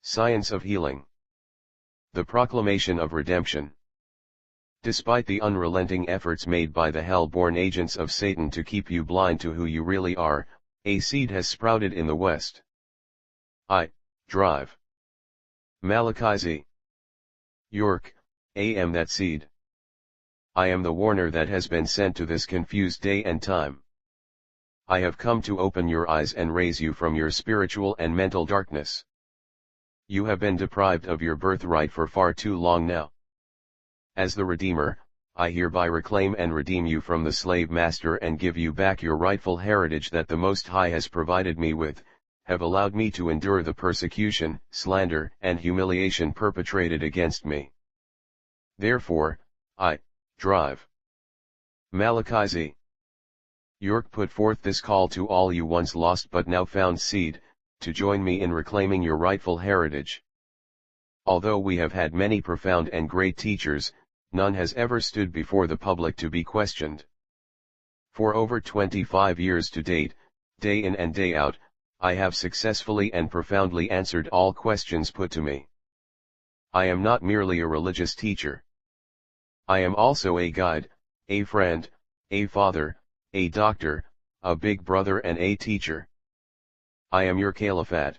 Science of healing. The proclamation of redemption. Despite the unrelenting efforts made by the hell-born agents of Satan to keep you blind to who you really are, a seed has sprouted in the West. I drive. Malachi Z. York, I am that seed. I am the warner that has been sent to this confused day and time. I have come to open your eyes and raise you from your spiritual and mental darkness. You have been deprived of your birthright for far too long now. As the Redeemer, I hereby reclaim and redeem you from the slave master and give you back your rightful heritage that the Most High has provided me with, have allowed me to endure the persecution, slander, and humiliation perpetrated against me. Therefore, I drive. Malachi Z. York put forth this call to all you once lost but now found seed, to join me in reclaiming your rightful heritage. Although we have had many profound and great teachers, none has ever stood before the public to be questioned. For over 25 years to date, day in and day out, I have successfully and profoundly answered all questions put to me. I am not merely a religious teacher. I am also a guide, a friend, a father, a doctor, a big brother and a teacher. I am your caliphate.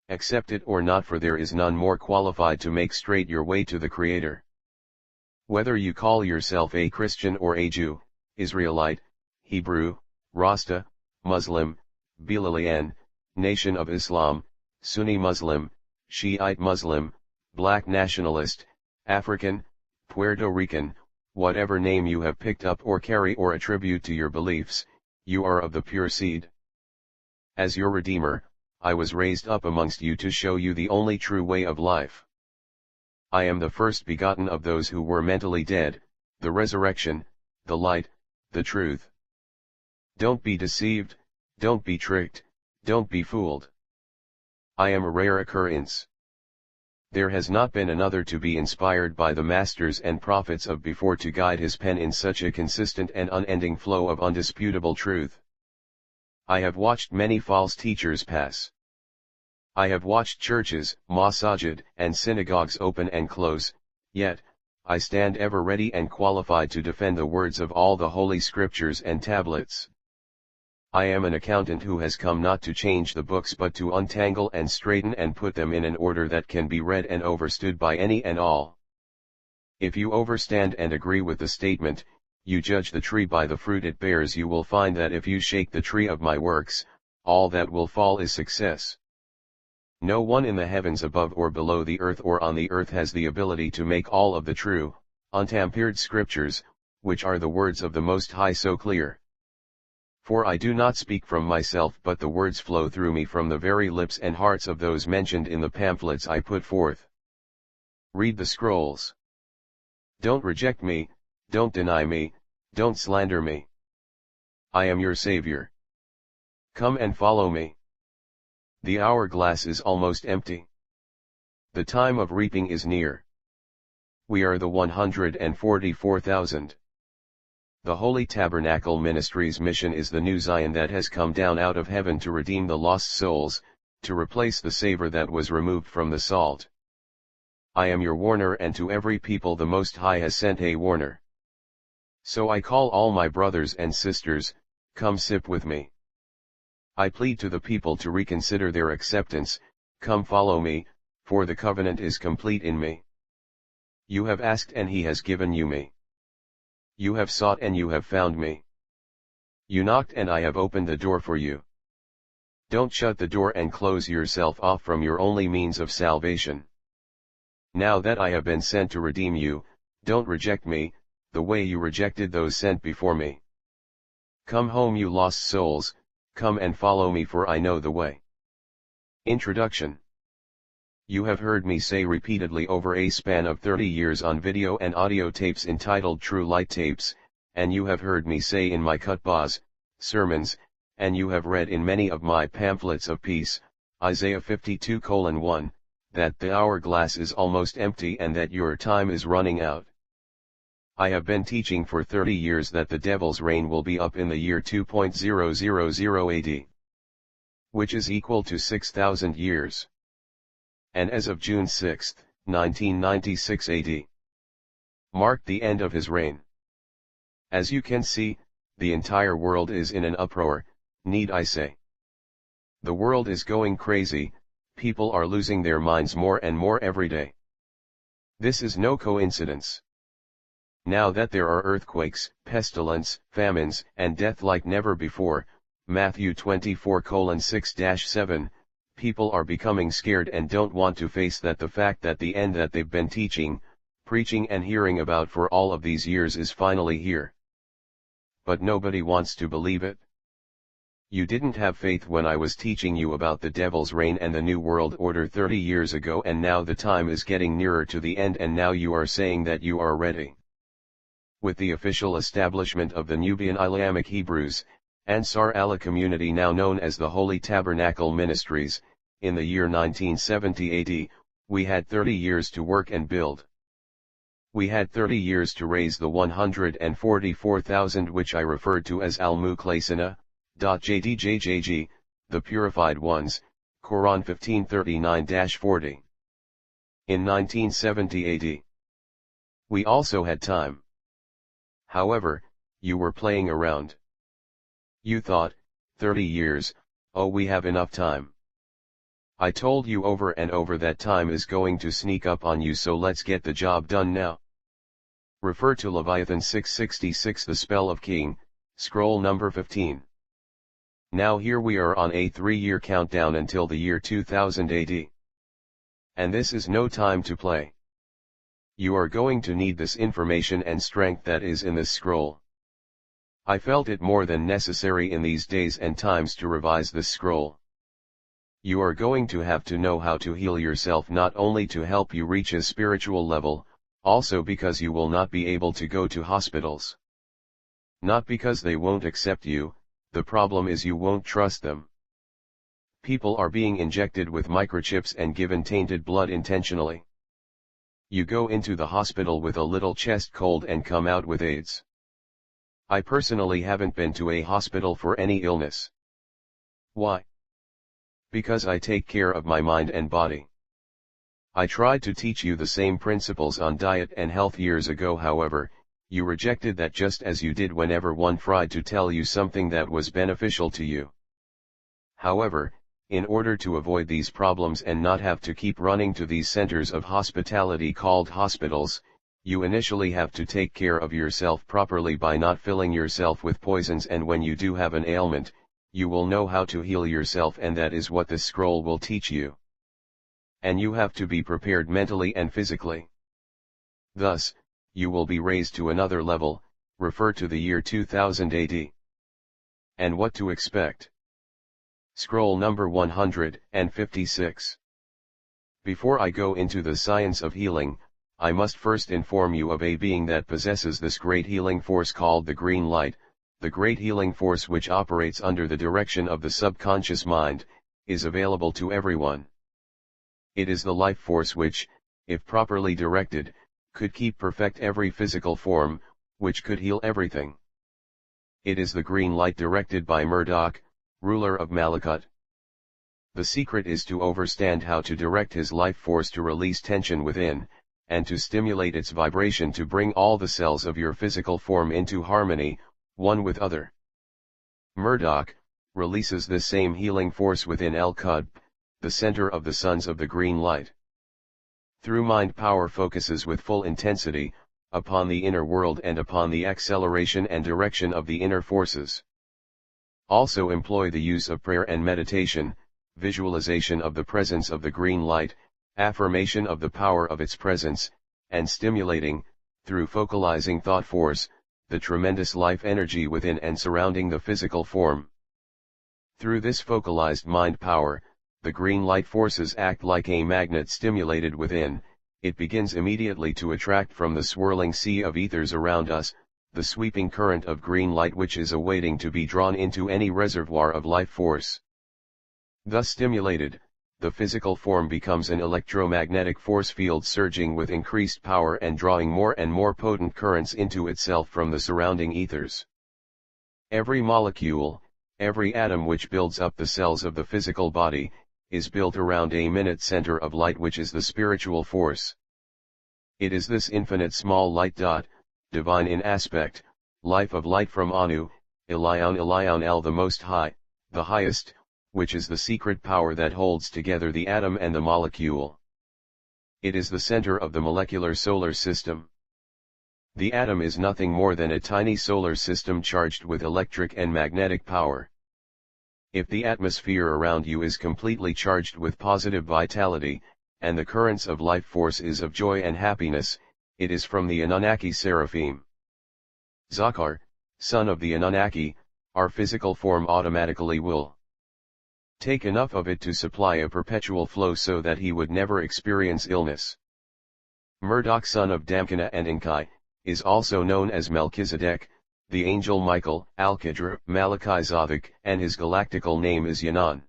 Accept it or not, for there is none more qualified to make straight your way to the Creator. Whether you call yourself a Christian or a Jew, Israelite, Hebrew, Rasta, Muslim, Bilalian, Nation of Islam, Sunni Muslim, Shiite Muslim, Black nationalist, African, Puerto Rican, whatever name you have picked up or carry or attribute to your beliefs, you are of the pure seed. As your Redeemer, I was raised up amongst you to show you the only true way of life. I am the first begotten of those who were mentally dead, the resurrection, the light, the truth. Don't be deceived, don't be tricked, don't be fooled. I am a rare occurrence. There has not been another to be inspired by the masters and prophets of before to guide his pen in such a consistent and unending flow of undisputable truth. I have watched many false teachers pass. I have watched churches, masajid, and synagogues open and close, yet, I stand ever ready and qualified to defend the words of all the holy scriptures and tablets. I am an accountant who has come not to change the books but to untangle and straighten and put them in an order that can be read and overstood by any and all. If you overstand and agree with the statement, "You judge the tree by the fruit it bears," you will find that if you shake the tree of my works, all that will fall is success. No one in the heavens above or below the earth or on the earth has the ability to make all of the true, untampered scriptures, which are the words of the Most High, so clear. For I do not speak from myself, but the words flow through me from the very lips and hearts of those mentioned in the pamphlets I put forth. Read the scrolls. Don't reject me, don't deny me, don't slander me. I am your Savior. Come and follow me. The hourglass is almost empty. The time of reaping is near. We are the 144,000. The Holy Tabernacle Ministry's mission is the new Zion that has come down out of heaven to redeem the lost souls, to replace the savor that was removed from the salt. I am your warner, and to every people the Most High has sent a warner. So I call all my brothers and sisters, come sip with me. I plead to the people to reconsider their acceptance, come follow me, for the covenant is complete in me. You have asked and he has given you me. You have sought and you have found me. You knocked and I have opened the door for you. Don't shut the door and close yourself off from your only means of salvation. Now that I have been sent to redeem you, don't reject me, the way you rejected those sent before me. Come home, you lost souls, come and follow me, for I know the way. Introduction. You have heard me say repeatedly over a span of 30 years on video and audio tapes entitled True Light Tapes, and you have heard me say in my khutbahs, sermons, and you have read in many of my pamphlets of peace, Isaiah 52:1, that the hourglass is almost empty and that your time is running out. I have been teaching for 30 years that the devil's reign will be up in the year 2000 AD, which is equal to 6,000 years. and as of June 6, 1996 AD, marked the end of his reign. As you can see, the entire world is in an uproar, need I say. The world is going crazy, people are losing their minds more and more every day. This is no coincidence. Now that there are earthquakes, pestilence, famines, and death like never before, Matthew 24:6-7, people are becoming scared and don't want to face the fact that the end that they've been teaching, preaching and hearing about for all of these years is finally here. But nobody wants to believe it. You didn't have faith when I was teaching you about the devil's reign and the New World Order 30 years ago, and now the time is getting nearer to the end and now you are saying that you are ready. With the official establishment of the Nubian Islamic Hebrews, Ansar Allah community now known as the Holy Tabernacle Ministries, in the year 1970 AD, we had 30 years to work and build. We had 30 years to raise the 144,000 which I referred to as Al-Mukhlasina, JDJJG, the purified ones, Quran 1539-40. In 1970 AD. We also had time. However, you were playing around. You thought, 30 years, oh we have enough time. I told you over and over that time is going to sneak up on you, so let's get the job done now. Refer to Leviathan 666, the Spell of King, scroll number 15. Now here we are on a 3-year countdown until the year 2000 AD. And this is no time to play. You are going to need this information and strength that is in this scroll. I felt it more than necessary in these days and times to revise this scroll. You are going to have to know how to heal yourself, not only to help you reach a spiritual level, also because you will not be able to go to hospitals. Not because they won't accept you, the problem is you won't trust them. People are being injected with microchips and given tainted blood intentionally. You go into the hospital with a little chest cold and come out with AIDS. I personally haven't been to a hospital for any illness. Why? Because I take care of my mind and body. I tried to teach you the same principles on diet and health years ago, however, you rejected that just as you did whenever one tried to tell you something that was beneficial to you. However, in order to avoid these problems and not have to keep running to these centers of hospitality called hospitals, you initially have to take care of yourself properly by not filling yourself with poisons, and when you do have an ailment, you will know how to heal yourself, and that is what this scroll will teach you. And you have to be prepared mentally and physically. Thus, you will be raised to another level, refer to the year 2000 AD. And what to expect. Scroll number 156. Before I go into the science of healing, I must first inform you of a being that possesses this great healing force called the green light. The great healing force, which operates under the direction of the subconscious mind, is available to everyone. It is the life force which, if properly directed, could keep perfect every physical form, which could heal everything. It is the green light directed by Murdoch, ruler of Malachi. The secret is to understand how to direct his life force to release tension within, and to stimulate its vibration to bring all the cells of your physical form into harmony, one with other. Murdoch releases this same healing force within El-Qutb, the center of the sons of the green light. Through mind power focuses with full intensity, upon the inner world and upon the acceleration and direction of the inner forces. Also employ the use of prayer and meditation, visualization of the presence of the green light, affirmation of the power of its presence, and stimulating, through focalizing thought force, the tremendous life energy within and surrounding the physical form. Through this focalized mind power, the green light forces act like a magnet stimulated within. It begins immediately to attract from the swirling sea of ethers around us, the sweeping current of green light which is awaiting to be drawn into any reservoir of life force. Thus stimulated, the physical form becomes an electromagnetic force field surging with increased power and drawing more and more potent currents into itself from the surrounding ethers. Every molecule, every atom which builds up the cells of the physical body, is built around a minute center of light, which is the spiritual force. It is this infinite small light dot, divine in aspect, life of light from Anu, Elion El, the Most High, the highest, which is the secret power that holds together the atom and the molecule. It is the center of the molecular solar system. The atom is nothing more than a tiny solar system charged with electric and magnetic power. If the atmosphere around you is completely charged with positive vitality, and the currents of life force is of joy and happiness, it is from the Anunnaki Seraphim. Zakar, son of the Anunnaki, our physical form automatically will take enough of it to supply a perpetual flow so that he would never experience illness. Murdoch, son of Damkina and Enki, is also known as Melchizedek, the angel Michael, Al-Qadr, Malachi Zadok, and his galactical name is Yanan.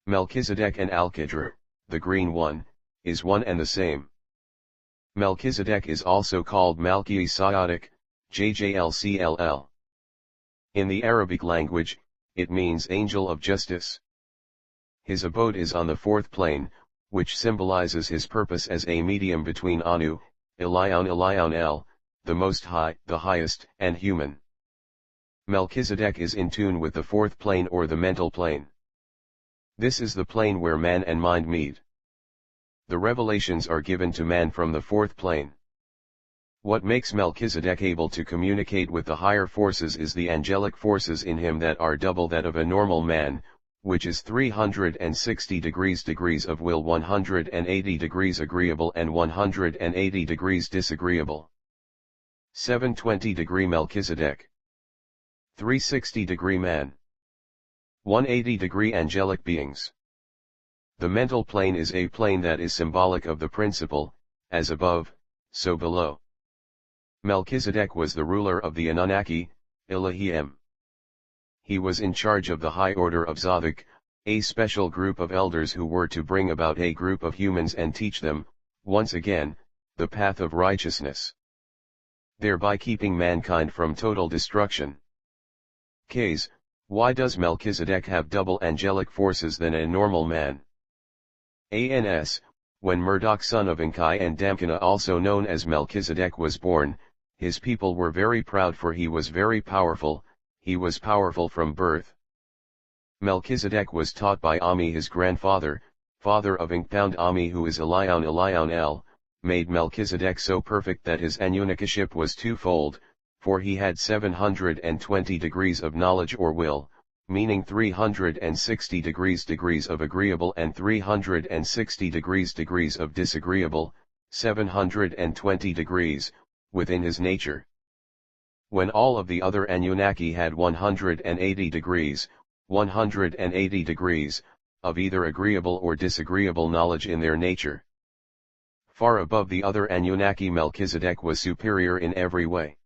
Melchizedek and Al-Qadr, the green one, is one and the same. Melchizedek is also called Malki-Sayadik, JJLCLL. In the Arabic language, it means angel of justice. His abode is on the fourth plane, which symbolizes his purpose as a medium between Anu, Elion El, the Most High, the highest, and human. Melchizedek is in tune with the fourth plane or the mental plane. This is the plane where man and mind meet. The revelations are given to man from the fourth plane. What makes Melchizedek able to communicate with the higher forces is the angelic forces in him that are double that of a normal man, which is 360 degrees of will, 180 degrees agreeable and 180 degrees disagreeable. 720-degree Melchizedek. 360-degree man. 180-degree angelic beings. The mental plane is a plane that is symbolic of the principle, as above, so below. Melchizedek was the ruler of the Anunnaki, Elohim. He was in charge of the high order of Zadok, a special group of elders who were to bring about a group of humans and teach them, once again, the path of righteousness, thereby keeping mankind from total destruction. Case, why does Melchizedek have double angelic forces than a normal man? Ans, when Murdoch, son of Enki and Damkina, also known as Melchizedek, was born, his people were very proud, for he was very powerful. He was powerful from birth. Melchizedek was taught by Ami, his grandfather, father of Enki. Ami, who is Elion El, made Melchizedek so perfect that his Anunnakiship was twofold, for he had 720 degrees of knowledge or will, meaning 360 degrees of agreeable and 360 degrees of disagreeable, 720 degrees, within his nature. When all of the other Anunnaki had 180 degrees, 180 degrees, of either agreeable or disagreeable knowledge in their nature. Far above the other Anunnaki, Melchizedek was superior in every way.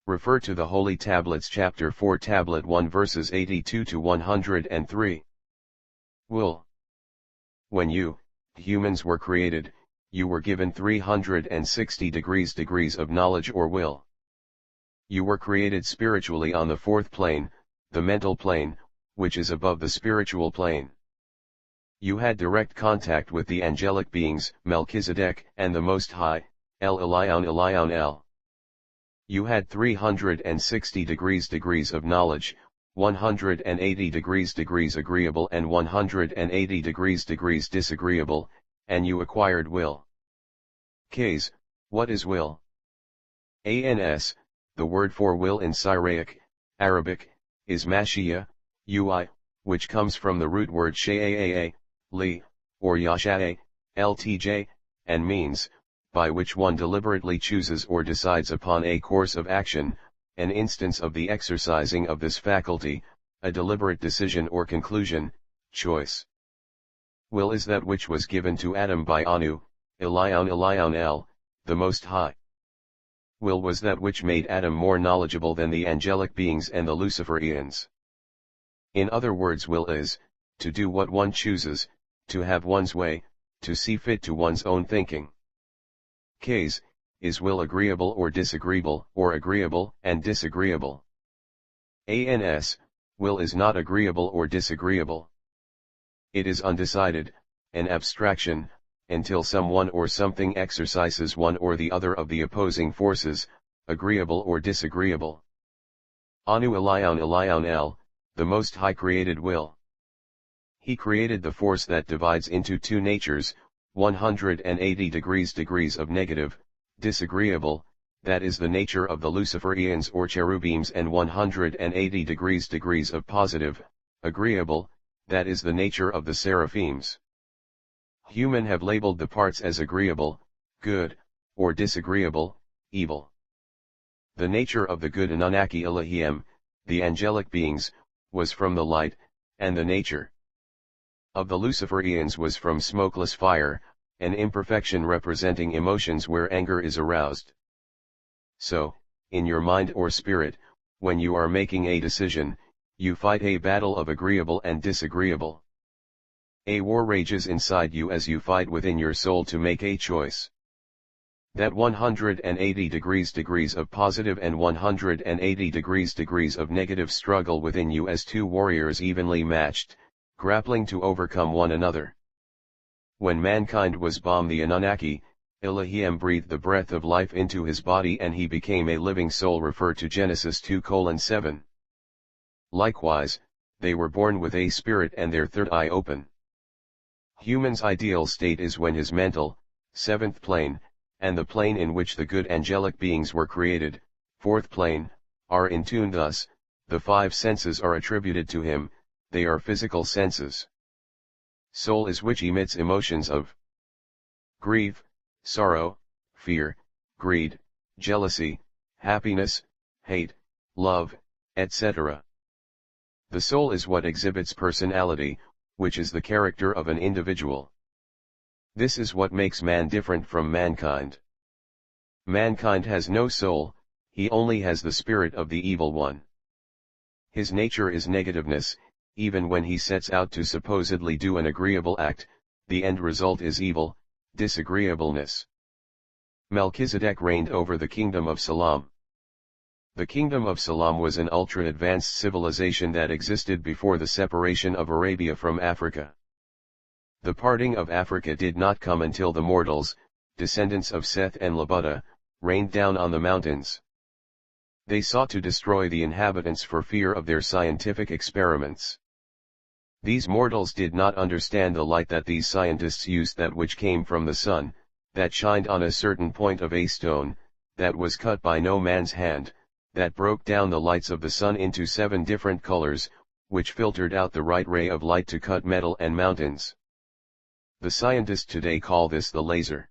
Refer to the Holy Tablets, chapter 4, tablet 1, verses 82 to 103. Will. When you, humans, were created, you were given 360 degrees of knowledge or will. You were created spiritually on the fourth plane, the mental plane, which is above the spiritual plane. You had direct contact with the angelic beings, Melchizedek, and the Most High, El Elion El. You had 360 degrees of knowledge, 180 degrees agreeable and 180 degrees disagreeable, and you acquired will. Case, what is will? Ans, the word for will in Syriac, Arabic, is mashia, ui, which comes from the root word sha'aa, li, or yasha'a, ltj, and means, by which one deliberately chooses or decides upon a course of action, an instance of the exercising of this faculty, a deliberate decision or conclusion, choice. Will is that which was given to Adam by Anu, Elion El, the Most High. Will was that which made Adam more knowledgeable than the angelic beings and the Luciferians. In other words, will is, to do what one chooses, to have one's way, to see fit to one's own thinking. Case, is will agreeable or disagreeable, or agreeable and disagreeable? Ans, will is not agreeable or disagreeable. It is undecided, an abstraction, until someone or something exercises one or the other of the opposing forces, agreeable or disagreeable. Anu Elion El, the Most High created will. He created the force that divides into two natures, 180 degrees of negative, disagreeable, that is the nature of the Luciferians or cherubims, and 180 degrees of positive, agreeable, that is the nature of the seraphims. Human have labeled the parts as agreeable, good, or disagreeable, evil. The nature of the good Anunnaki Elohim, the angelic beings, was from the light, and the nature of the Luciferians was from smokeless fire, an imperfection representing emotions where anger is aroused. So, in your mind or spirit, when you are making a decision, you fight a battle of agreeable and disagreeable. A war rages inside you as you fight within your soul to make a choice. That 180 degrees of positive and 180 degrees of negative struggle within you as two warriors evenly matched, grappling to overcome one another. When mankind was born, the Anunnaki, Elohim breathed the breath of life into his body and he became a living soul, referred to Genesis 2:7. Likewise, they were born with a spirit and their third eye open. Human's ideal state is when his mental, seventh plane, and the plane in which the good angelic beings were created, fourth plane, are in tune. Thus, the five senses are attributed to him, they are physical senses. Soul is which emits emotions of grief, sorrow, fear, greed, jealousy, happiness, hate, love, etc. The soul is what exhibits personality, which is the character of an individual. This is what makes man different from mankind. Mankind has no soul, he only has the spirit of the evil one. His nature is negativeness, even when he sets out to supposedly do an agreeable act, the end result is evil, disagreeableness. Melchizedek reigned over the kingdom of Salam. The kingdom of Salam was an ultra-advanced civilization that existed before the separation of Arabia from Africa. The parting of Africa did not come until the mortals, descendants of Seth and Labuda, rained down on the mountains. They sought to destroy the inhabitants for fear of their scientific experiments. These mortals did not understand the light that these scientists used, that which came from the sun, that shined on a certain point of a stone, that was cut by no man's hand, that broke down the lights of the sun into 7 different colors, which filtered out the right ray of light to cut metal and mountains. The scientists today call this the laser.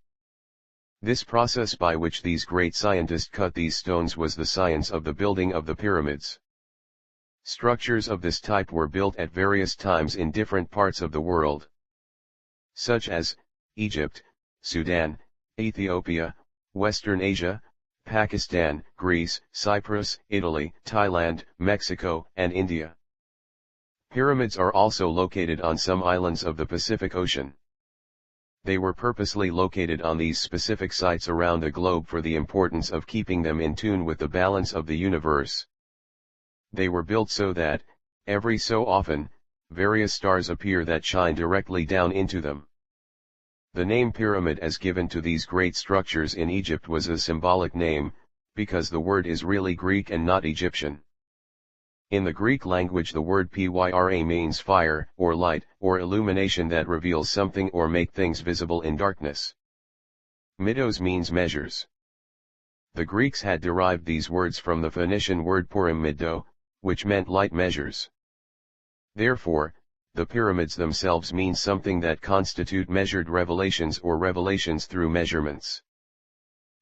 This process by which these great scientists cut these stones was the science of the building of the pyramids. Structures of this type were built at various times in different parts of the world, such as Egypt, Sudan, Ethiopia, Western Asia, Pakistan, Greece, Cyprus, Italy, Thailand, Mexico, and India. Pyramids are also located on some islands of the Pacific Ocean. They were purposely located on these specific sites around the globe for the importance of keeping them in tune with the balance of the universe. They were built so that, every so often, various stars appear that shine directly down into them. The name pyramid as given to these great structures in Egypt was a symbolic name, because the word is really Greek and not Egyptian. In the Greek language the word pyra means fire, or light, or illumination that reveals something or make things visible in darkness. Midos means measures. The Greeks had derived these words from the Phoenician word purim middo, which meant light measures. Therefore, the pyramids themselves mean something that constitute measured revelations or revelations through measurements.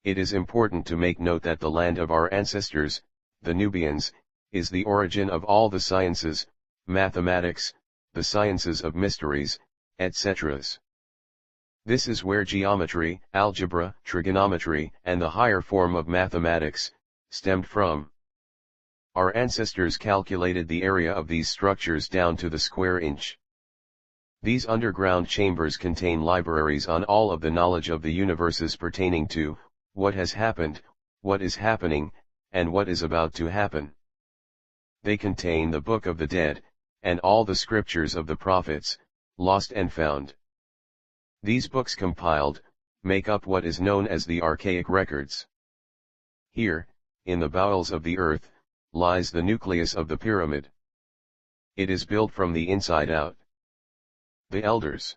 It is important to make note that the land of our ancestors, the Nubians, is the origin of all the sciences, mathematics, the sciences of mysteries, etc. This is where geometry, algebra, trigonometry, and the higher form of mathematics, stemmed from. Our ancestors calculated the area of these structures down to the square inch. These underground chambers contain libraries on all of the knowledge of the universes pertaining to what has happened, what is happening, and what is about to happen. They contain the Book of the Dead, and all the scriptures of the prophets, lost and found. These books compiled, make up what is known as the archaic records. Here, in the bowels of the earth, lies the nucleus of the pyramid. It is built from the inside out. The elders.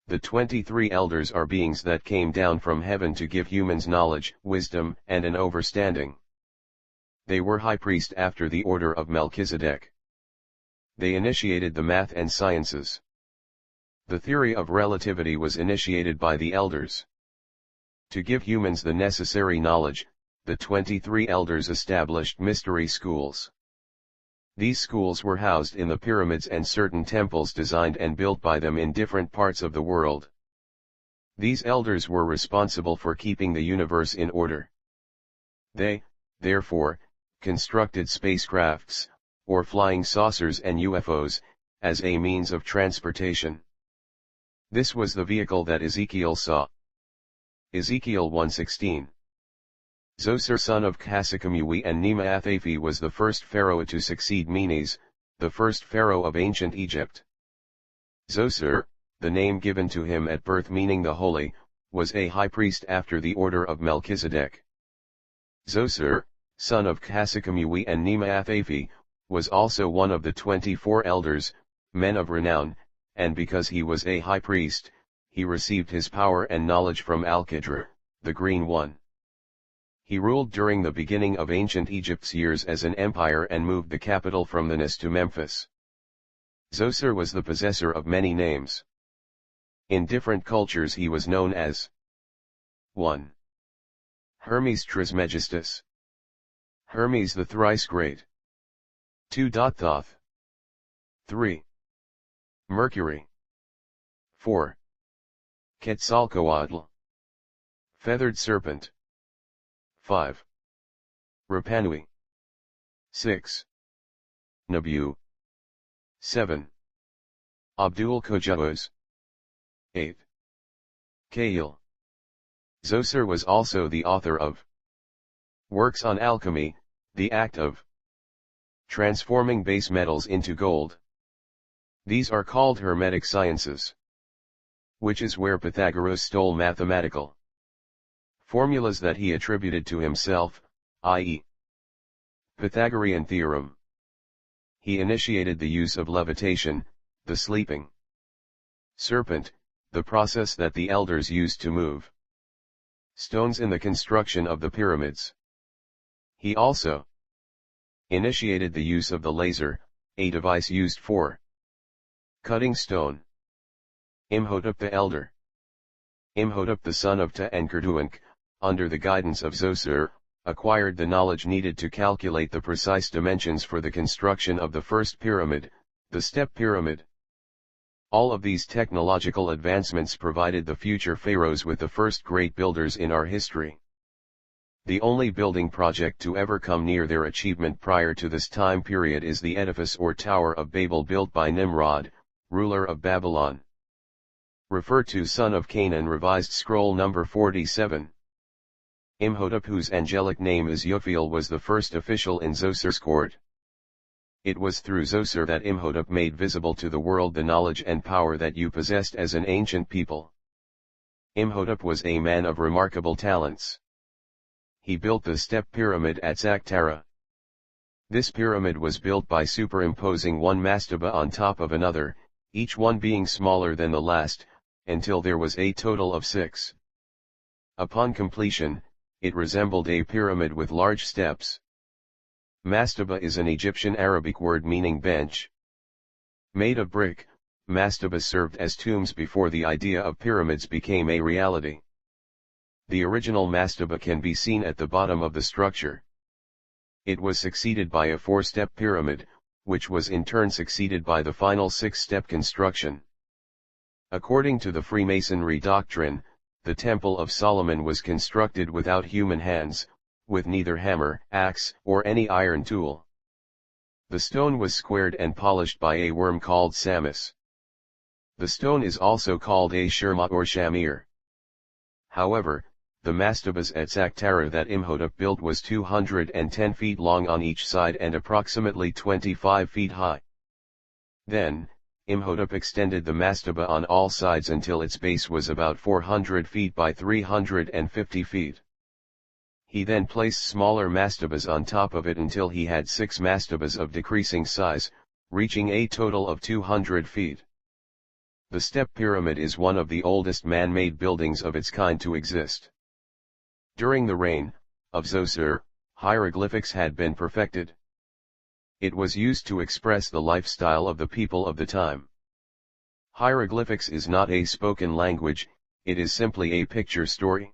The 23 elders are beings that came down from heaven to give humans knowledge, wisdom, and an overstanding. They were high priest after the order of Melchizedek. They initiated the math and sciences. The theory of relativity was initiated by the elders. To give humans the necessary knowledge, the 23 elders established mystery schools. These schools were housed in the pyramids and certain temples designed and built by them in different parts of the world. These elders were responsible for keeping the universe in order. They, therefore, constructed spacecrafts, or flying saucers and UFOs, as a means of transportation. This was the vehicle that Ezekiel saw. Ezekiel 1:16. Zoser son of Kasakamuwi and Nemaathafi was the first pharaoh to succeed Menes, the first pharaoh of ancient Egypt. Zoser, the name given to him at birth meaning the holy, was a high priest after the order of Melchizedek. Zoser, son of Kasakamuwi and Nemaathafi, was also one of the 24 elders, men of renown, and because he was a high priest, he received his power and knowledge from Al-Qadr, the Green One. He ruled during the beginning of ancient Egypt's years as an empire and moved the capital from the Nis to Memphis. Zoser was the possessor of many names. In different cultures he was known as 1. Hermes Trismegistus, Hermes the Thrice Great. 2. Thoth. 3. Mercury. 4. Quetzalcoatl, Feathered Serpent. 5. Rapanui. 6. Nabu. 7. Abdul Kojawos. 8. Kail. Zoser was also the author of works on alchemy, the act of transforming base metals into gold. These are called Hermetic sciences, which is where Pythagoras stole mathematical formulas that he attributed to himself, i.e., Pythagorean theorem. He initiated the use of levitation, the sleeping serpent, the process that the elders used to move stones in the construction of the pyramids. He also initiated the use of the laser, a device used for cutting stone. Imhotep the Elder. Imhotep the son of Ta-Enkertuank, under the guidance of Zoser, acquired the knowledge needed to calculate the precise dimensions for the construction of the first pyramid, the Step Pyramid. All of these technological advancements provided the future pharaohs with the first great builders in our history. The only building project to ever come near their achievement prior to this time period is the edifice or Tower of Babel built by Nimrod, ruler of Babylon. Refer to Son of Canaan Revised Scroll number 47. Imhotep, whose angelic name is Yophiel, was the first official in Zoser's court. It was through Zoser that Imhotep made visible to the world the knowledge and power that you possessed as an ancient people. Imhotep was a man of remarkable talents. He built the Step Pyramid at Saqqara. This pyramid was built by superimposing one mastaba on top of another, each one being smaller than the last, until there was a total of 6. Upon completion, it resembled a pyramid with large steps. Mastaba is an Egyptian Arabic word meaning bench. Made of brick, mastabas served as tombs before the idea of pyramids became a reality. The original mastaba can be seen at the bottom of the structure. It was succeeded by a 4-step pyramid, which was in turn succeeded by the final 6-step construction. According to the Freemasonry doctrine, the Temple of Solomon was constructed without human hands, with neither hammer, axe, or any iron tool. The stone was squared and polished by a worm called Samus. The stone is also called a shirma or shamir. However, the mastabas at Saqqara that Imhotep built was 210 feet long on each side and approximately 25 feet high. Then, Imhotep extended the mastaba on all sides until its base was about 400 feet by 350 feet. He then placed smaller mastabas on top of it until he had 6 mastabas of decreasing size, reaching a total of 200 feet. The Step Pyramid is one of the oldest man-made buildings of its kind to exist. During the reign of Zoser, hieroglyphics had been perfected. It was used to express the lifestyle of the people of the time. Hieroglyphics is not a spoken language, it is simply a picture story.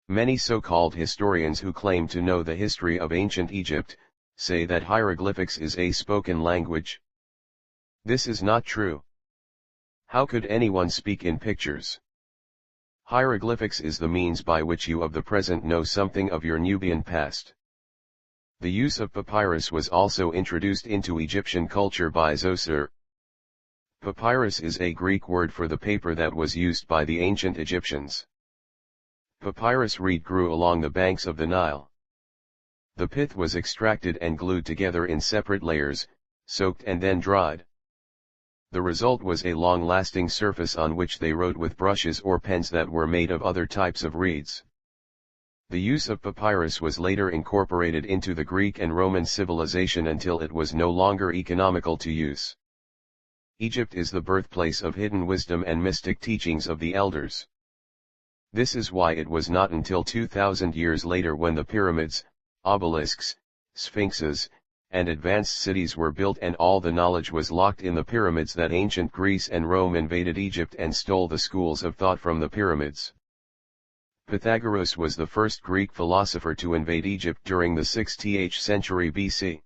Many so-called historians who claim to know the history of ancient Egypt, say that hieroglyphics is a spoken language. This is not true. How could anyone speak in pictures? Hieroglyphics is the means by which you of the present know something of your Nubian past. The use of papyrus was also introduced into Egyptian culture by Zoser. Papyrus is a Greek word for the paper that was used by the ancient Egyptians. Papyrus reed grew along the banks of the Nile. The pith was extracted and glued together in separate layers, soaked and then dried. The result was a long-lasting surface on which they wrote with brushes or pens that were made of other types of reeds. The use of papyrus was later incorporated into the Greek and Roman civilization until it was no longer economical to use. Egypt is the birthplace of hidden wisdom and mystic teachings of the elders. This is why it was not until 2,000 years later when the pyramids, obelisks, sphinxes, and advanced cities were built and all the knowledge was locked in the pyramids that ancient Greece and Rome invaded Egypt and stole the schools of thought from the pyramids. Pythagoras was the first Greek philosopher to invade Egypt during the 6th century BC.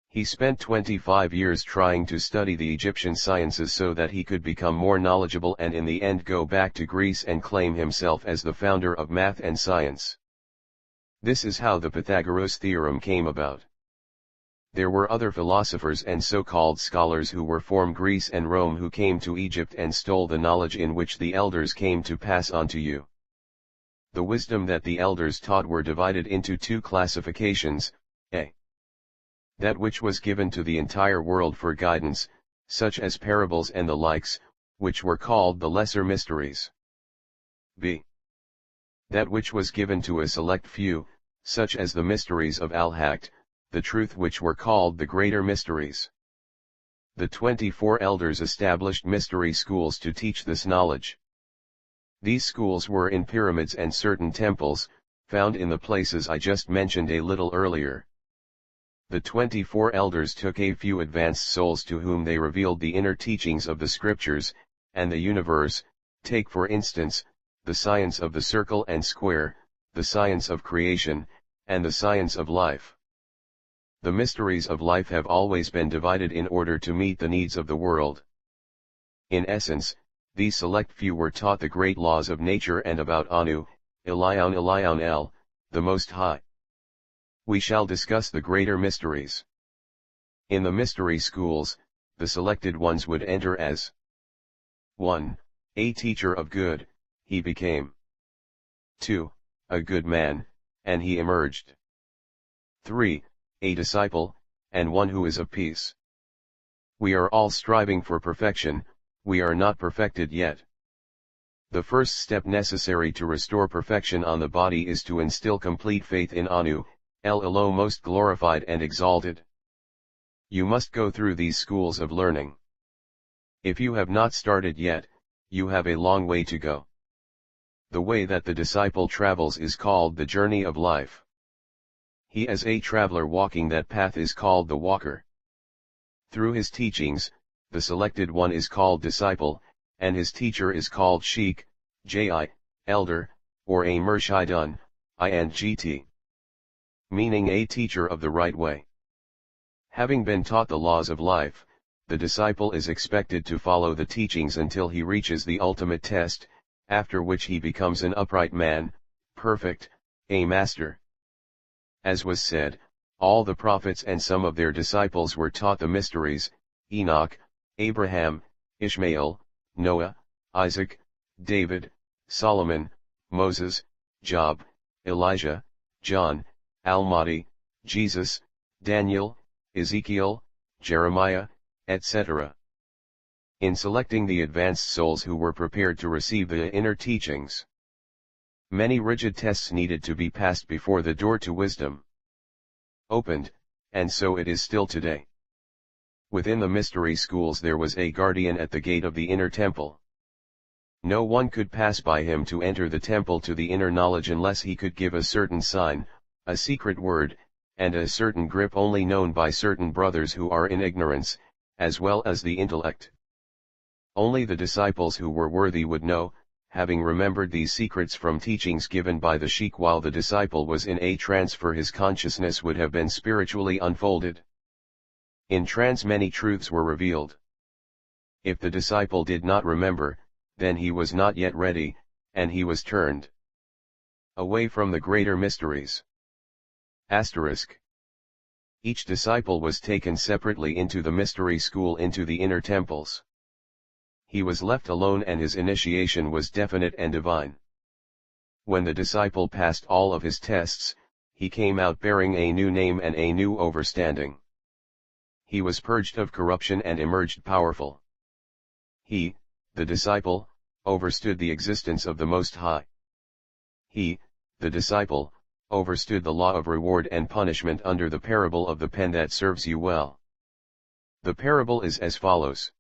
He spent 25 years trying to study the Egyptian sciences so that he could become more knowledgeable and in the end go back to Greece and claim himself as the founder of math and science. This is how the Pythagoras theorem came about. There were other philosophers and so-called scholars who were from Greece and Rome who came to Egypt and stole the knowledge in which the elders came to pass on to you. The wisdom that the elders taught were divided into 2 classifications, a. That which was given to the entire world for guidance, such as parables and the likes, which were called the lesser mysteries. b. That which was given to a select few, such as the mysteries of Al-Haqq, the truth which were called the greater mysteries. The 24 elders established mystery schools to teach this knowledge. These schools were in pyramids and certain temples, found in the places I just mentioned a little earlier. The 24 elders took a few advanced souls to whom they revealed the inner teachings of the scriptures, and the universe, take for instance, the science of the circle and square, the science of creation, and the science of life. The mysteries of life have always been divided in order to meet the needs of the world. In essence, these select few were taught the great laws of nature and about Anu, Elion El, the Most High. We shall discuss the greater mysteries. In the mystery schools, the selected ones would enter as 1. A teacher of good, he became. 2. A good man, and he emerged. 3. A disciple, and one who is of peace. We are all striving for perfection, we are not perfected yet. The first step necessary to restore perfection on the body is to instill complete faith in Anu, El Elo most glorified and exalted. You must go through these schools of learning. If you have not started yet, you have a long way to go. The way that the disciple travels is called the journey of life. He as a traveler walking that path is called the walker. Through his teachings, the selected one is called disciple, and his teacher is called sheikh, Ji, elder, or a murshidun, ing, meaning a teacher of the right way. Having been taught the laws of life, the disciple is expected to follow the teachings until he reaches the ultimate test, after which he becomes an upright man, perfect, a master. As was said, all the prophets and some of their disciples were taught the mysteries, Enoch, Abraham, Ishmael, Noah, Isaac, David, Solomon, Moses, Job, Elijah, John, Al-Mahdi, Jesus, Daniel, Ezekiel, Jeremiah, etc. in selecting the advanced souls who were prepared to receive the inner teachings. Many rigid tests needed to be passed before the door to wisdom opened, and so it is still today. Within the mystery schools there was a guardian at the gate of the inner temple. No one could pass by him to enter the temple to the inner knowledge unless he could give a certain sign, a secret word, and a certain grip only known by certain brothers who are in ignorance, as well as the intellect. Only the disciples who were worthy would know, having remembered these secrets from teachings given by the sheikh while the disciple was in a trance, for his consciousness would have been spiritually unfolded. In trance many truths were revealed. If the disciple did not remember, then he was not yet ready, and he was turned away from the greater mysteries. Asterisk. Each disciple was taken separately into the mystery school into the inner temples. He was left alone and his initiation was definite and divine. When the disciple passed all of his tests, he came out bearing a new name and a new overstanding. He was purged of corruption and emerged powerful. He, the disciple, overstood the existence of the Most High. He, the disciple, overstood the law of reward and punishment under the parable of the pen that serves you well. The parable is as follows.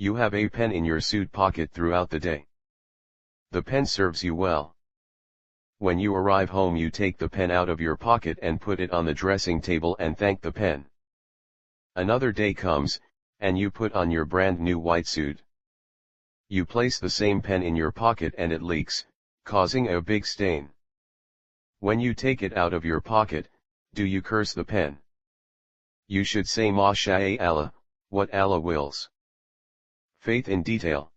You have a pen in your suit pocket throughout the day. The pen serves you well. When you arrive home you take the pen out of your pocket and put it on the dressing table and thank the pen. Another day comes, and you put on your brand new white suit. You place the same pen in your pocket and it leaks, causing a big stain. When you take it out of your pocket, do you curse the pen? You should say Masha Allah, what Allah wills. Faith in detail.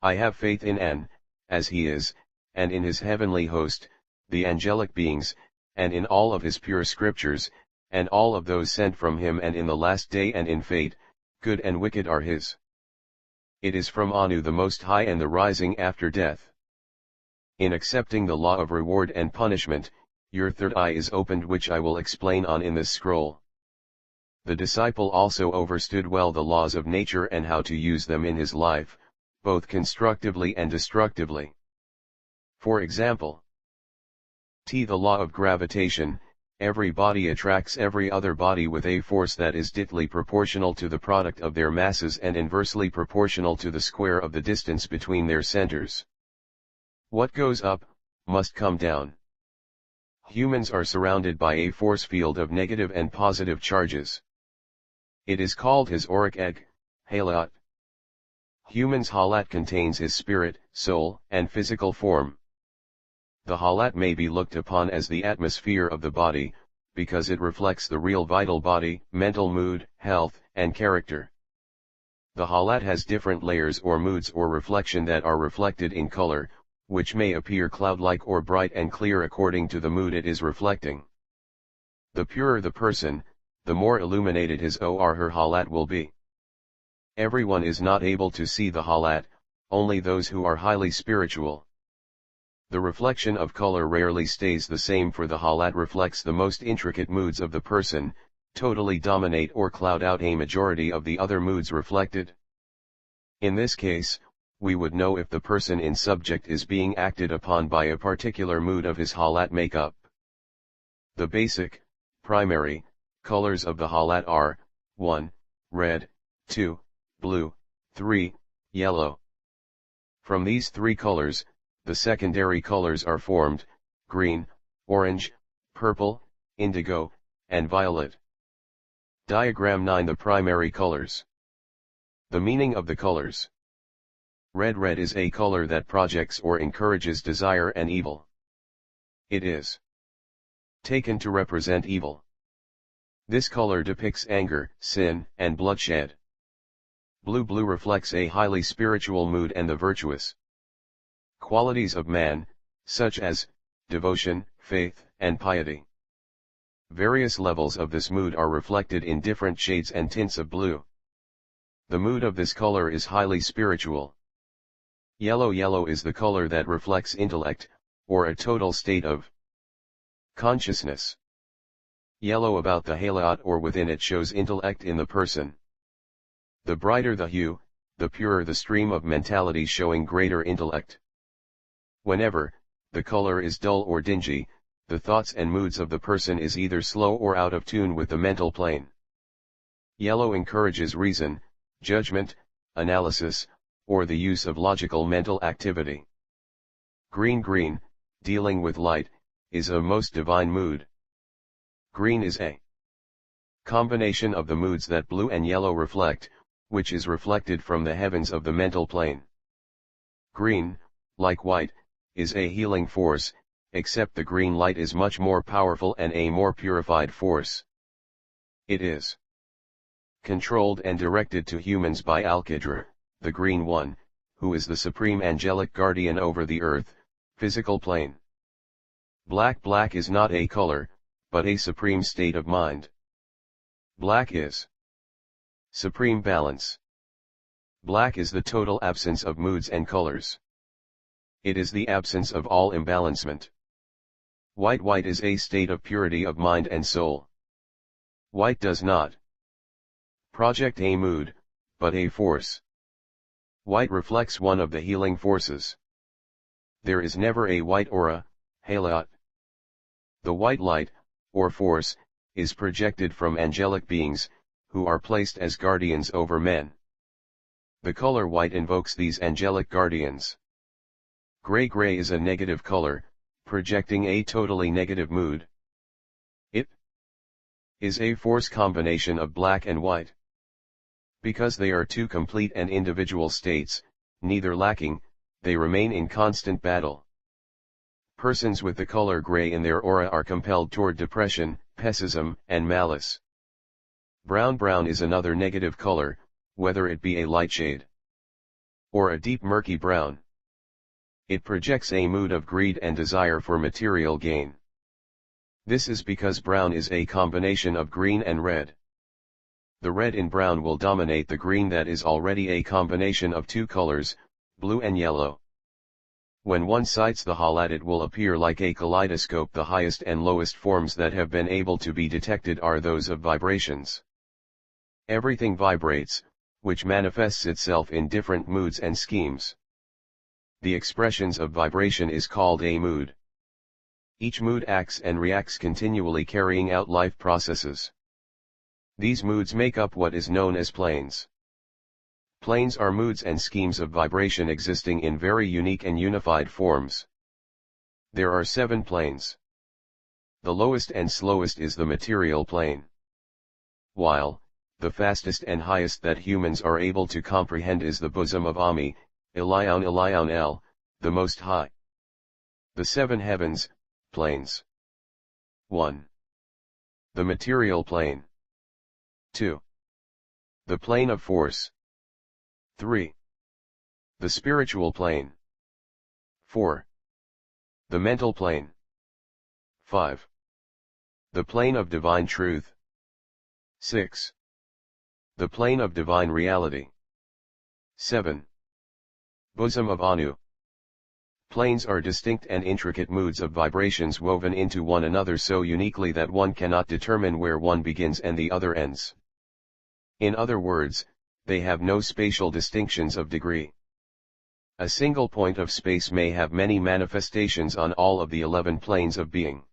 I have faith in An, as he is, and in his heavenly host, the angelic beings, and in all of his pure scriptures, and all of those sent from him, and in the last day and in fate, good and wicked are his. It is from Anu the Most High and the rising after death. In accepting the law of reward and punishment, your third eye is opened, which I will explain on in this scroll. The disciple also overstood well the laws of nature and how to use them in his life, both constructively and destructively. For example, the law of gravitation, every body attracts every other body with a force that is directly proportional to the product of their masses and inversely proportional to the square of the distance between their centers. What goes up, must come down. Humans are surrounded by a force field of negative and positive charges. It is called his auric egg, halat. Human's halat contains his spirit, soul, and physical form. The halat may be looked upon as the atmosphere of the body, because it reflects the real vital body, mental mood, health, and character. The halat has different layers or moods or reflection that are reflected in color, which may appear cloud-like or bright and clear according to the mood it is reflecting. The purer the person, the more illuminated his or her halat will be. Everyone is not able to see the halat, only those who are highly spiritual. The reflection of color rarely stays the same, for the halat reflects the most intricate moods of the person, totally dominate or cloud out a majority of the other moods reflected. In this case, we would know if the person in subject is being acted upon by a particular mood of his halat makeup. The basic, primary, colors of the halat are, 1. Red, 2. Blue, 3. Yellow. From these three colors, the secondary colors are formed, green, orange, purple, indigo, and violet. Diagram 9. The primary colors. The meaning of the colors. Red is a color that projects or encourages desire and evil. It is taken to represent evil. This color depicts anger, sin, and bloodshed. Blue reflects a highly spiritual mood and the virtuous qualities of man, such as devotion, faith, and piety. Various levels of this mood are reflected in different shades and tints of blue. The mood of this color is highly spiritual. Yellow is the color that reflects intellect, or a total state of consciousness. Yellow about the halat or within it shows intellect in the person. The brighter the hue, the purer the stream of mentality showing greater intellect. Whenever the color is dull or dingy, the thoughts and moods of the person is either slow or out of tune with the mental plane. Yellow encourages reason, judgment, analysis, or the use of logical mental activity. Green, dealing with light, is a most divine mood. Green is a combination of the moods that blue and yellow reflect, which is reflected from the heavens of the mental plane. Green, like white, is a healing force, except the green light is much more powerful and a more purified force. It is controlled and directed to humans by Al-Qadr, the Green One, who is the supreme angelic guardian over the earth, physical plane. Black is not a color, but a supreme state of mind. Black is supreme balance. Black is the total absence of moods and colors. It is the absence of all imbalancement. White is a state of purity of mind and soul. White does not project a mood, but a force. White reflects one of the healing forces. There is never a white aura, halat. The white light, or force, is projected from angelic beings, who are placed as guardians over men. The color white invokes these angelic guardians. Gray is a negative color, projecting a totally negative mood. It is a force combination of black and white. Because they are two complete and individual states, neither lacking, they remain in constant battle. Persons with the color gray in their aura are compelled toward depression, pessimism, and malice. Brown is another negative color, whether it be a light shade or a deep murky brown. It projects a mood of greed and desire for material gain. This is because brown is a combination of green and red. The red in brown will dominate the green that is already a combination of two colors, blue and yellow. When one sights the halat, it will appear like a kaleidoscope. The highest and lowest forms that have been able to be detected are those of vibrations. Everything vibrates, which manifests itself in different moods and schemes. The expressions of vibration is called a mood. Each mood acts and reacts continually, carrying out life processes. These moods make up what is known as planes. Planes are moods and schemes of vibration existing in very unique and unified forms. There are 7 planes. The lowest and slowest is the material plane, while the fastest and highest that humans are able to comprehend is the bosom of Ami, Elion El, the Most High. The 7 heavens, planes. 1. The material plane. 2. The plane of force. 3. The spiritual plane. 4. The mental plane. 5. The plane of divine truth. 6. The plane of divine reality. 7. Bosom of Anu. Planes are distinct and intricate moods of vibrations woven into one another so uniquely that one cannot determine where one begins and the other ends. In other words, they have no spatial distinctions of degree. A single point of space may have many manifestations on all of the 11 planes of being.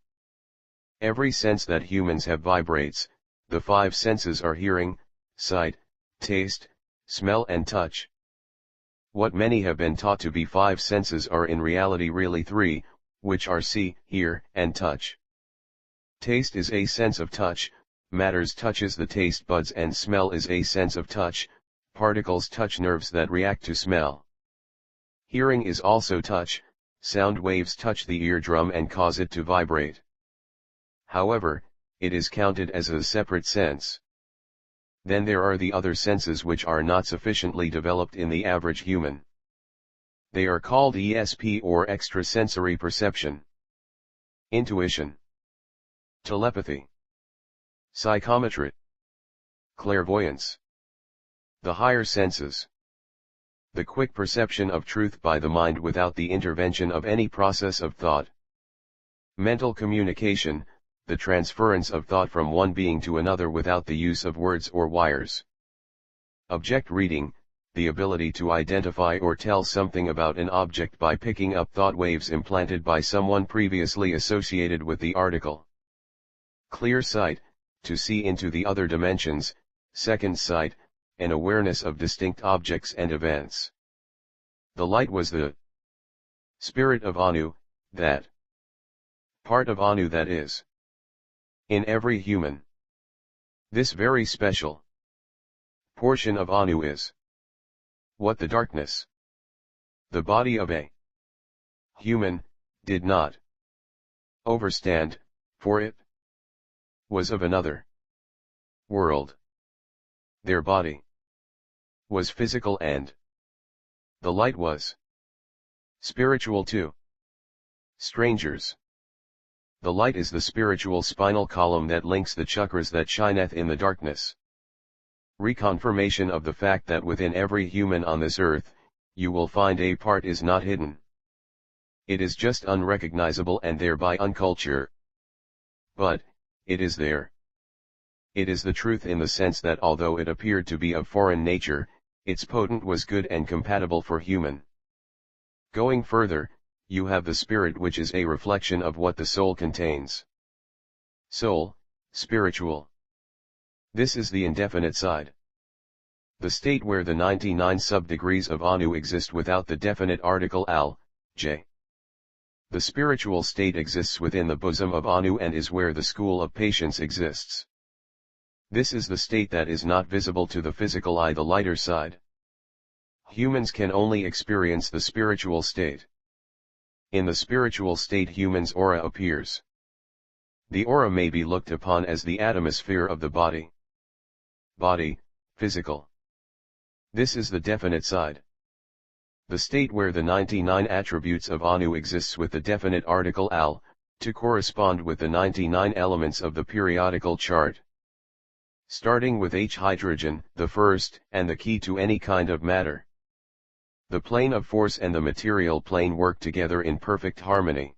Every sense that humans have vibrates. The 5 senses are hearing, sight, taste, smell and touch. What many have been taught to be 5 senses are in reality really 3, which are see, hear, and touch. Taste is a sense of touch, matters touches the taste buds, and smell is a sense of touch, particles touch nerves that react to smell. Hearing is also touch, sound waves touch the eardrum and cause it to vibrate. However, it is counted as a separate sense. Then there are the other senses which are not sufficiently developed in the average human. They are called ESP or extrasensory perception, intuition, telepathy, psychometry, clairvoyance. The higher senses. The quick perception of truth by the mind without the intervention of any process of thought. Mental communication, the transference of thought from one being to another without the use of words or wires. Object reading, the ability to identify or tell something about an object by picking up thought waves implanted by someone previously associated with the article. Clear sight, to see into the other dimensions. Second sight, an awareness of distinct objects and events. The light was the spirit of Anu, that part of Anu that is in every human. This very special portion of Anu is what the darkness, the body of a human, did not overstand, for it was of another world. Their body was physical and the light was spiritual too. Strangers. The light is the spiritual spinal column that links the chakras that shineth in the darkness. Reconfirmation of the fact that within every human on this earth, you will find a part is not hidden. It is just unrecognizable and thereby uncultured. But, it is there. It is the truth in the sense that although it appeared to be of foreign nature, its potent was good and compatible for human. Going further, you have the spirit, which is a reflection of what the soul contains. Soul, spiritual. This is the indefinite side. The state where the 99 sub-degrees of Anu exist without the definite article al, j. The spiritual state exists within the bosom of Anu and is where the school of patience exists. This is the state that is not visible to the physical eye, the lighter side. Humans can only experience the spiritual state. In the spiritual state humans' aura appears. The aura may be looked upon as the atmosphere of the body. Body, physical. This is the definite side. The state where the 99 attributes of Anu exists with the definite article al, to correspond with the 99 elements of the periodical chart. Starting with H, hydrogen, the first, and the key to any kind of matter. The plane of force and the material plane work together in perfect harmony.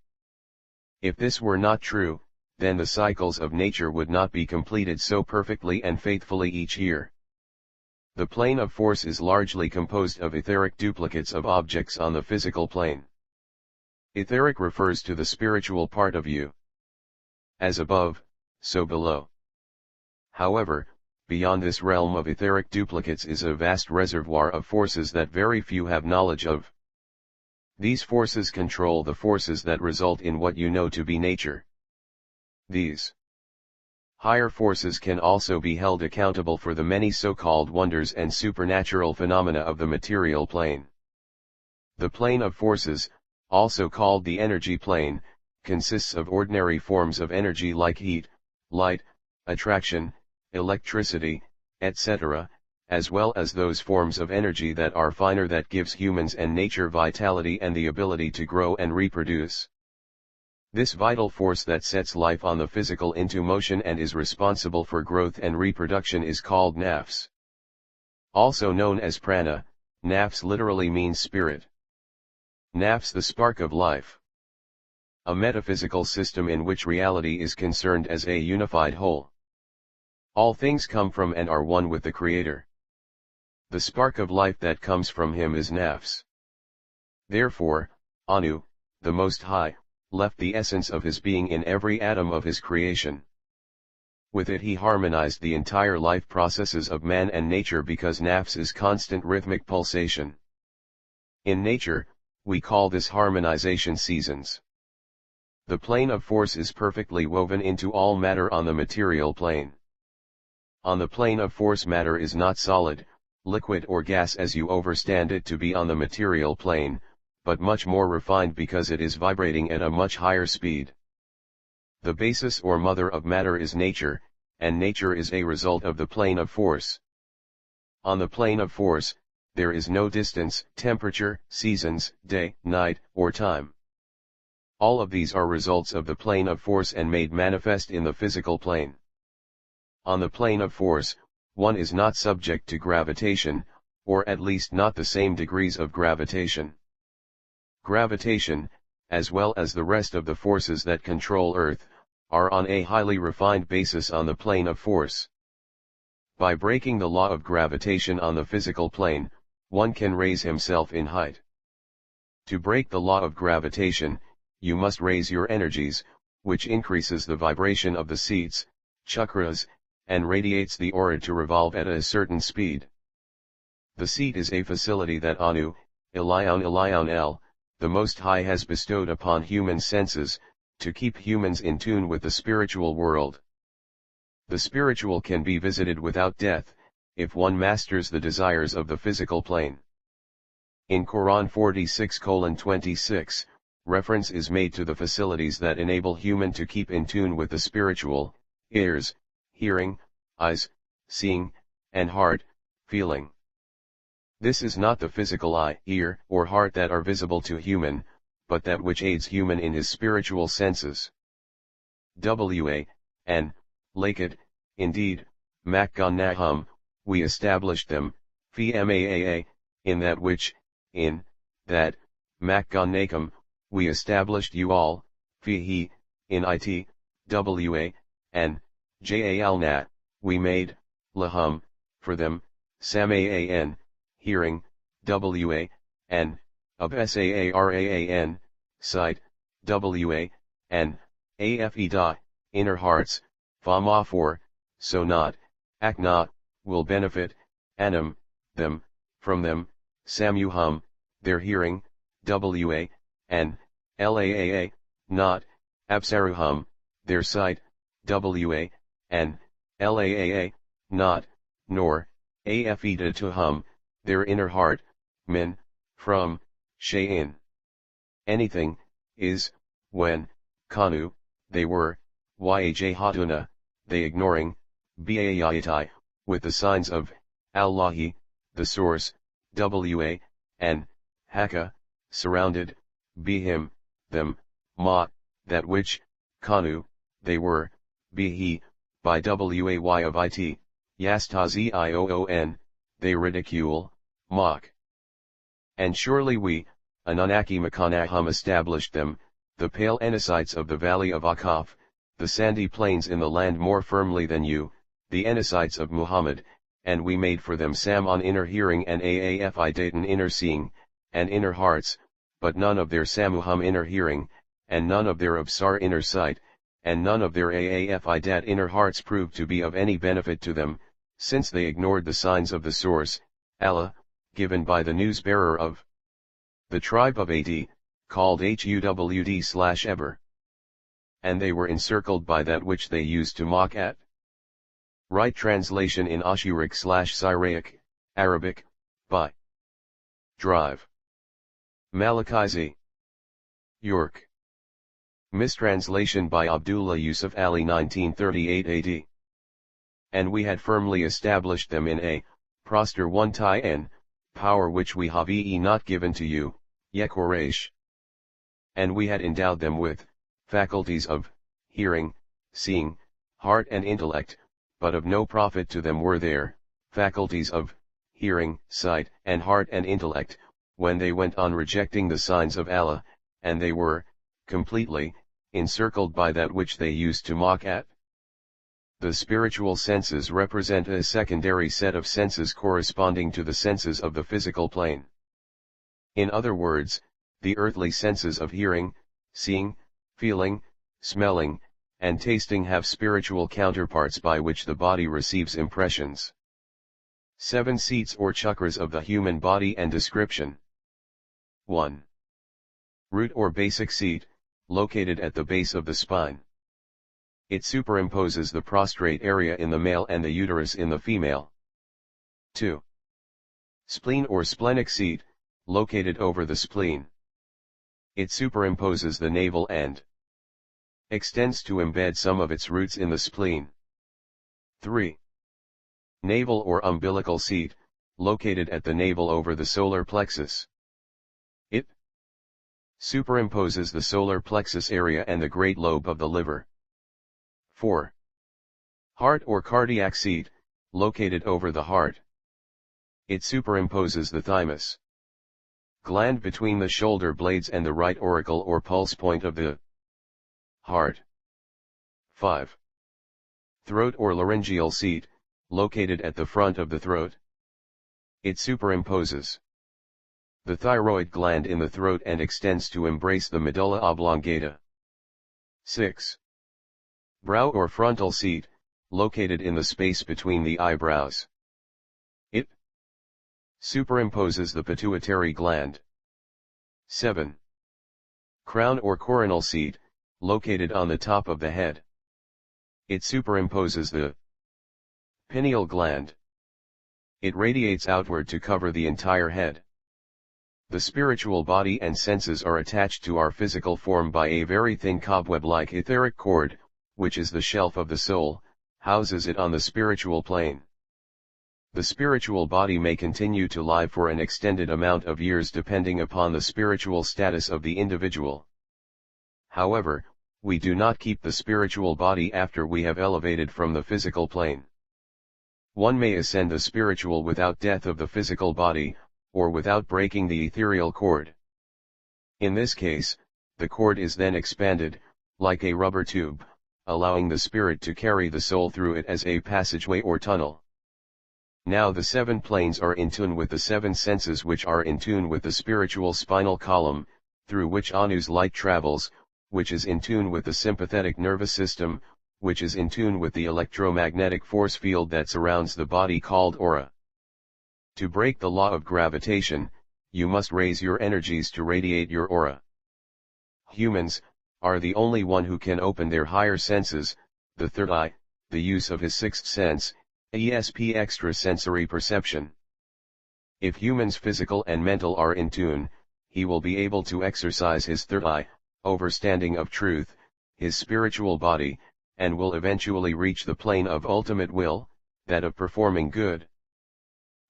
If this were not true, then the cycles of nature would not be completed so perfectly and faithfully each year. The plane of force is largely composed of etheric duplicates of objects on the physical plane. Etheric refers to the spiritual part of you. As above, so below. However, beyond this realm of etheric duplicates is a vast reservoir of forces that very few have knowledge of. These forces control the forces that result in what you know to be nature. These higher forces can also be held accountable for the many so-called wonders and supernatural phenomena of the material plane. The plane of forces, also called the energy plane, consists of ordinary forms of energy like heat, light, attraction, electricity, etc., as well as those forms of energy that are finer that gives humans and nature vitality and the ability to grow and reproduce. This vital force that sets life on the physical into motion and is responsible for growth and reproduction is called nafs. Also known as prana, nafs literally means spirit. Nafs, the spark of life. A metaphysical system in which reality is concerned as a unified whole. All things come from and are one with the Creator. The spark of life that comes from Him is nafs. Therefore, Anu, the Most High, left the essence of His being in every atom of His creation. With it He harmonized the entire life processes of man and nature because nafs is constant rhythmic pulsation. In nature, we call this harmonization seasons. The plane of force is perfectly woven into all matter on the material plane. On the plane of force matter is not solid, liquid or gas as you understand it to be on the material plane, but much more refined because it is vibrating at a much higher speed. The basis or mother of matter is nature, and nature is a result of the plane of force. On the plane of force, there is no distance, temperature, seasons, day, night, or time. All of these are results of the plane of force and made manifest in the physical plane. On the plane of force, one is not subject to gravitation, or at least not the same degrees of gravitation. Gravitation, as well as the rest of the forces that control Earth, are on a highly refined basis on the plane of force. By breaking the law of gravitation on the physical plane, one can raise himself in height. To break the law of gravitation, you must raise your energies, which increases the vibration of the seats, chakras, and radiates the aura to revolve at a certain speed. The seat is a facility that Anu, Elion, the Most High has bestowed upon human senses, to keep humans in tune with the spiritual world. The spiritual can be visited without death, if one masters the desires of the physical plane. In Quran 46:26, reference is made to the facilities that enable human to keep in tune with the spiritual: ears, hearing, eyes, seeing, and heart, feeling. This is not the physical eye, ear, or heart that are visible to human, but that which aids human in his spiritual senses. And, Lakit, indeed, Makgannahum, we established them, fi maa, in that which, in, that, Makgannakum, we established you all, fihi, in it, and, jaalna, we made, lahum, for them, samaan, hearing, and, absaraan, sight, and, afeda, inner hearts, fama for, so not, akna, will benefit, anam, them, from them, samuhum, their hearing, and, laa, not, absaruhum, their sight, and, laa, not, nor, afeda to hum, their inner heart, min, from, shay'in. Anything, is, when, kanu, they were, yajhatuna, they ignoring, baayatai, with the signs of, Allahi, the source, and, haka, surrounded, bihim, them, ma, that which, kanu, they were, bihi, by way of it, yastazion, they ridicule, mock. And surely we, Anunnaki Makannahum, established them, the pale Enosites of the valley of Akaf, the sandy plains in the land more firmly than you, the Enosites of Muhammad, and we made for them Sam inner hearing and Aafidatan inner seeing, and inner hearts, but none of their Samuhum inner hearing, and none of their Absar inner sight, and none of their Aafidat inner hearts proved to be of any benefit to them, since they ignored the signs of the source, Allah, given by the news-bearer of the tribe of Ad, called Huwd/Eber. And they were encircled by that which they used to mock at. Right translation in Ashuric/Syriac, Arabic, by drive. Malachi Z. York. Mistranslation by Abdullah Yusuf Ali 1938 AD. And we had firmly established them in a, proster one tie power which we have not given to you, Yekoresh. And we had endowed them with, faculties of, hearing, seeing, heart and intellect, but of no profit to them were their, faculties of, hearing, sight, and heart and intellect, when they went on rejecting the signs of Allah, and they were, completely, encircled by that which they used to mock at. The spiritual senses represent a secondary set of senses corresponding to the senses of the physical plane. In other words, the earthly senses of hearing, seeing, feeling, smelling, and tasting have spiritual counterparts by which the body receives impressions. 7 seats or chakras of the human body and description. 1. Root or basic seat, located at the base of the spine. It superimposes the prostrate area in the male and the uterus in the female. 2. Spleen or splenic seat, located over the spleen. It superimposes the navel and extends to embed some of its roots in the spleen. 3. Navel or umbilical seat, located at the navel over the solar plexus. It superimposes the solar plexus area and the great lobe of the liver. 4. Heart or cardiac seat, located over the heart. It superimposes the thymus gland between the shoulder blades and the right auricle or pulse point of the heart. 5. Throat or laryngeal seat, located at the front of the throat. It superimposes the thyroid gland in the throat and extends to embrace the medulla oblongata. 6. Brow or frontal seat, located in the space between the eyebrows. It superimposes the pituitary gland. 7. Crown or coronal seat, located on the top of the head. It superimposes the pineal gland. It radiates outward to cover the entire head. The spiritual body and senses are attached to our physical form by a very thin cobweb-like etheric cord, which is the shelf of the soul, houses it on the spiritual plane. The spiritual body may continue to live for an extended amount of years depending upon the spiritual status of the individual. However, we do not keep the spiritual body after we have elevated from the physical plane. One may ascend the spiritual without death of the physical body, or without breaking the ethereal cord. In this case, the cord is then expanded, like a rubber tube, allowing the spirit to carry the soul through it as a passageway or tunnel. Now the 7 planes are in tune with the 7 senses, which are in tune with the spiritual spinal column, through which Anu's light travels, which is in tune with the sympathetic nervous system, which is in tune with the electromagnetic force field that surrounds the body called aura. To break the law of gravitation, you must raise your energies to radiate your aura. Humans are the only one who can open their higher senses, the third eye, the use of his 6th sense, ESP extrasensory perception. If humans physical and mental are in tune, he will be able to exercise his third eye, overstanding of truth, his spiritual body, and will eventually reach the plane of ultimate will, that of performing good.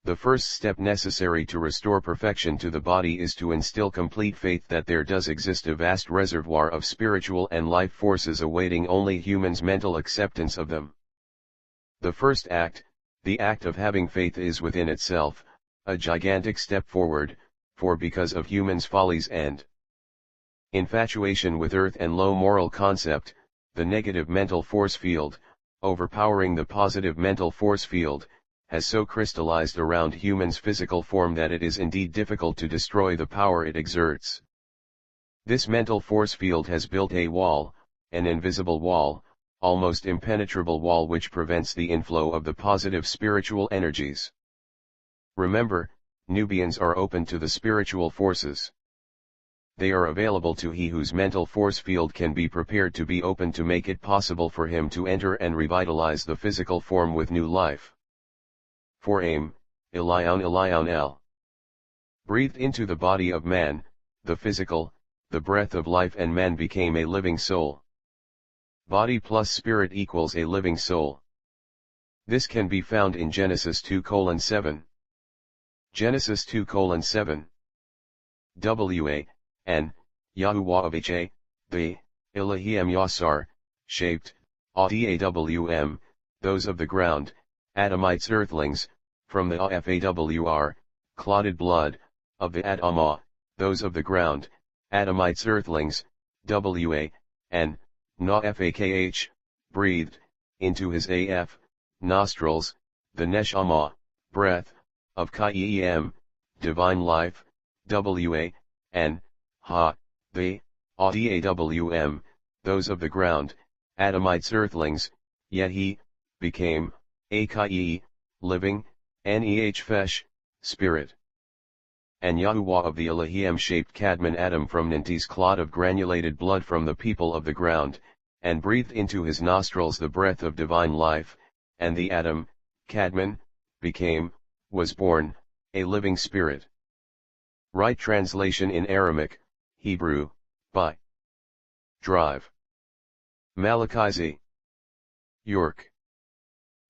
The first step necessary to restore perfection to the body is to instill complete faith that there does exist a vast reservoir of spiritual and life forces awaiting only humans' mental acceptance of them. The first act, the act of having faith, is within itself a gigantic step forward, for because of humans' follies and infatuation with earth and low moral concept, the negative mental force field, overpowering the positive mental force field, has so crystallized around humans' physical form that it is indeed difficult to destroy the power it exerts. This mental force field has built a wall, an invisible wall, almost impenetrable wall, which prevents the inflow of the positive spiritual energies. Remember, Nubians are open to the spiritual forces. They are available to he whose mental force field can be prepared to be open to make it possible for him to enter and revitalize the physical form with new life. For aim, Elion L. Breathed into the body of man, the physical, the breath of life, and man became a living soul. Body plus spirit equals a living soul. This can be found in Genesis 2:7. Genesis 2:7. W.A. and wu-nuwaupu, the Elohim Yasar, shaped, Adawm, those of the ground, Adamites earthlings, from the Afawr, clotted blood, of the Adamah, those of the ground, Adamites earthlings, Wa, and na-fakh, breathed, into his af, nostrils, the neshama, breath, of Kayem, divine life, Wa, and ha, the Adawm, those of the ground, Adamites earthlings, yet he became Akaye, living, Nehfesh, spirit. And Yahuwah of the Elohim shaped Kadmon Adam from Ninti's clot of granulated blood from the people of the ground, and breathed into his nostrils the breath of divine life, and the Adam, Kadmon, became, was born, a living spirit. Right translation in Aramaic, Hebrew, by drive. Malachi Z. York.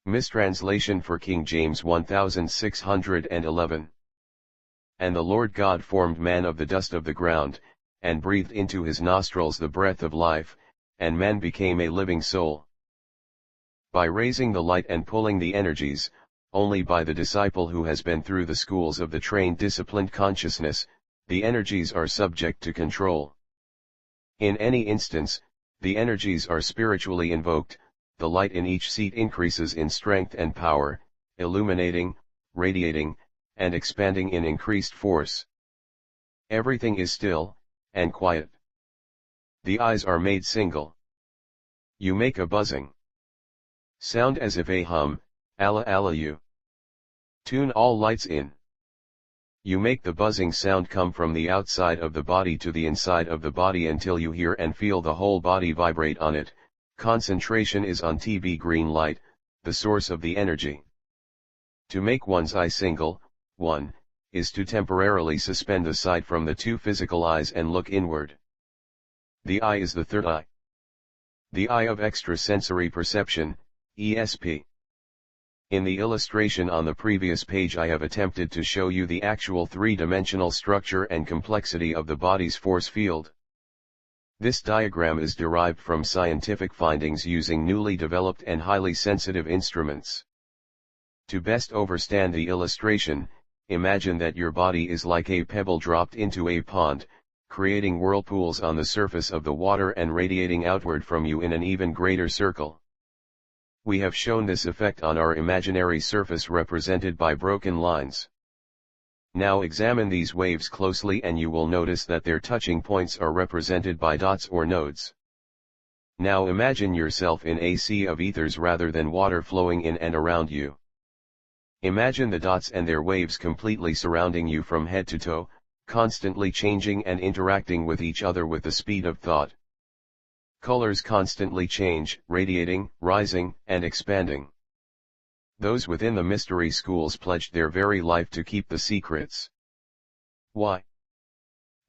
Mistranslation for King James 1611. And the Lord God formed man of the dust of the ground, and breathed into his nostrils the breath of life, and man became a living soul. By raising the light and pulling the energies, only by the disciple who has been through the schools of the trained disciplined consciousness, the energies are subject to control. In any instance, the energies are spiritually invoked, the light in each seat increases in strength and power, illuminating, radiating, and expanding in increased force. Everything is still, and quiet. The eyes are made single. You make a buzzing sound as if a hum, alla alla you. Tune all lights in. You make the buzzing sound come from the outside of the body to the inside of the body until you hear and feel the whole body vibrate on it. Concentration is on TB green light, the source of the energy. To make one's eye single, 1, is to temporarily suspend the sight from the two physical eyes and look inward. The eye is the third eye. The eye of extrasensory perception, ESP. In the illustration on the previous page I have attempted to show you the actual three-dimensional structure and complexity of the body's force field. This diagram is derived from scientific findings using newly developed and highly sensitive instruments. To best understand the illustration, imagine that your body is like a pebble dropped into a pond, creating whirlpools on the surface of the water and radiating outward from you in an even greater circle. We have shown this effect on our imaginary surface represented by broken lines. Now examine these waves closely and you will notice that their touching points are represented by dots or nodes. Now imagine yourself in a sea of ethers rather than water flowing in and around you. Imagine the dots and their waves completely surrounding you from head to toe, constantly changing and interacting with each other with the speed of thought. Colors constantly change, radiating, rising, and expanding. Those within the mystery schools pledged their very life to keep the secrets. Why?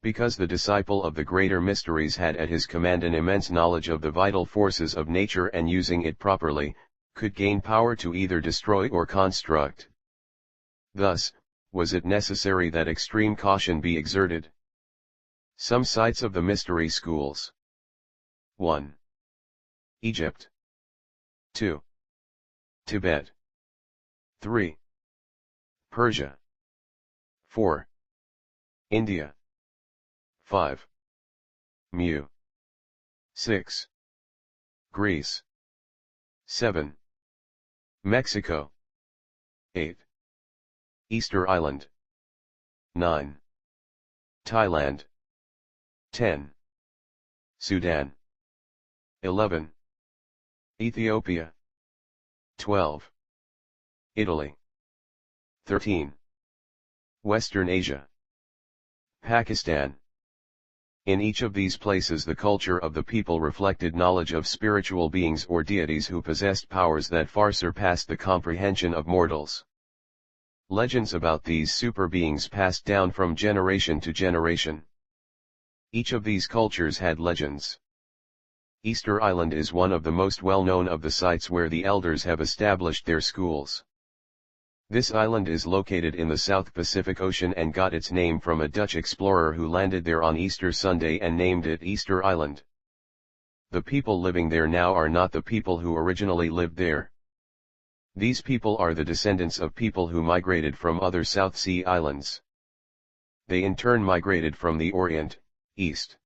Because the disciple of the greater mysteries had at his command an immense knowledge of the vital forces of nature and using it properly, could gain power to either destroy or construct. Thus, was it necessary that extreme caution be exerted. Some sites of the mystery schools. 1. Egypt. 2. Tibet. 3. Persia. 4. India. 5. Mu. 6. Greece. 7. Mexico. 8. Easter Island. 9. Thailand. 10. Sudan. 11. Ethiopia. 12. Italy. 13. Western Asia. Pakistan. In each of these places the culture of the people reflected knowledge of spiritual beings or deities who possessed powers that far surpassed the comprehension of mortals. Legends about these super beings passed down from generation to generation. Each of these cultures had legends. Easter Island is one of the most well-known of the sites where the elders have established their schools. This island is located in the South Pacific Ocean and got its name from a Dutch explorer who landed there on Easter Sunday and named it Easter Island. The people living there now are not the people who originally lived there. These people are the descendants of people who migrated from other South Sea islands. They in turn migrated from the Orient, East.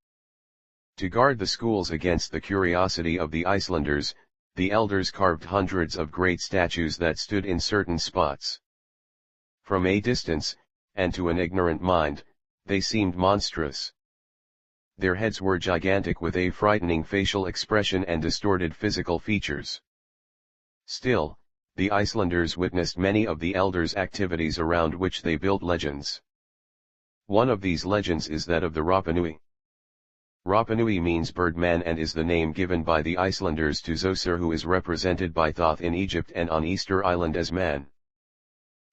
To guard the schools against the curiosity of the Icelanders, the elders carved hundreds of great statues that stood in certain spots. From a distance, and to an ignorant mind, they seemed monstrous. Their heads were gigantic with a frightening facial expression and distorted physical features. Still, the Icelanders witnessed many of the elders' activities around which they built legends. One of these legends is that of the Rapa Nui. Rapa Nui means birdman and is the name given by the Icelanders to Zoser, who is represented by Thoth in Egypt and on Easter Island as man.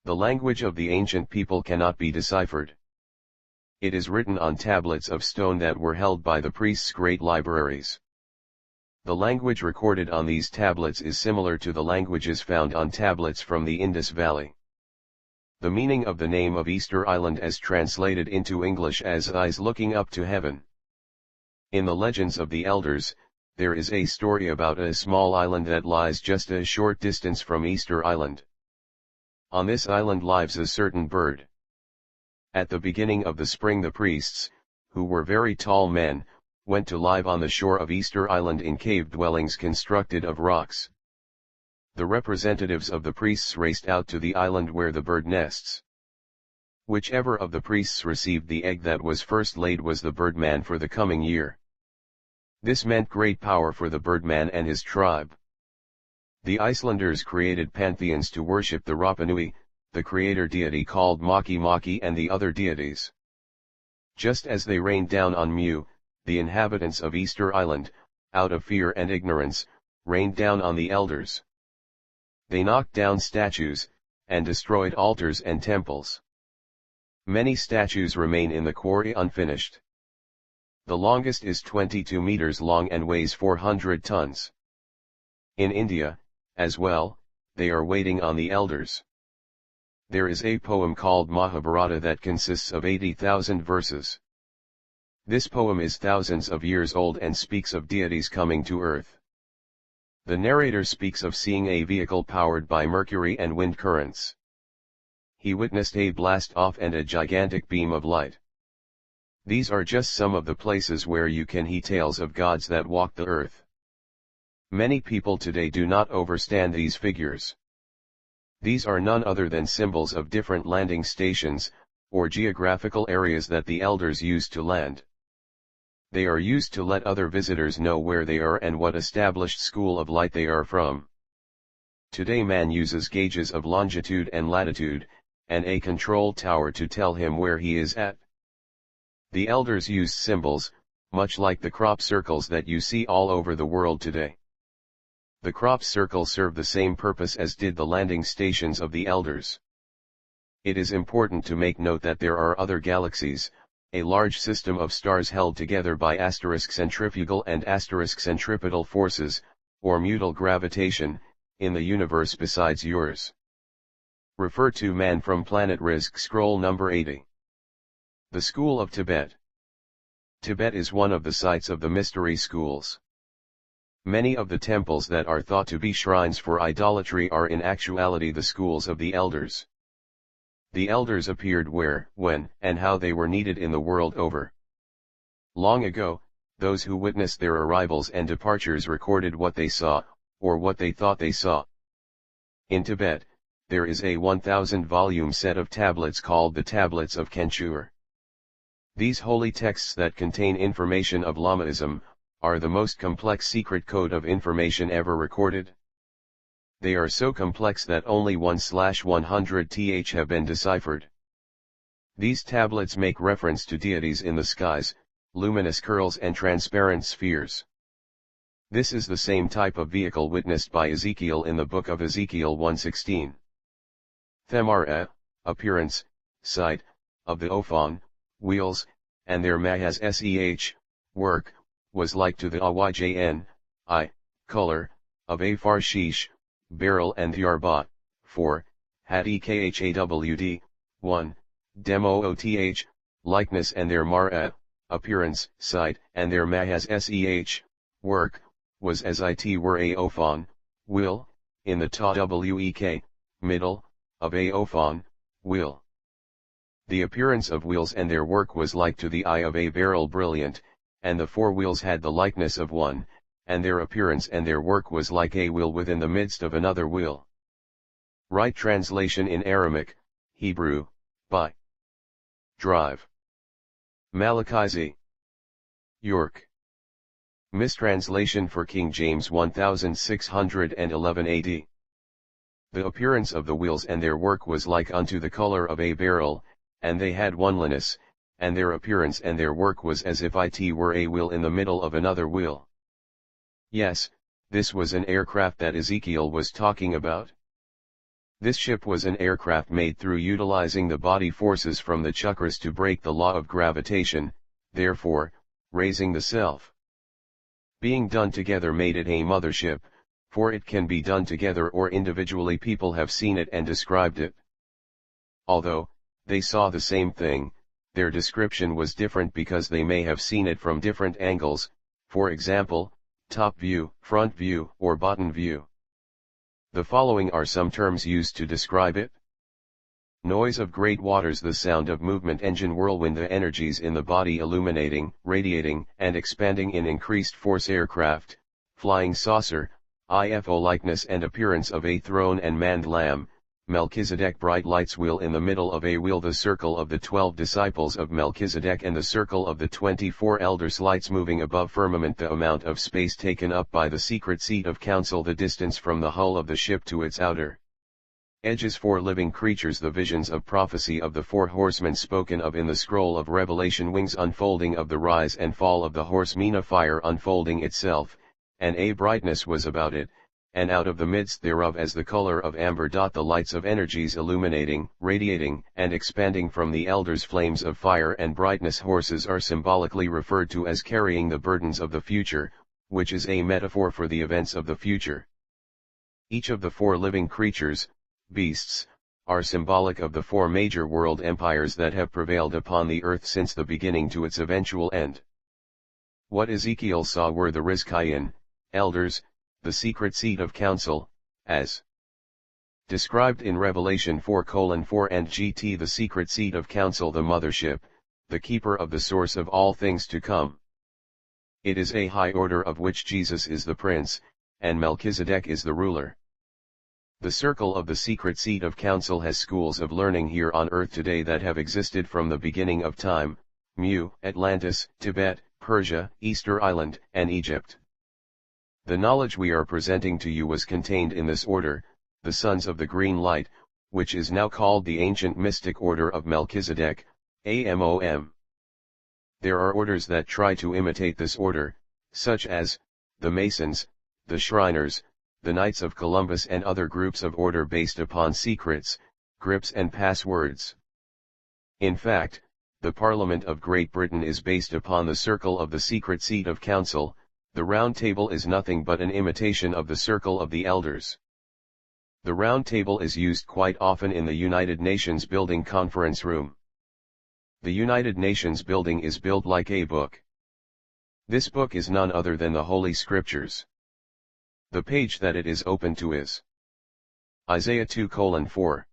The language of the ancient people cannot be deciphered. It is written on tablets of stone that were held by the priests' great libraries. The language recorded on these tablets is similar to the languages found on tablets from the Indus Valley. The meaning of the name of Easter Island is translated into English as eyes looking up to heaven. In the legends of the elders, there is a story about a small island that lies just a short distance from Easter Island. On this island lives a certain bird. At the beginning of the spring the priests, who were very tall men, went to live on the shore of Easter Island in cave dwellings constructed of rocks. the representatives of the priests raced out to the island where the bird nests. Whichever of the priests received the egg that was first laid was the birdman for the coming year. This meant great power for the birdman and his tribe. The Icelanders created pantheons to worship the Rapa Nui, the creator deity called Maki Maki, and the other deities. Just as they rained down on Mu, the inhabitants of Easter Island, out of fear and ignorance, rained down on the elders. They knocked down statues, and destroyed altars and temples. Many statues remain in the quarry unfinished. The longest is 22 meters long and weighs 400 tons. In India, as well, they are waiting on the elders. There is a poem called Mahabharata that consists of 80,000 verses. This poem is thousands of years old and speaks of deities coming to earth. The narrator speaks of seeing a vehicle powered by mercury and wind currents. He witnessed a blast off and a gigantic beam of light. These are just some of the places where you can hear tales of gods that walk the earth. Many people today do not understand these figures. These are none other than symbols of different landing stations, or geographical areas that the elders used to land. They are used to let other visitors know where they are and what established school of light they are from. Today man uses gauges of longitude and latitude, and a control tower to tell him where he is at. The elders used symbols, much like the crop circles that you see all over the world today. The crop circles serve the same purpose as did the landing stations of the elders. It is important to make note that there are other galaxies, a large system of stars held together by centrifugal and centripetal forces, or mutual gravitation, in the universe besides yours. Refer to Man from Planet Risk scroll number 80. The School of Tibet. Tibet is one of the sites of the mystery schools. Many of the temples that are thought to be shrines for idolatry are in actuality the schools of the elders. The elders appeared where, when, and how they were needed in the world over. Long ago, those who witnessed their arrivals and departures recorded what they saw, or what they thought they saw. In Tibet, there is a 1,000-volume set of tablets called the Tablets of Kanchur. These holy texts that contain information of Lamaism, are the most complex secret code of information ever recorded. They are so complex that only 1/100th have been deciphered. These tablets make reference to deities in the skies, luminous curls and transparent spheres. This is the same type of vehicle witnessed by Ezekiel in the book of Ezekiel 1:16. Themara, appearance, sight, of the ophon, wheels, and their mahas work, was like to the awyjn, color, of a farshish, barrel and the arbat, 4, had ekhawd, 1, demoth, likeness and their mara, appearance, sight, and their mahas work, was as it were a ophon, wheel, in the ta wek, middle, of a ophon, wheel. The appearance of wheels and their work was like to the eye of a barrel brilliant, and the four wheels had the likeness of one, and their appearance and their work was like a wheel within the midst of another wheel. Right translation in Aramaic, Hebrew, by drive. Malachi Z. York. Mistranslation for King James 1611 AD. The appearance of the wheels and their work was like unto the color of a beryl, and they had oneliness, and their appearance and their work was as if it were a wheel in the middle of another wheel. Yes, this was an aircraft that Ezekiel was talking about. This ship was an aircraft made through utilizing the body forces from the chakras to break the law of gravitation, therefore, raising the self. Being done together made it a mothership, for it can be done together or individually. People have seen it and described it. Although they saw the same thing, their description was different because they may have seen it from different angles, for example, top view, front view, or bottom view. The following are some terms used to describe it. Noise of great waters, the sound of movement, engine, whirlwind, the energies in the body illuminating, radiating, and expanding in increased force, aircraft, flying saucer, ifo likeness and appearance of a throne and manned lamb, Melchizedek bright lights wheel in the middle of a wheel the circle of the 12 disciples of Melchizedek and the circle of the 24 elders lights moving above firmament the amount of space taken up by the secret seat of council the distance from the hull of the ship to its outer edges 4 living creatures the visions of prophecy of the 4 horsemen spoken of in the scroll of Revelation wings unfolding of the rise and fall of the horse Mina fire unfolding itself, and a brightness was about it, and out of the midst thereof as the color of amber. The lights of energies illuminating, radiating, and expanding from the elders flames of fire and brightness horses are symbolically referred to as carrying the burdens of the future, which is a metaphor for the events of the future. Each of the 4 living creatures, beasts, are symbolic of the 4 major world empires that have prevailed upon the earth since the beginning to its eventual end. What Ezekiel saw were the Rizkian, elders, the secret seat of council, as described in Revelation 4:4 and GT the secret seat of council the mothership, the keeper of the source of all things to come. It is a high order of which Jesus is the prince, and Melchizedek is the ruler. The circle of the secret seat of council has schools of learning here on earth today that have existed from the beginning of time, Mu, Atlantis, Tibet, Persia, Easter Island, and Egypt. The knowledge we are presenting to you was contained in this order, the Sons of the Green Light, which is now called the Ancient Mystic Order of Melchizedek, AMOM. There are orders that try to imitate this order, such as, the Masons, the Shriners, the Knights of Columbus and other groups of order based upon secrets, grips and passwords. In fact, the Parliament of Great Britain is based upon the circle of the secret seat of council. The Round Table is nothing but an imitation of the circle of the elders. The Round Table is used quite often in the United Nations building conference room. The United Nations building is built like a book. This book is none other than the Holy Scriptures. The page that it is open to is Isaiah 2:4.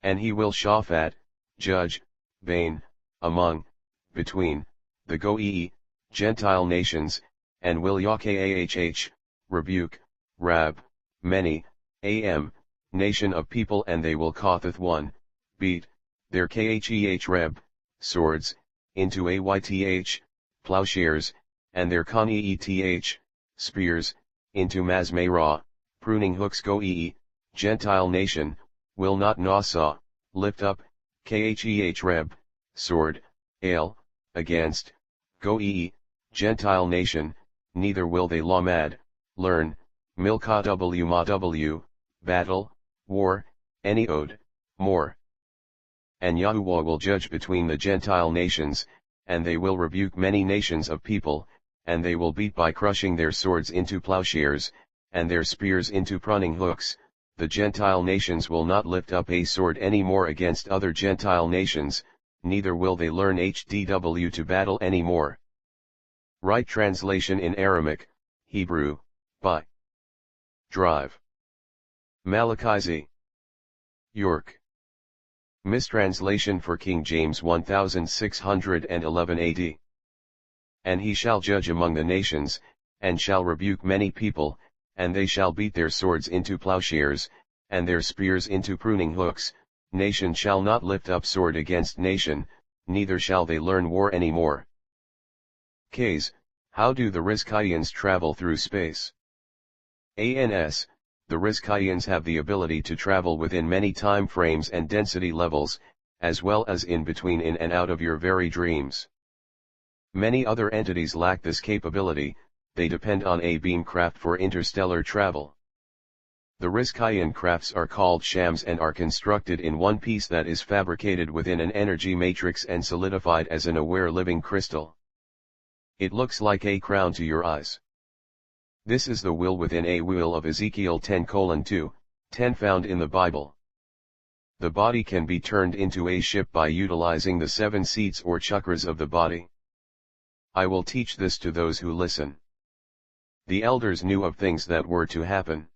And he will Shaphat, judge, Bain, among, between, the Goei, Gentile nations, and will Yakahh, rebuke, Rab, many, am, nation of people and they will Kotheth 1, beat, their Kheh Reb, swords, into Ayth, plowshares, and their Kaneth, spears, into Masmerah, pruning hooks Goei, Gentile nation, will not Nasa, lift up, Kheh Reb, sword, ale, against, Goei, Gentile nation, neither will they Lamad, learn, Milka W, battle, war, any ode, more. And Yahuwah will judge between the Gentile nations, and they will rebuke many nations of people, and they will beat by crushing their swords into plowshares, and their spears into pruning hooks. The Gentile nations will not lift up a sword any more against other Gentile nations, neither will they learn HDW to battle any more. Right translation in Aramaic, Hebrew, by Drive. Malachi Z. York. Mistranslation for King James 1611 AD. And he shall judge among the nations, and shall rebuke many people, and they shall beat their swords into plowshares, and their spears into pruning hooks. Nation shall not lift up sword against nation, neither shall they learn war any more. Ks. How do the Rizkians travel through space? ANS. The Rizkians have the ability to travel within many time frames and density levels, as well as in between in and out of your very dreams. Many other entities lack this capability, they depend on a beam craft for interstellar travel. The Rizkian crafts are called shams and are constructed in one piece that is fabricated within an energy matrix and solidified as an aware living crystal. It looks like a crown to your eyes. This is the will within a wheel of Ezekiel 10:2, 10 found in the Bible. The body can be turned into a ship by utilizing the 7 seats or chakras of the body. I will teach this to those who listen. The elders knew of things that were to happen.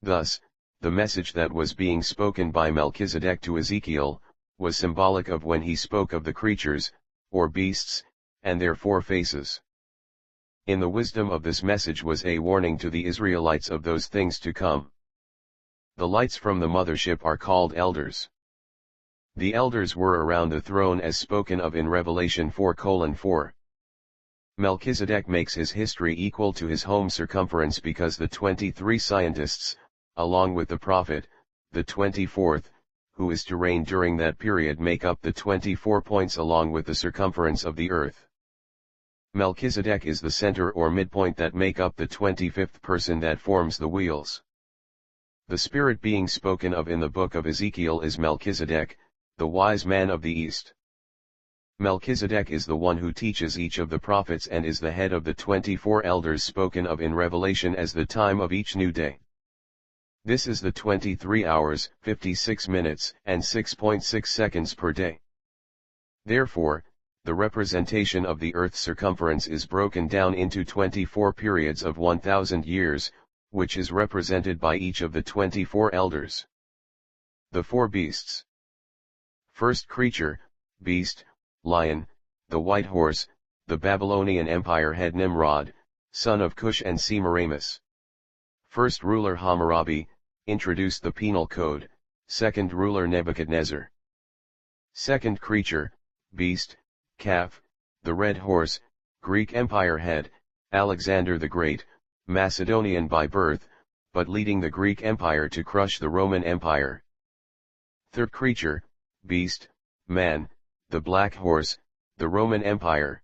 Thus, the message that was being spoken by Melchizedek to Ezekiel, was symbolic of when he spoke of the creatures, or beasts, and their 4 faces. In the wisdom of this message was a warning to the Israelites of those things to come. The lights from the mothership are called elders. The elders were around the throne as spoken of in Revelation 4:4. Melchizedek makes his history equal to his home circumference because the 23 scientists, along with the prophet, the 24th, who is to reign during that period, make up the 24 points along with the circumference of the earth. Melchizedek is the center or midpoint that make up the 25th person that forms the wheels. The spirit being spoken of in the book of Ezekiel is Melchizedek, the wise man of the East. Melchizedek is the one who teaches each of the prophets and is the head of the 24 elders spoken of in Revelation as the time of each new day. This is the 23 hours, 56 minutes, and 6.6 seconds per day. Therefore, the representation of the Earth's circumference is broken down into 24 periods of 1,000 years, which is represented by each of the 24 elders. The four beasts. First creature, beast, lion, the white horse, the Babylonian Empire head Nimrod, son of Cush and Semiramis. First ruler Hammurabi, introduced the penal code, second ruler Nebuchadnezzar. Second creature, beast, calf, the red horse, Greek Empire head, Alexander the Great, Macedonian by birth, but leading the Greek Empire to crush the Roman Empire. Third creature, beast, man, the black horse, the Roman Empire.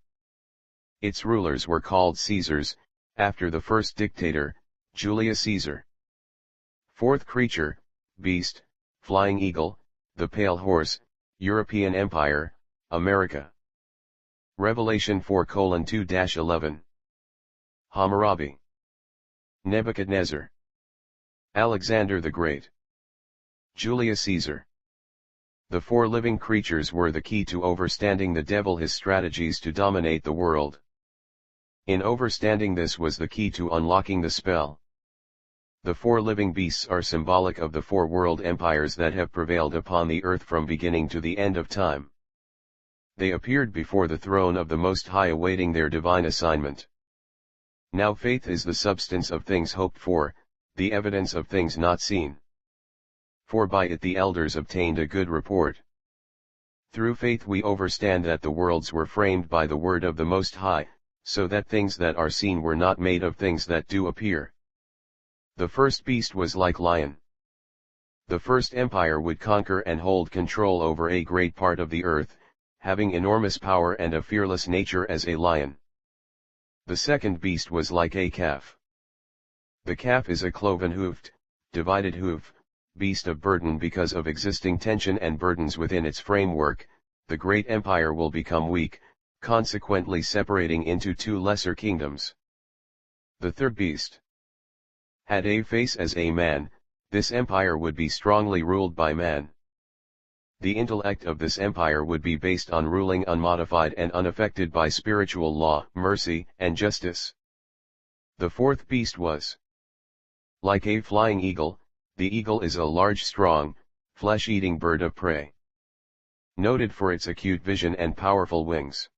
Its rulers were called Caesars, after the first dictator, Julius Caesar. Fourth creature, beast, flying eagle, the pale horse, European Empire, America. Revelation 4:2-11. Hammurabi. Nebuchadnezzar. Alexander the Great. Julius Caesar. The four living creatures were the key to overstanding the devil his strategies to dominate the world. In overstanding this was the key to unlocking the spell. The four living beasts are symbolic of the four world empires that have prevailed upon the earth from beginning to the end of time. They appeared before the throne of the Most High awaiting their divine assignment. Now faith is the substance of things hoped for, the evidence of things not seen. For by it the elders obtained a good report. Through faith we overstand that the worlds were framed by the word of the Most High, so that things that are seen were not made of things that do appear. The first beast was like lion. The first empire would conquer and hold control over a great part of the earth, having enormous power and a fearless nature as a lion. The second beast was like a calf. The calf is a cloven-hoofed, divided hoof, beast of burden. Because of existing tension and burdens within its framework, the great empire will become weak, consequently separating into two lesser kingdoms. The third beast had a face as a man. This empire would be strongly ruled by man. The intellect of this empire would be based on ruling unmodified and unaffected by spiritual law, mercy, and justice. The fourth beast was like a flying eagle. The eagle is a large, strong, flesh-eating bird of prey, noted for its acute vision and powerful wings.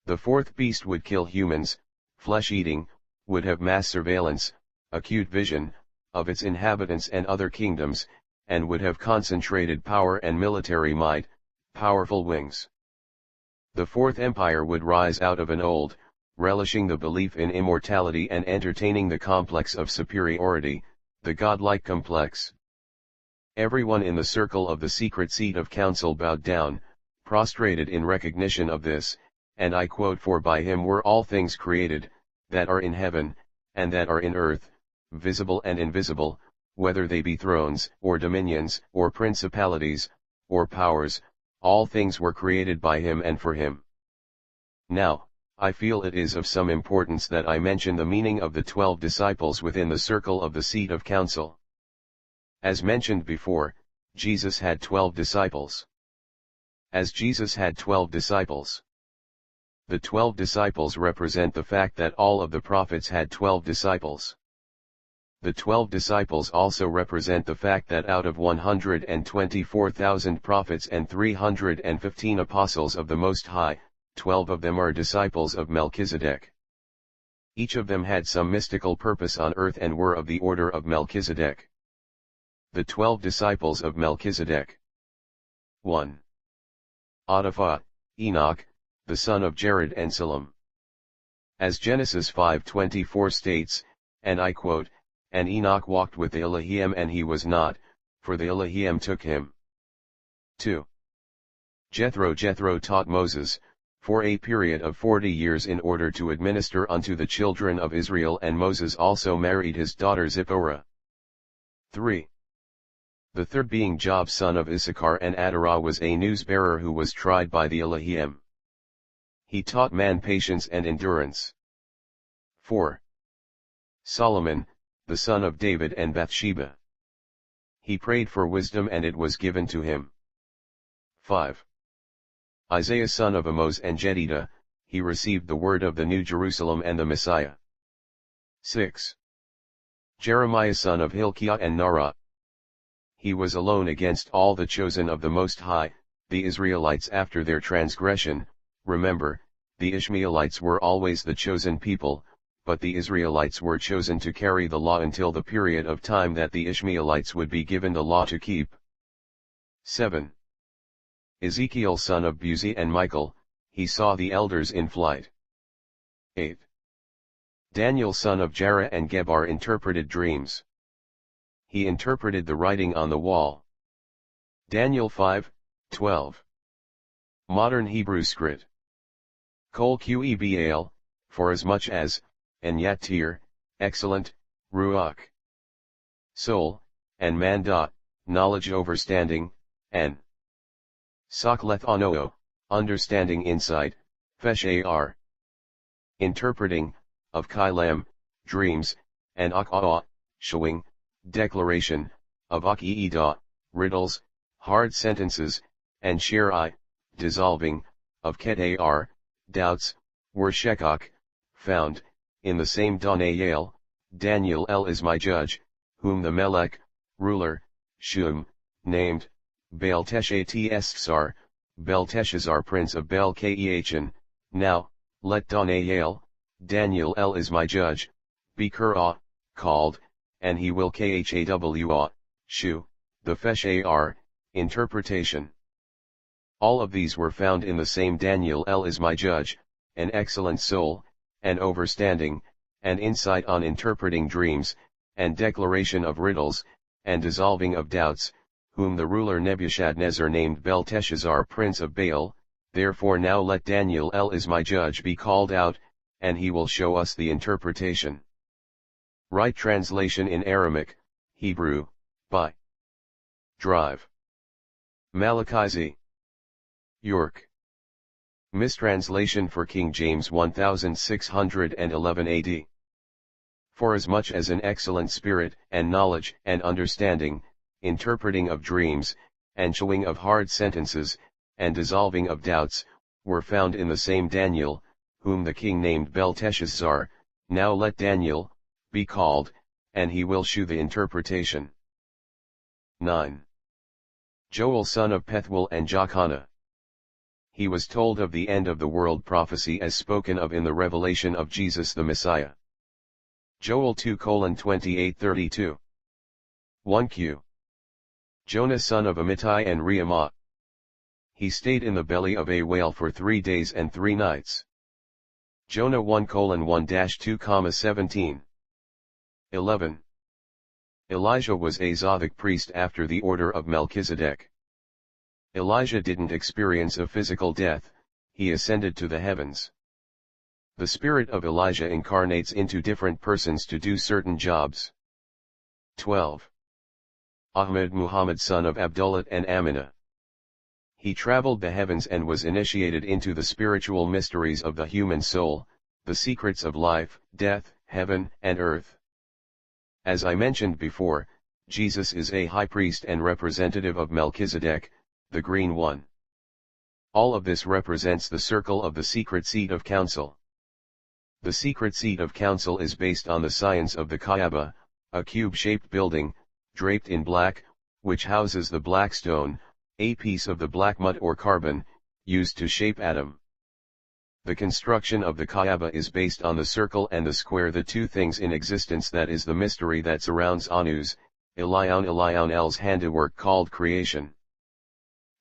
The fourth beast would kill humans, flesh-eating, would have mass surveillance, acute vision, of its inhabitants and other kingdoms, and would have concentrated power and military might, powerful wings. The fourth empire would rise out of an old, relishing the belief in immortality and entertaining the complex of superiority, the godlike complex. Everyone in the circle of the secret seat of council bowed down, prostrated in recognition of this, and I quote, "For by him were all things created, that are in heaven, and that are in earth, visible and invisible, whether they be thrones, or dominions, or principalities, or powers, all things were created by him and for him." Now, I feel it is of some importance that I mention the meaning of the 12 disciples within the circle of the seat of council. As mentioned before, Jesus had 12 disciples. As Jesus had 12 disciples, the 12 disciples represent the fact that all of the prophets had 12 disciples. The 12 disciples also represent the fact that out of 124,000 prophets and 315 apostles of the Most High, 12 of them are disciples of Melchizedek. Each of them had some mystical purpose on earth and were of the order of Melchizedek. The 12 disciples of Melchizedek. 1. Adapha, Enoch, the son of Jared and Salem. As Genesis 5:24 states, and I quote, "And Enoch walked with the Elohim and he was not, for the Elohim took him." 2. Jethro taught Moses, for a period of 40 years in order to administer unto the children of Israel, and Moses also married his daughter Zipporah. 3. The third being Job son of Issachar, and Adarah was a news-bearer who was tried by the Elohim. He taught man patience and endurance. 4. Solomon, the son of David and Bathsheba. He prayed for wisdom and it was given to him. 5. Isaiah son of Amos and Jedidah, he received the word of the New Jerusalem and the Messiah. 6. Jeremiah son of Hilkiah and Nara. He was alone against all the chosen of the Most High, the Israelites after their transgression. Remember, the Ishmaelites were always the chosen people, but the Israelites were chosen to carry the law until the period of time that the Ishmaelites would be given the law to keep. 7. Ezekiel son of Buzi and Michael, he saw the elders in flight. 8. Daniel son of Jarrah and Gebar interpreted dreams. He interpreted the writing on the wall. Daniel 5:12. Modern Hebrew script. Kol Qebal, for as much as, and yatir, excellent, ruach. Soul, and mandat, knowledge overstanding, and Sakleth onoo, understanding insight, fesh interpreting, of Kailam, dreams, and Ak'aa, showing, declaration, of Ak'ida, riddles, hard sentences, and Shir'ai, dissolving, of Kedar, doubts, were Shekach, found, in the same Daniel. Daniel is my judge, whom the Melech, ruler, Shum, named, Belteshazzar, Belteshazzar prince of Bel-Kachan. Now, let Daniel is my judge, be called, and he will Khawa, Shu, the Fesh interpretation. All of these were found in the same Daniel is my judge, an excellent soul, and overstanding, and insight on interpreting dreams, and declaration of riddles, and dissolving of doubts, whom the ruler Nebuchadnezzar named Belteshazzar prince of Baal. Therefore now let Daniel is my judge be called out, and he will show us the interpretation. Right translation in Aramaic, Hebrew, by Drive. Malachi Z. York. Mistranslation for King James 1611 AD. Forasmuch as an excellent spirit, and knowledge, and understanding, interpreting of dreams, and showing of hard sentences, and dissolving of doubts, were found in the same Daniel, whom the king named Belteshazzar, now let Daniel be called, and he will shew the interpretation. 9. Joel son of Pethuel and Jachanah. He was told of the end of the world prophecy as spoken of in the revelation of Jesus the Messiah. Joel 2:28-32. 1q. Jonah son of Amittai and Reemah. He stayed in the belly of a whale for 3 days and 3 nights. Jonah 1:1-2,17. 11. Elijah was a Zadok priest after the order of Melchizedek. Elijah didn't experience a physical death, he ascended to the heavens. The spirit of Elijah incarnates into different persons to do certain jobs. 12. Ahmed Muhammad son of Abdullah and Aminah. He traveled the heavens and was initiated into the spiritual mysteries of the human soul, the secrets of life, death, heaven, and earth. As I mentioned before, Jesus is a high priest and representative of Melchizedek, the green one. All of this represents the circle of the secret seat of counsel. The secret seat of counsel is based on the science of the Kaaba, a cube-shaped building, draped in black, which houses the black stone, a piece of the black mud or carbon, used to shape Adam. The construction of the Kaaba is based on the circle and the square, the two things in existence, that is the mystery that surrounds Anu's, El's handiwork called creation.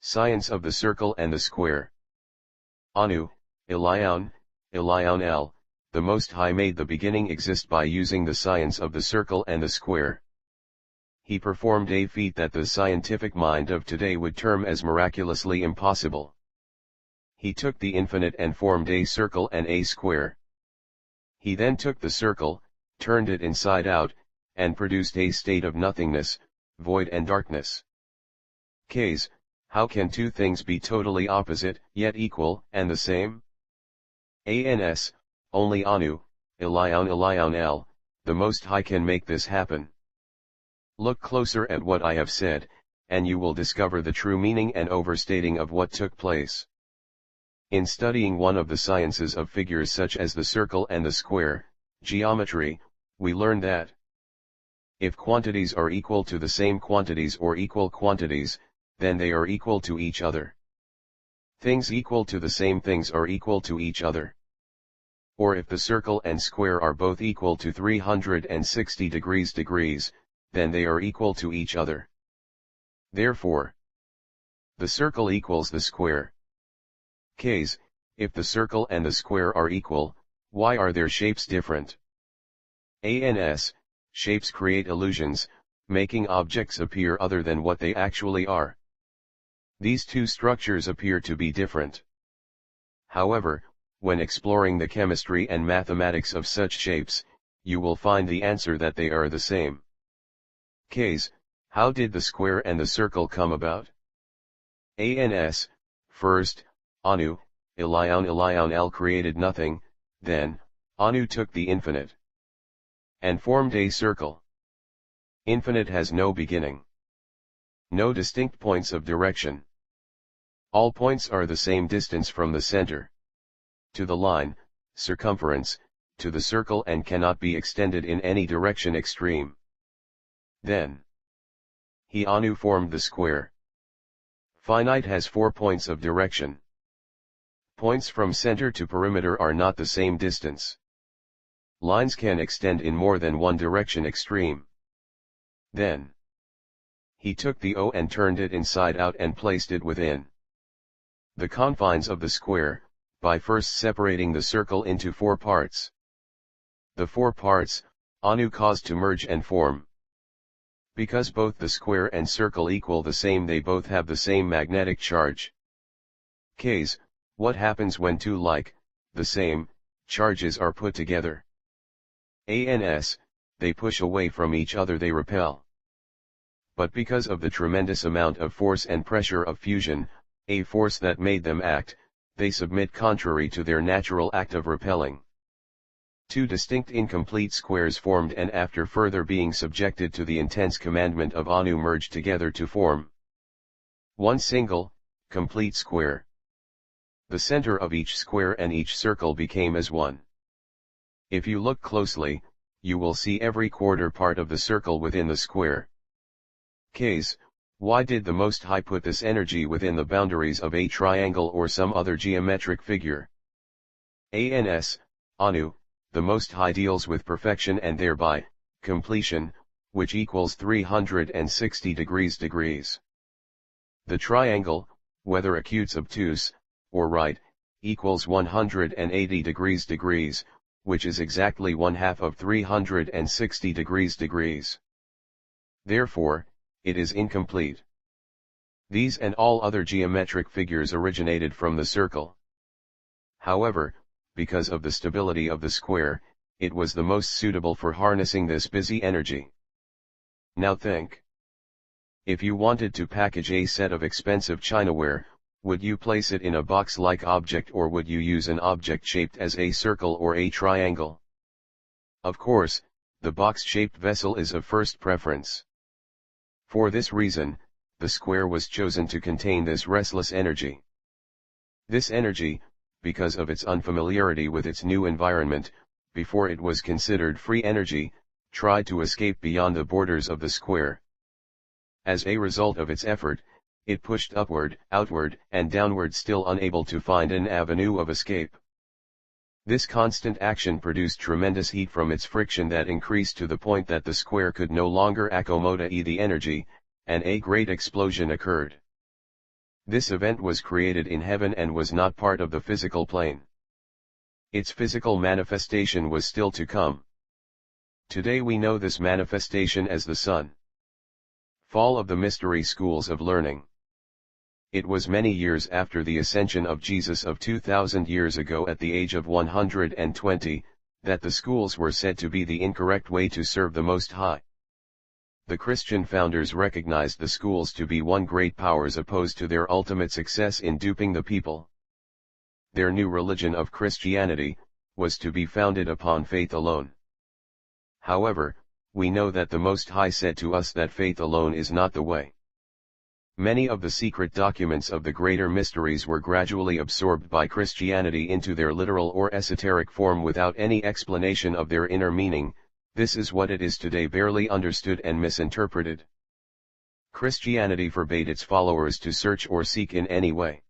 Science of the circle and the square. Anu, El, the Most High made the beginning exist by using the science of the circle and the square. He performed a feat that the scientific mind of today would term as miraculously impossible. He took the infinite and formed a circle and a square. He then took the circle, turned it inside out, and produced a state of nothingness, void and darkness. Case, how can two things be totally opposite, yet equal, and the same? Ans, only Anu, El, the Most High can make this happen. Look closer at what I have said, and you will discover the true meaning and overstating of what took place. In studying one of the sciences of figures such as the circle and the square, geometry, we learn that if quantities are equal to the same quantities or equal quantities, then they are equal to each other. Things equal to the same things are equal to each other. Or if the circle and square are both equal to 360 degrees, then they are equal to each other. Therefore, the circle equals the square. Case, if the circle and the square are equal, why are their shapes different? Ans, shapes create illusions, making objects appear other than what they actually are. These two structures appear to be different. However, when exploring the chemistry and mathematics of such shapes, you will find the answer that they are the same. Case, how did the square and the circle come about? Ans, first, Anu, El created nothing, then, Anu took the infinite and formed a circle. Infinite has no beginning, no distinct points of direction. All points are the same distance from the center to the line, circumference, to the circle, and cannot be extended in any direction extreme. Then, Anu formed the square. Finite has 4 points of direction. Points from center to perimeter are not the same distance. Lines can extend in more than one direction extreme. Then, he took the O and turned it inside out and placed it within the confines of the square, by first separating the circle into 4 parts. The 4 parts, Anu caused to merge and form. Because both the square and circle equal the same, they both have the same magnetic charge. Case, what happens when two the same, charges are put together? Ans, they push away from each other, they repel. But because of the tremendous amount of force and pressure of fusion, a force that made them act, they submit contrary to their natural act of repelling. Two distinct incomplete squares formed, and after further being subjected to the intense commandment of Anu, merged together to form one single, complete square. The center of each square and each circle became as one. If you look closely, you will see every quarter part of the circle within the square. Case, why did the Most High put this energy within the boundaries of a triangle or some other geometric figure? Ans, Anu, the Most High deals with perfection and thereby, completion, which equals 360 degrees. The triangle, whether acute obtuse, or right, equals 180 degrees, which is exactly 1/2 of 360 degrees. Therefore, it is incomplete. These and all other geometric figures originated from the circle. However, because of the stability of the square, it was the most suitable for harnessing this busy energy. Now think. If you wanted to package a set of expensive chinaware, would you place it in a box-like object, or would you use an object shaped as a circle or a triangle? Of course, the box-shaped vessel is of first preference. For this reason, the square was chosen to contain this restless energy. This energy, because of its unfamiliarity with its new environment, before it was considered free energy, tried to escape beyond the borders of the square. As a result of its effort, it pushed upward, outward, and downward, still unable to find an avenue of escape. This constant action produced tremendous heat from its friction that increased to the point that the square could no longer accommodate the energy, and a great explosion occurred. This event was created in heaven and was not part of the physical plane. Its physical manifestation was still to come. Today we know this manifestation as the Sun. Fall of the mystery schools of learning. It was many years after the ascension of Jesus of 2,000 years ago at the age of 120, that the schools were said to be the incorrect way to serve the Most High. The Christian founders recognized the schools to be one great power as opposed to their ultimate success in duping the people. Their new religion of Christianity was to be founded upon faith alone. However, we know that the Most High said to us that faith alone is not the way. Many of the secret documents of the greater mysteries were gradually absorbed by Christianity into their literal or esoteric form without any explanation of their inner meaning. This is what it is today, barely understood and misinterpreted. Christianity forbade its followers to search or seek in any way.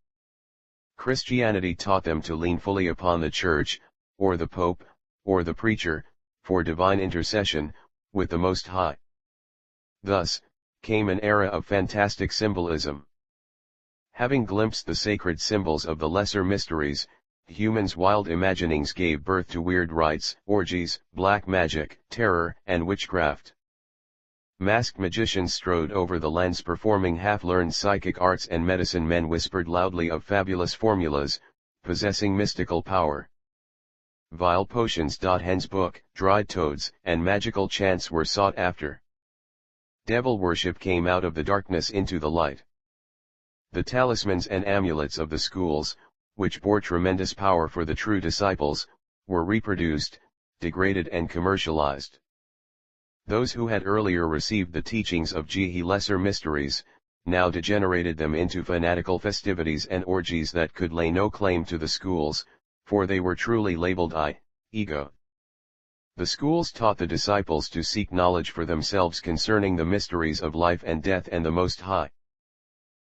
Christianity taught them to lean fully upon the Church, or the Pope, or the preacher, for divine intercession with the Most High. Thus came an era of fantastic symbolism. Having glimpsed the sacred symbols of the lesser mysteries, humans' wild imaginings gave birth to weird rites, orgies, black magic, terror, and witchcraft. Masked magicians strode over the lands performing half-learned psychic arts, and medicine men whispered loudly of fabulous formulas, possessing mystical power. Vile potions, hen's book, dried toads, and magical chants were sought after. Devil worship came out of the darkness into the light. The talismans and amulets of the schools, which bore tremendous power for the true disciples, were reproduced, degraded and commercialized. Those who had earlier received the teachings of Jehe lesser mysteries, now degenerated them into fanatical festivities and orgies that could lay no claim to the schools, for they were truly labeled ego. The schools taught the disciples to seek knowledge for themselves concerning the mysteries of life and death and the Most High.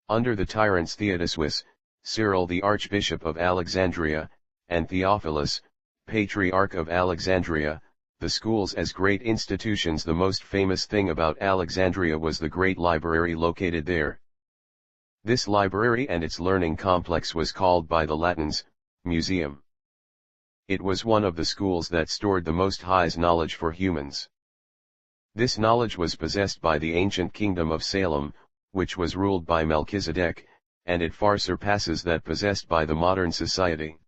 Under the tyrants Theodosius, Cyril the Archbishop of Alexandria, and Theophilus, Patriarch of Alexandria, the schools as great institutions. The most famous thing about Alexandria was the great library located there. This library and its learning complex was called by the Latins, museum. It was one of the schools that stored the Most High's knowledge for humans. This knowledge was possessed by the ancient kingdom of Salem, which was ruled by Melchizedek, and it far surpasses that possessed by the modern society.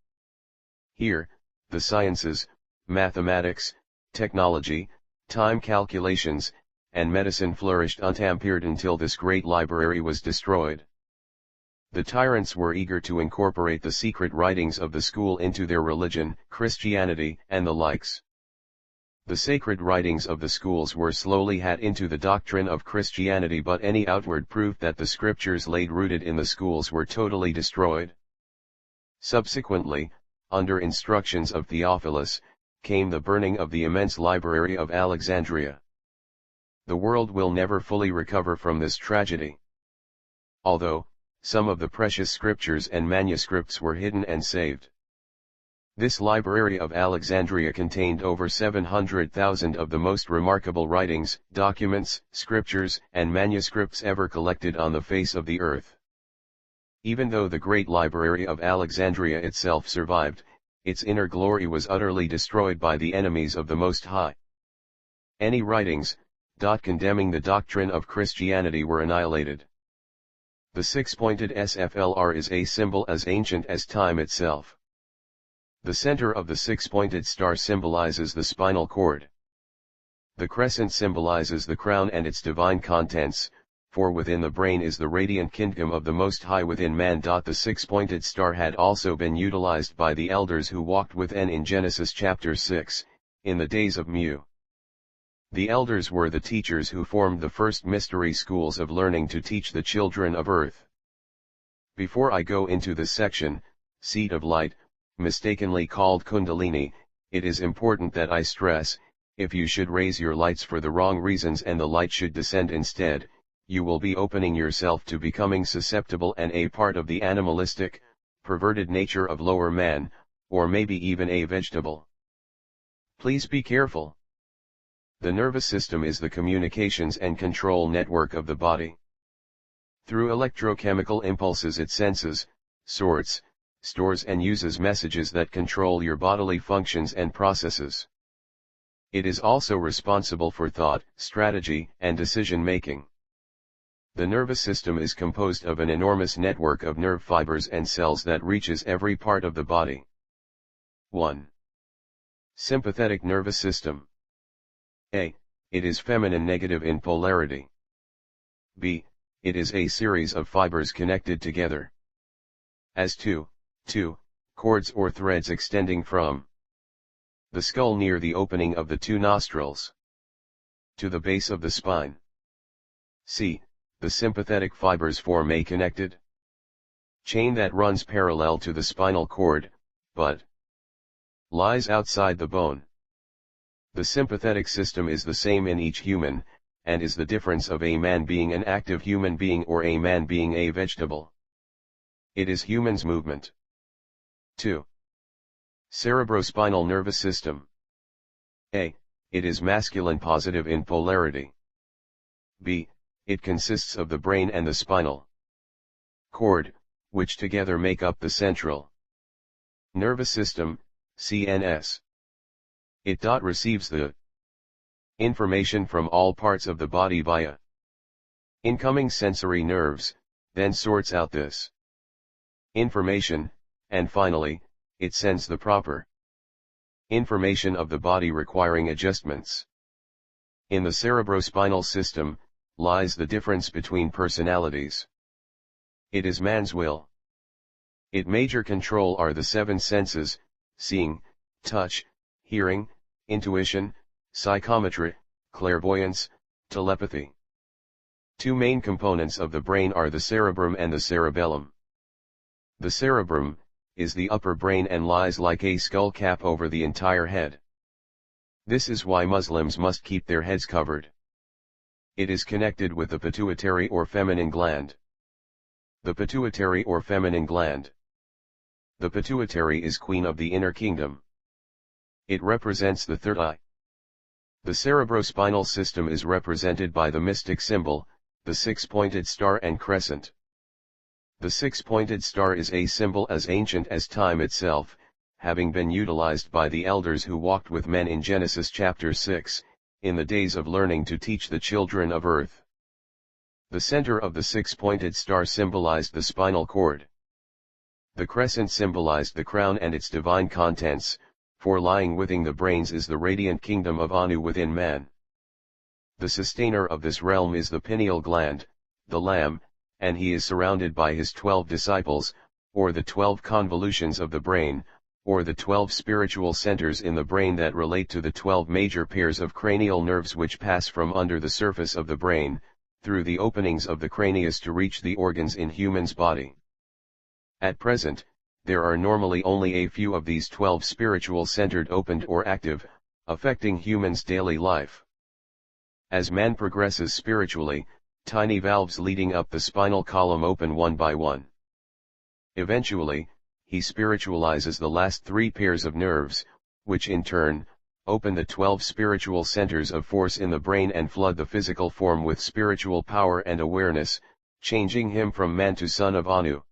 Here, the sciences, mathematics, technology, time calculations, and medicine flourished untampered until this great library was destroyed. The tyrants were eager to incorporate the secret writings of the school into their religion, Christianity, and the likes. The sacred writings of the schools were slowly had into the doctrine of Christianity, but any outward proof that the scriptures laid rooted in the schools were totally destroyed. Subsequently, under instructions of Theophilus, came the burning of the immense library of Alexandria. The world will never fully recover from this tragedy. Although, some of the precious scriptures and manuscripts were hidden and saved. This library of Alexandria contained over 700,000 of the most remarkable writings, documents, scriptures, and manuscripts ever collected on the face of the earth. Even though the great library of Alexandria itself survived, its inner glory was utterly destroyed by the enemies of the Most High. Any writings, condemning the doctrine of Christianity were annihilated. The six-pointed SFLR is a symbol as ancient as time itself. The center of the six-pointed star symbolizes the spinal cord. The crescent symbolizes the crown and its divine contents, for within the brain is the radiant kingdom of the Most High within man. The six-pointed star had also been utilized by the elders who walked with N in Genesis chapter 6, in the days of Mu. The elders were the teachers who formed the first mystery schools of learning to teach the children of earth. Before I go into this section, seat of light, mistakenly called Kundalini, it is important that I stress, if you should raise your lights for the wrong reasons and the light should descend instead, you will be opening yourself to becoming susceptible and a part of the animalistic, perverted nature of lower man, or maybe even a vegetable. Please be careful. The nervous system is the communications and control network of the body. Through electrochemical impulses it senses, sorts, stores and uses messages that control your bodily functions and processes. It is also responsible for thought, strategy, and decision-making. The nervous system is composed of an enormous network of nerve fibers and cells that reaches every part of the body. 1. Sympathetic nervous system. A. It is feminine negative in polarity. B. It is a series of fibers connected together as two cords or threads extending from the skull near the opening of the two nostrils to the base of the spine. C. The sympathetic fibers form a connected chain that runs parallel to the spinal cord, but lies outside the bone. The sympathetic system is the same in each human, and is the difference of a man being an active human being or a man being a vegetable. It is human's movement. 2. Cerebrospinal nervous system. A. It is masculine positive in polarity. B. It consists of the brain and the spinal cord, which together make up the central nervous system, CNS. It receives the information from all parts of the body via incoming sensory nerves, then sorts out this information, and finally, it sends the proper information of the body requiring adjustments. In the cerebrospinal system, lies the difference between personalities. It is man's will. Its major control are the 7 senses, seeing, touch, hearing, intuition, psychometry, clairvoyance, telepathy. 2 main components of the brain are the cerebrum and the cerebellum. The cerebrum is the upper brain and lies like a skull cap over the entire head. This is why Muslims must keep their heads covered. It is connected with the pituitary or feminine gland. The pituitary or feminine gland. The pituitary is queen of the inner kingdom. It represents the third eye. The cerebrospinal system is represented by the mystic symbol, the 6-pointed star and crescent. The 6-pointed star is a symbol as ancient as time itself, having been utilized by the elders who walked with men in Genesis chapter 6, in the days of learning to teach the children of earth. The center of the 6-pointed star symbolized the spinal cord. The crescent symbolized the crown and its divine contents, for lying within the brains is the radiant kingdom of Anu within man. The sustainer of this realm is the pineal gland, the Lamb, and he is surrounded by his 12 disciples, or the 12 convolutions of the brain, or the 12 spiritual centers in the brain that relate to the 12 major pairs of cranial nerves which pass from under the surface of the brain, through the openings of the cranius to reach the organs in human's body. At present, there are normally only a few of these 12 spiritual centered opened or active, affecting humans' daily life. As man progresses spiritually, tiny valves leading up the spinal column open one by one. Eventually, he spiritualizes the last 3 pairs of nerves, which in turn, open the 12 spiritual centers of force in the brain and flood the physical form with spiritual power and awareness, changing him from man to son of Anu.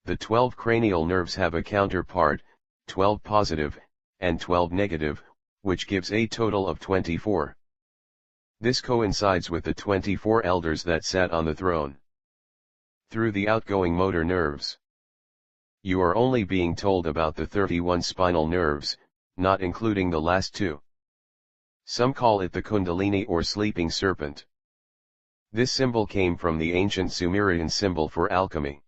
The 12 cranial nerves have a counterpart, 12 positive, and 12 negative, which gives a total of 24. This coincides with the 24 elders that sat on the throne. Through the outgoing motor nerves. You are only being told about the 31 spinal nerves, not including the last 2. Some call it the Kundalini or sleeping serpent. This symbol came from the ancient Sumerian symbol for alchemy.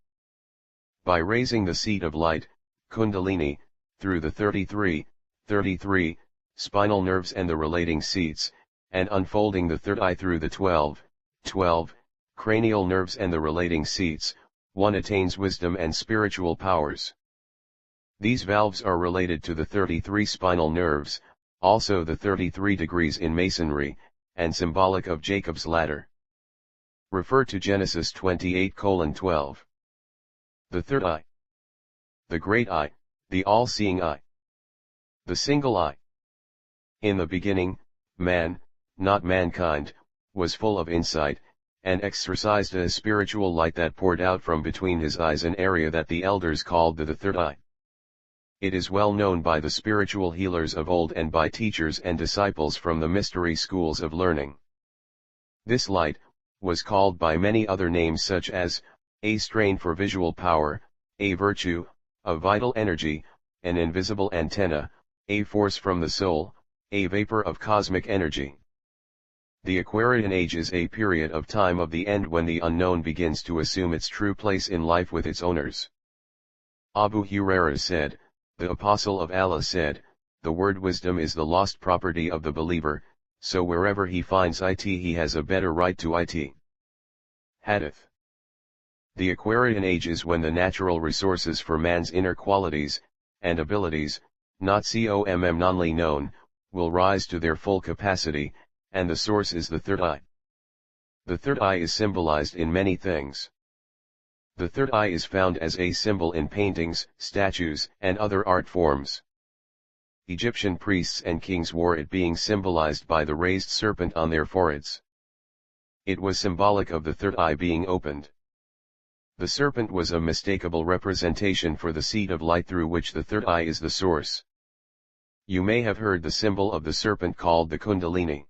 By raising the seat of light, Kundalini, through the 33 spinal nerves and the relating seats, and unfolding the third eye through the 12 cranial nerves and the relating seats, one attains wisdom and spiritual powers. These valves are related to the 33 spinal nerves, also the 33 degrees in masonry, and symbolic of Jacob's ladder. Refer to Genesis 28:12. The third eye. The great eye, The all-seeing eye. The single eye. In the beginning, man, not mankind, was full of insight, and exercised a spiritual light that poured out from between his eyes, an area that the elders called the third eye. It is well known by the spiritual healers of old and by teachers and disciples from the mystery schools of learning. This light was called by many other names, such as a strain for visual power, a virtue, a vital energy, an invisible antenna, a force from the soul, a vapor of cosmic energy. The Aquarian Age is a period of time of the end when the unknown begins to assume its true place in life with its owners. Abu Hurairah said, "The Apostle of Allah said, the word wisdom is the lost property of the believer, so wherever he finds it he has a better right to it." Hadith. The Aquarian Age is when the natural resources for man's inner qualities and abilities, not commonly known, will rise to their full capacity, and the source is the third eye. The third eye is symbolized in many things. The third eye is found as a symbol in paintings, statues, and other art forms. Egyptian priests and kings wore it, being symbolized by the raised serpent on their foreheads. It was symbolic of the third eye being opened. The serpent was a mistakable representation for the seat of light through which the third eye is the source. You may have heard the symbol of the serpent called the kundalini.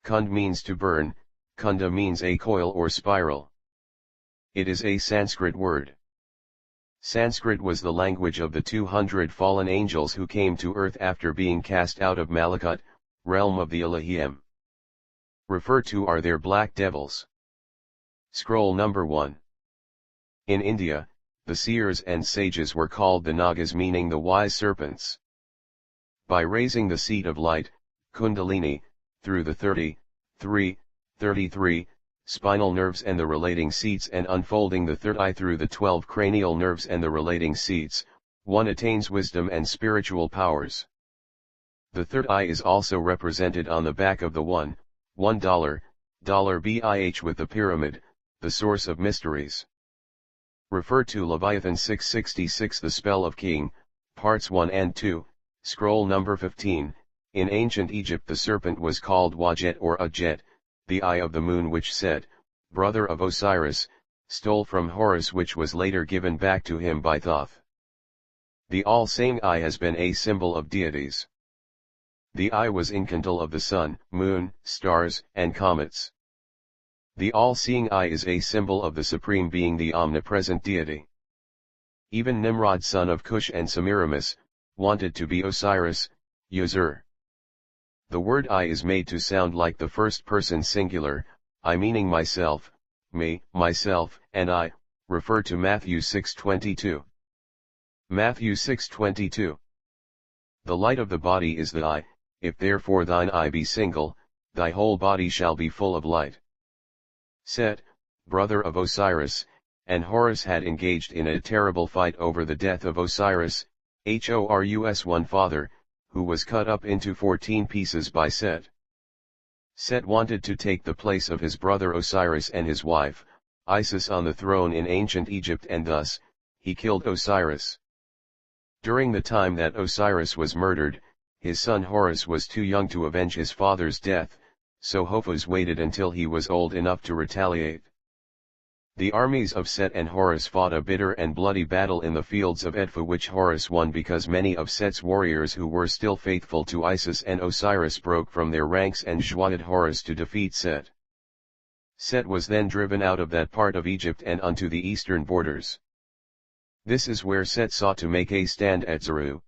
Kund means to burn, kunda means a coil or spiral. It is a Sanskrit word. Sanskrit was the language of the 200 fallen angels who came to earth after being cast out of Malakut, realm of the Elohim. Referred to are their black devils. Scroll number 1. In India, the seers and sages were called the Nagas, meaning the wise serpents. By raising the seat of light, Kundalini, through the 33 spinal nerves and the relating seats, and unfolding the third eye through the 12 cranial nerves and the relating seats, one attains wisdom and spiritual powers. The third eye is also represented on the back of the $1 BIH with the pyramid, the source of mysteries. Refer to Leviathan 666, The Spell of King, Parts 1 and 2, Scroll number 15. In ancient Egypt the serpent was called Wajet or Ajet, the eye of the moon, which Set, brother of Osiris, stole from Horus, which was later given back to him by Thoth. The all-seeing eye has been a symbol of deities. The eye was incandescent of the sun, moon, stars, and comets. The all-seeing eye is a symbol of the Supreme Being, the omnipresent deity. Even Nimrod, son of Cush and Semiramis, wanted to be Osiris, Yuzur. The word I is made to sound like the first person singular, I meaning myself, me, myself, and I, refer to Matthew 6:22. Matthew 6:22. The light of the body is the eye, if therefore thine eye be single, thy whole body shall be full of light. Set, brother of Osiris, and Horus had engaged in a terrible fight over the death of Osiris, Horus one father, who was cut up into 14 pieces by Set. Set wanted to take the place of his brother Osiris and his wife, Isis, on the throne in ancient Egypt, and thus, he killed Osiris. During the time that Osiris was murdered, his son Horus was too young to avenge his father's death, so Hophaes waited until he was old enough to retaliate. The armies of Set and Horus fought a bitter and bloody battle in the fields of Edfu, which Horus won because many of Set's warriors who were still faithful to Isis and Osiris broke from their ranks and joined Horus to defeat Set. Set was then driven out of that part of Egypt and unto the eastern borders. This is where Set sought to make a stand at Asaru.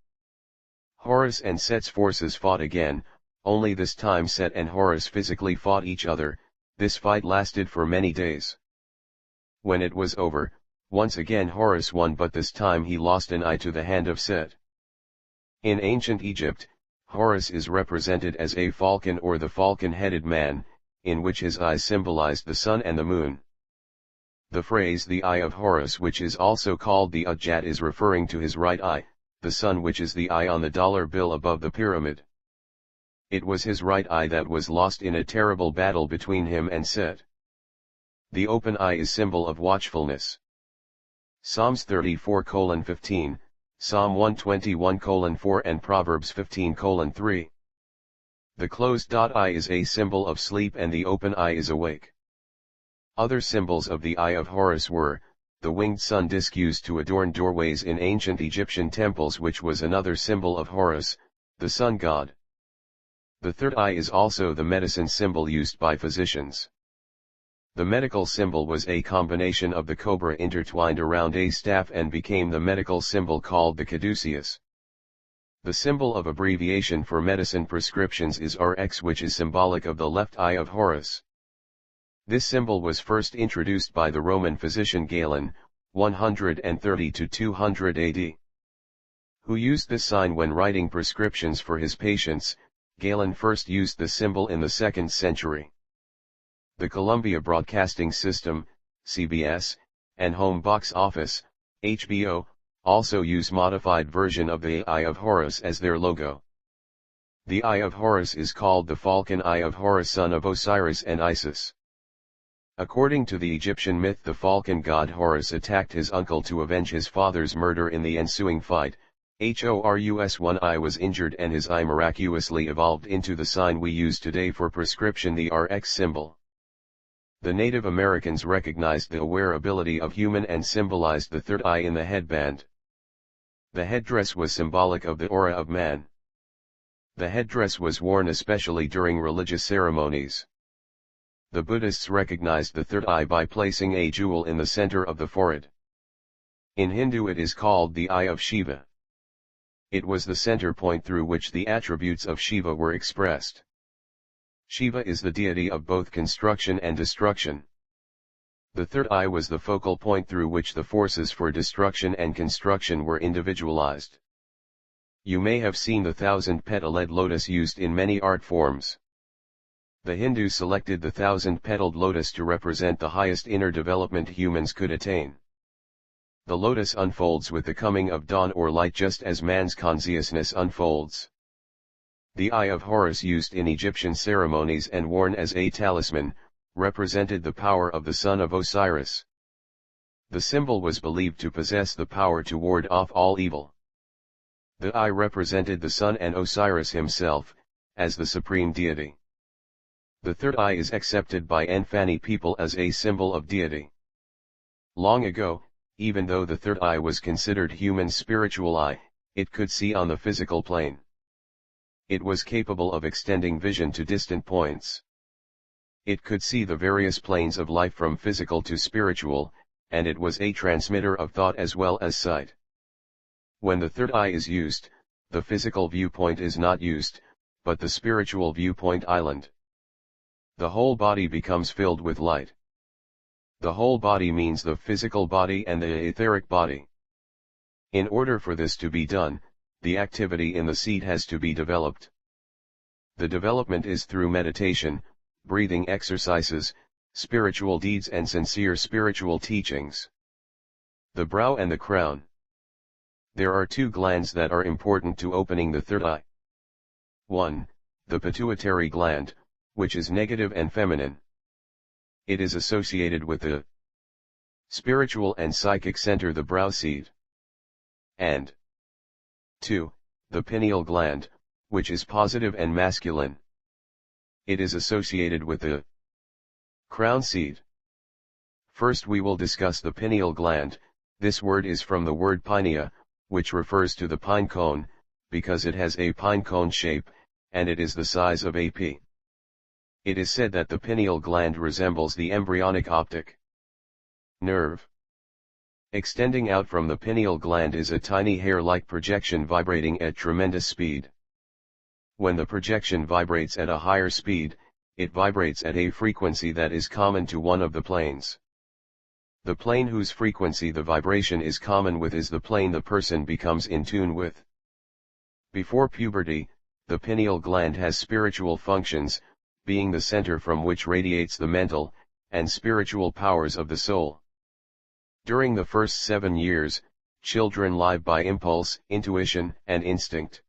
Horus and Set's forces fought again, only this time Set and Horus physically fought each other. This fight lasted for many days. When it was over, once again Horus won, but this time he lost an eye to the hand of Set. In ancient Egypt, Horus is represented as a falcon or the falcon-headed man, in which his eyes symbolized the sun and the moon. The phrase "the eye of Horus," which is also called the Ajat, is referring to his right eye, the sun, which is the eye on the dollar bill above the pyramid. It was his right eye that was lost in a terrible battle between him and Set. The open eye is symbol of watchfulness. Psalms 34:15, Psalm 121:4 and Proverbs 15:3. The closed eye is a symbol of sleep and the open eye is awake. Other symbols of the eye of Horus were, the winged sun disk used to adorn doorways in ancient Egyptian temples, which was another symbol of Horus, the sun god. The third eye is also the medicine symbol used by physicians. The medical symbol was a combination of the cobra intertwined around a staff and became the medical symbol called the caduceus. The symbol of abbreviation for medicine prescriptions is Rx, which is symbolic of the left eye of Horus. This symbol was first introduced by the Roman physician Galen, 130–200 AD. Who used this sign when writing prescriptions for his patients. Galen first used the symbol in the 2nd century. The Columbia Broadcasting System, CBS, and Home Box Office, HBO, also use modified version of the Eye of Horus as their logo. The Eye of Horus is called the Falcon Eye of Horus, son of Osiris and Isis. According to the Egyptian myth, the falcon god Horus attacked his uncle to avenge his father's murder. In the ensuing fight, Horus' one eye was injured and his eye miraculously evolved into the sign we use today for prescription, the Rx symbol. The Native Americans recognized the wearability of human and symbolized the third eye in the headband. The headdress was symbolic of the aura of man. The headdress was worn especially during religious ceremonies. The Buddhists recognized the third eye by placing a jewel in the center of the forehead. In Hindu it is called the Eye of Shiva. It was the center point through which the attributes of Shiva were expressed. Shiva is the deity of both construction and destruction. The third eye was the focal point through which the forces for destruction and construction were individualized. You may have seen the 1,000-petaled lotus used in many art forms. The Hindus selected the 1,000-petaled lotus to represent the highest inner development humans could attain. The lotus unfolds with the coming of dawn or light, just as man's consciousness unfolds. The Eye of Horus, used in Egyptian ceremonies and worn as a talisman, represented the power of the son of Osiris. The symbol was believed to possess the power to ward off all evil. The eye represented the sun and Osiris himself, as the supreme deity. The third eye is accepted by Enfani people as a symbol of deity. Long ago, even though the third eye was considered human's spiritual eye, it could see on the physical plane. It was capable of extending vision to distant points. It could see the various planes of life from physical to spiritual, and it was a transmitter of thought as well as sight. When the third eye is used, the physical viewpoint is not used, but the spiritual viewpoint island. The whole body becomes filled with light. The whole body means the physical body and the etheric body. In order for this to be done, the activity in the seat has to be developed. The development is through meditation, breathing exercises, spiritual deeds and sincere spiritual teachings. The brow and the crown. There are two glands that are important to opening the third eye. 1. The pituitary gland, which is negative and feminine. It is associated with the spiritual and psychic center, the brow seed. And 2. The pineal gland, which is positive and masculine. It is associated with the crown seed. First we will discuss the pineal gland. This word is from the word pinea, which refers to the pine cone, because it has a pine cone shape, and it is the size of a pea. It is said that the pineal gland resembles the embryonic optic nerve. Extending out from the pineal gland is a tiny hair-like projection vibrating at tremendous speed. When the projection vibrates at a higher speed, it vibrates at a frequency that is common to one of the planes. The plane whose frequency the vibration is common with is the plane the person becomes in tune with. Before puberty, the pineal gland has spiritual functions, being the center from which radiates the mental and spiritual powers of the soul. During the first 7 years, children live by impulse, intuition, and instinct.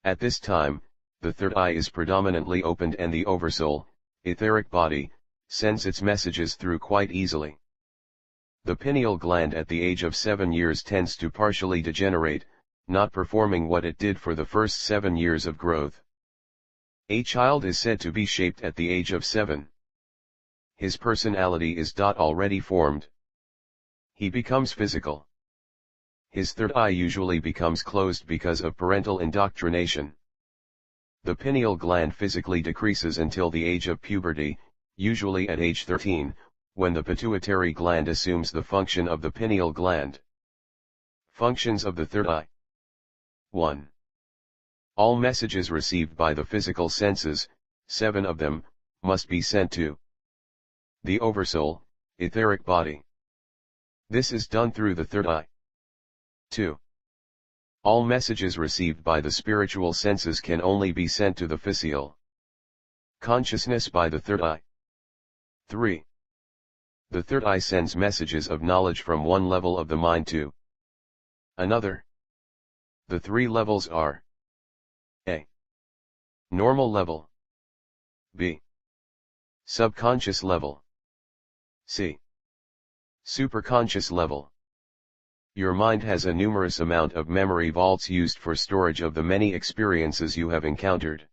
At this time, the third eye is predominantly opened and the oversoul, etheric body, sends its messages through quite easily. The pineal gland at the age of 7 years tends to partially degenerate, not performing what it did for the first 7 years of growth. A child is said to be shaped at the age of 7. His personality is already formed. He becomes physical. His third eye usually becomes closed because of parental indoctrination. The pineal gland physically decreases until the age of puberty, usually at age 13, when the pituitary gland assumes the function of the pineal gland. Functions of the third eye. 1. All messages received by the physical senses, 7 of them, must be sent to the oversoul, etheric body. This is done through the third eye. 2. All messages received by the spiritual senses can only be sent to the physical consciousness by the third eye. 3. The third eye sends messages of knowledge from one level of the mind to another. The 3 levels are: A. Normal level. B. Subconscious level. C. Superconscious level. Your mind has a numerous amount of memory vaults used for storage of the many experiences you have encountered.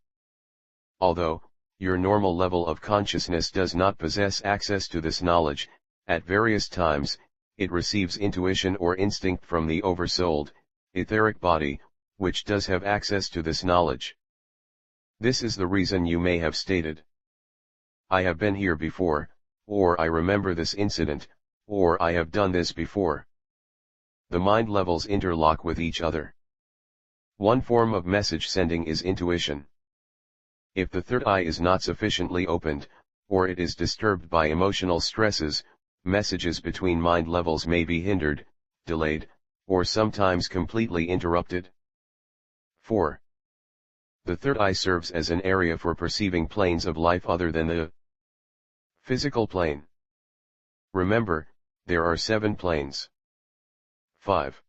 Although your normal level of consciousness does not possess access to this knowledge, at various times, it receives intuition or instinct from the oversouled, etheric body, which does have access to this knowledge. This is the reason you may have stated, "I have been here before," or "I remember this incident," or "I have done this before." The mind levels interlock with each other. One form of message sending is intuition. If the third eye is not sufficiently opened, or it is disturbed by emotional stresses, messages between mind levels may be hindered, delayed, or sometimes completely interrupted. 4. The third eye serves as an area for perceiving planes of life other than the physical plane. Remember, there are 7 planes. 5.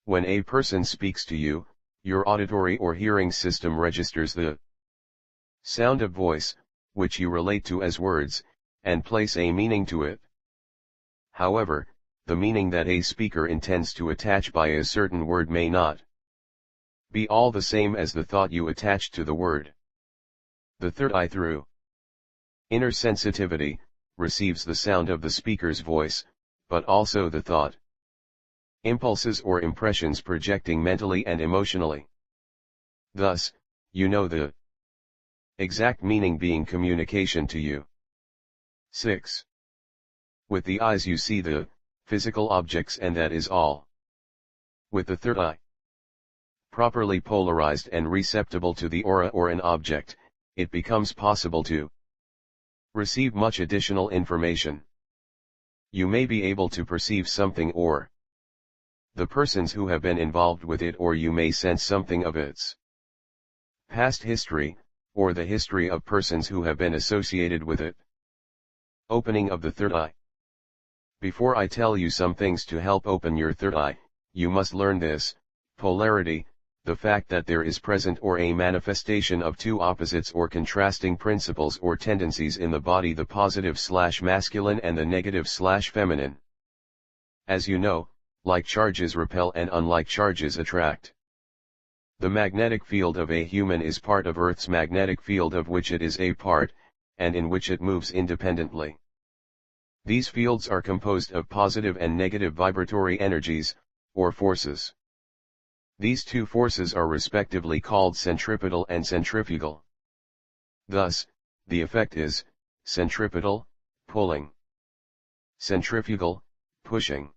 When a person speaks to you, your auditory or hearing system registers the sound of voice, which you relate to as words, and place a meaning to it. However, the meaning that a speaker intends to attach by a certain word may not be all the same as the thought you attached to the word. The third eye, through inner sensitivity, receives the sound of the speaker's voice, but also the thought, impulses or impressions projecting mentally and emotionally. Thus, you know the exact meaning being communication to you. 6. With the eyes you see the physical objects, and that is all. With the third eye properly polarized and receptible to the aura or an object, it becomes possible to receive much additional information. You may be able to perceive something or the persons who have been involved with it, or you may sense something of its past history, or the history of persons who have been associated with it. Opening of the third eye. Before I tell you some things to help open your third eye, you must learn this: polarity, the fact that there is present or a manifestation of 2 opposites or contrasting principles or tendencies in the body, the positive/masculine and the negative/feminine. As you know, like charges repel and unlike charges attract. The magnetic field of a human is part of Earth's magnetic field, of which it is a part, and in which it moves independently. These fields are composed of positive and negative vibratory energies, or forces. These 2 forces are respectively called centripetal and centrifugal. Thus, the effect is centripetal, pulling; centrifugal, pushing.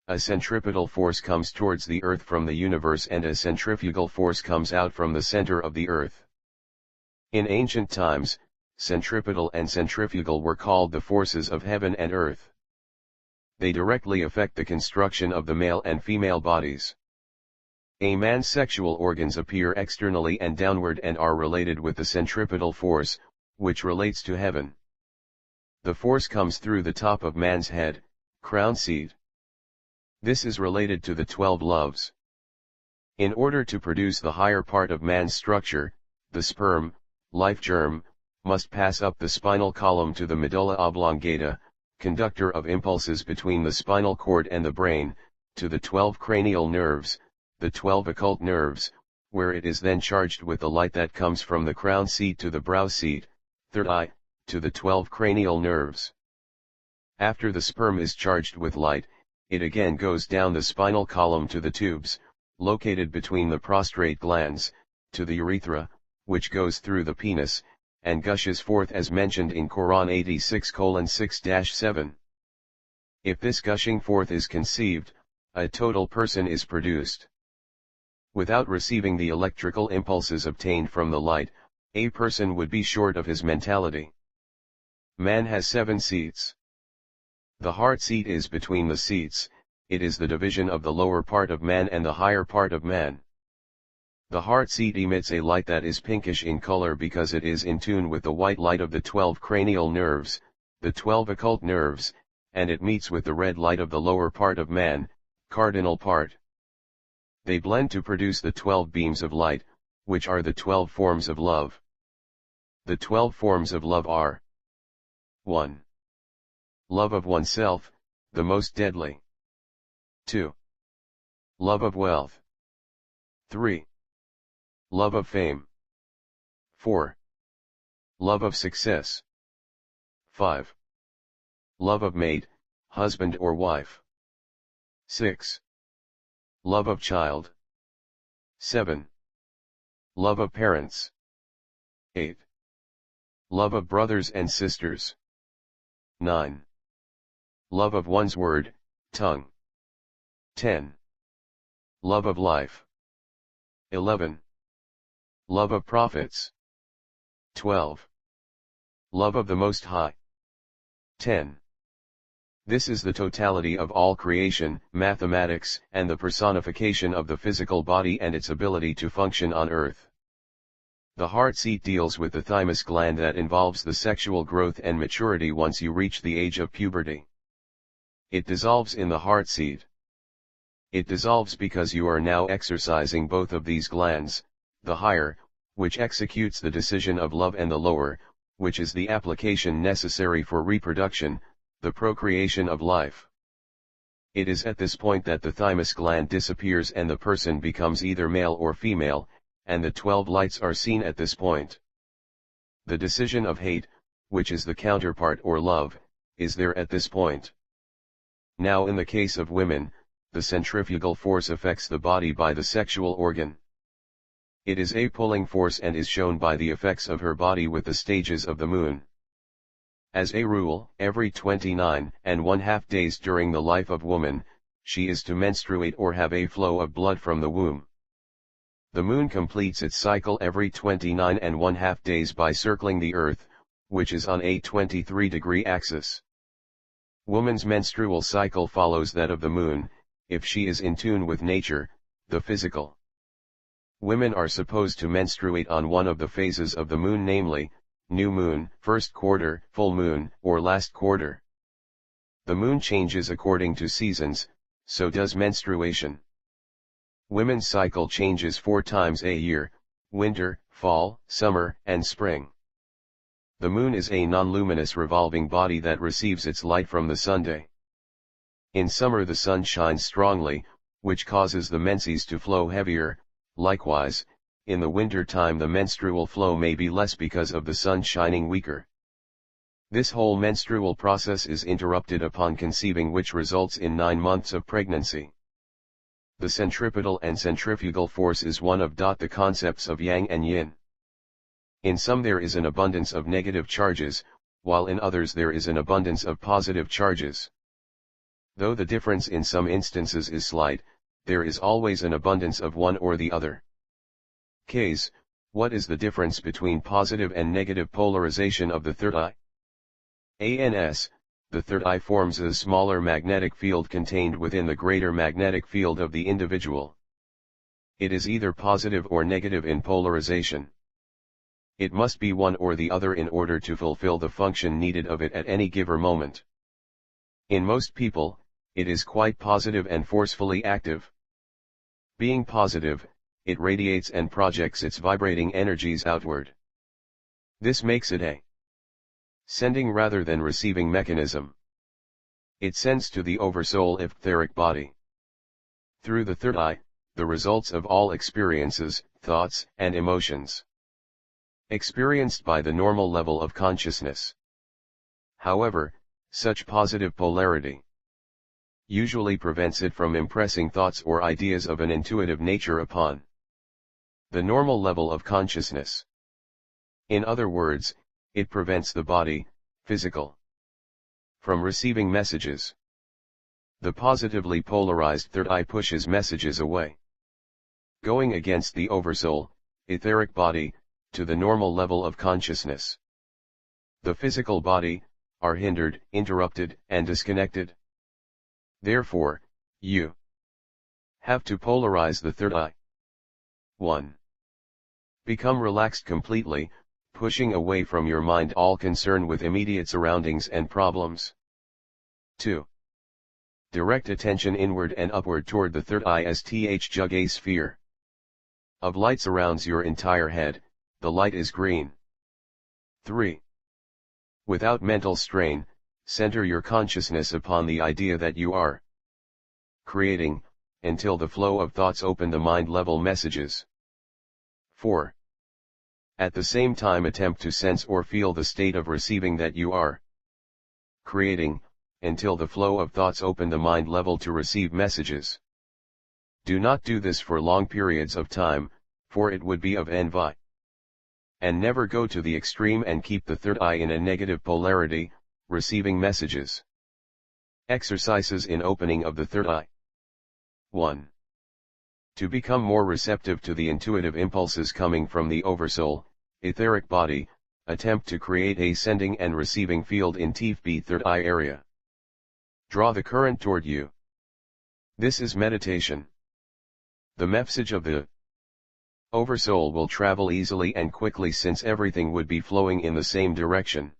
A centripetal force comes towards the Earth from the universe, and a centrifugal force comes out from the center of the Earth. In ancient times, centripetal and centrifugal were called the forces of heaven and earth. They directly affect the construction of the male and female bodies. A man's sexual organs appear externally and downward and are related with the centripetal force, which relates to heaven. The force comes through the top of man's head, crown seat. This is related to the 12 loves. In order to produce the higher part of man's structure, the sperm, life germ, must pass up the spinal column to the medulla oblongata, conductor of impulses between the spinal cord and the brain, to the 12 cranial nerves, the 12 occult nerves, where it is then charged with the light that comes from the crown seat to the brow seat, third eye, to the 12 cranial nerves. After the sperm is charged with light, it again goes down the spinal column to the tubes, located between the prostrate glands, to the urethra, which goes through the penis, and gushes forth as mentioned in Quran 86:6-7. If this gushing forth is conceived, a total person is produced. Without receiving the electrical impulses obtained from the light, a person would be short of his mentality. Man has 7 seats. The heart seat is between the seats, it is the division of the lower part of man and the higher part of man. The heart seat emits a light that is pinkish in color because it is in tune with the white light of the 12 cranial nerves, the 12 occult nerves, and it meets with the red light of the lower part of man, cardinal part. They blend to produce the 12 beams of light, which are the 12 forms of love. The 12 forms of love are: 1. Love of oneself, the most deadly. 2. Love of wealth. 3. Love of fame. 4. Love of success. 5. Love of mate, husband or wife. 6. Love of child. 7. Love of parents. 8. Love of brothers and sisters. 9. Love of one's word, tongue. 10. Love of life. 11. Love of prophets. 12. Love of the Most High. 10. This is the totality of all creation, mathematics, and the personification of the physical body and its ability to function on earth. The heart seat deals with the thymus gland that involves the sexual growth and maturity once you reach the age of puberty. It dissolves in the heart seat. It dissolves because you are now exercising both of these glands, the higher, which executes the decision of love, and the lower, which is the application necessary for reproduction, the procreation of life. It is at this point that the thymus gland disappears and the person becomes either male or female, and the 12 lights are seen at this point. The decision of hate, which is the counterpart or love, is there at this point. Now in the case of women, the centrifugal force affects the body by the sexual organ. It is a pulling force and is shown by the effects of her body with the stages of the moon. As a rule, every 29½ days during the life of woman, she is to menstruate or have a flow of blood from the womb. The moon completes its cycle every 29½ days by circling the earth, which is on a 23-degree axis. Woman's menstrual cycle follows that of the moon, if she is in tune with nature, the physical. Women are supposed to menstruate on one of the phases of the moon, namely, new moon, first quarter, full moon, or last quarter. The moon changes according to seasons, so does menstruation. Women's cycle changes 4 times a year: winter, fall, summer, and spring. The moon is a non-luminous revolving body that receives its light from the sunday. In summer the sun shines strongly, which causes the menses to flow heavier. Likewise, in the winter time the menstrual flow may be less because of the sun shining weaker. This whole menstrual process is interrupted upon conceiving, which results in 9 months of pregnancy. The centripetal and centrifugal force is one of the concepts of yang and yin. In some there is an abundance of negative charges, while in others there is an abundance of positive charges. Though the difference in some instances is slight, there is always an abundance of one or the other. Case, what is the difference between positive and negative polarization of the third eye? ANS, the third eye forms a smaller magnetic field contained within the greater magnetic field of the individual. It is either positive or negative in polarization. It must be one or the other in order to fulfill the function needed of it at any given moment. In most people, it is quite positive and forcefully active. Being positive, it radiates and projects its vibrating energies outward. This makes it a sending rather than receiving mechanism. It sends to the oversoul etheric body. Through the third eye, the results of all experiences, thoughts, and emotions experienced by the normal level of consciousness. However, such positive polarity usually prevents it from impressing thoughts or ideas of an intuitive nature upon the normal level of consciousness. In other words, it prevents the body, physical, from receiving messages. The positively polarized third eye pushes messages away, going against the oversoul, etheric body, to the normal level of consciousness. The physical body are hindered, interrupted, and disconnected. Therefore, you have to polarize the third eye. 1. Become relaxed completely, pushing away from your mind all concern with immediate surroundings and problems. 2. Direct attention inward and upward toward the third eye as jug a sphere of light surrounds your entire head, the light is green. 3. Without mental strain, center your consciousness upon the idea that you are creating, until the flow of thoughts open the mind-level messages. 4. At the same time attempt to sense or feel the state of receiving that you are creating, until the flow of thoughts open the mind level to receive messages. Do not do this for long periods of time, for it would be of envy. And never go to the extreme and keep the third eye in a negative polarity, receiving messages. Exercises in opening of the third eye. 1. To become more receptive to the intuitive impulses coming from the oversoul, etheric body, attempt to create a sending and receiving field in TFB third eye area. Draw the current toward you. This is meditation. The message of the oversoul will travel easily and quickly since everything would be flowing in the same direction.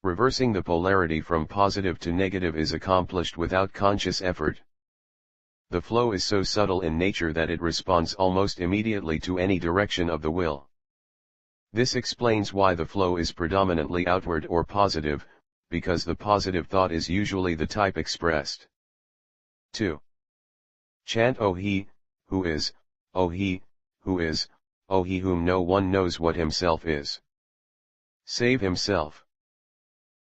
Reversing the polarity from positive to negative is accomplished without conscious effort. The flow is so subtle in nature that it responds almost immediately to any direction of the will. This explains why the flow is predominantly outward or positive, because the positive thought is usually the type expressed. 2. Chant O He, who is, O He, who is, O He whom no one knows what himself is. Save himself.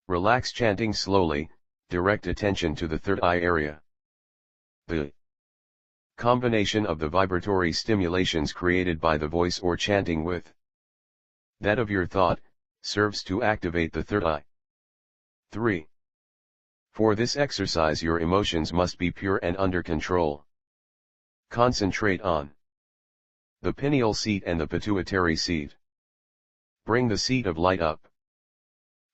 Relax chanting slowly, direct attention to the third eye area. The combination of the vibratory stimulations created by the voice or chanting with that of your thought, serves to activate the third eye. 3. For this exercise your emotions must be pure and under control. Concentrate on the pineal seat and the pituitary seat. Bring the seat of light up.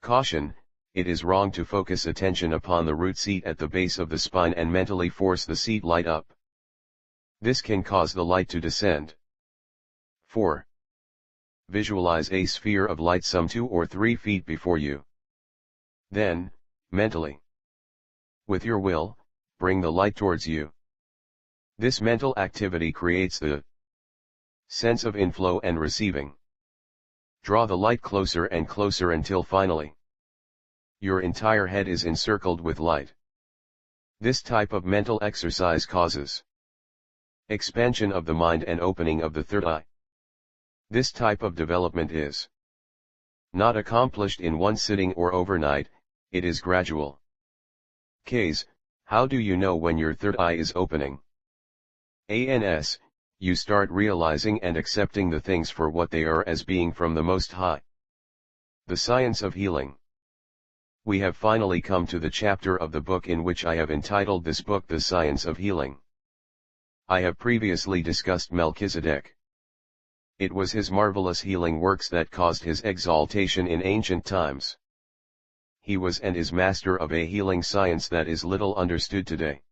Caution, it is wrong to focus attention upon the root seat at the base of the spine and mentally force the seat light up. This can cause the light to descend. 4. Visualize a sphere of light some 2 or 3 feet before you. Then, mentally, with your will, bring the light towards you. This mental activity creates the sense of inflow and receiving. Draw the light closer and closer until finally your entire head is encircled with light. This type of mental exercise causes expansion of the mind and opening of the third eye. This type of development is not accomplished in one sitting or overnight, it is gradual. Case, how do you know when your third eye is opening? ANS, you start realizing and accepting the things for what they are as being from the Most High. The Science of Healing. We have finally come to the chapter of the book in which I have entitled this book The Science of Healing. I have previously discussed Melchizedek. It was his marvelous healing works that caused his exaltation in ancient times. He was and is master of a healing science that is little understood today.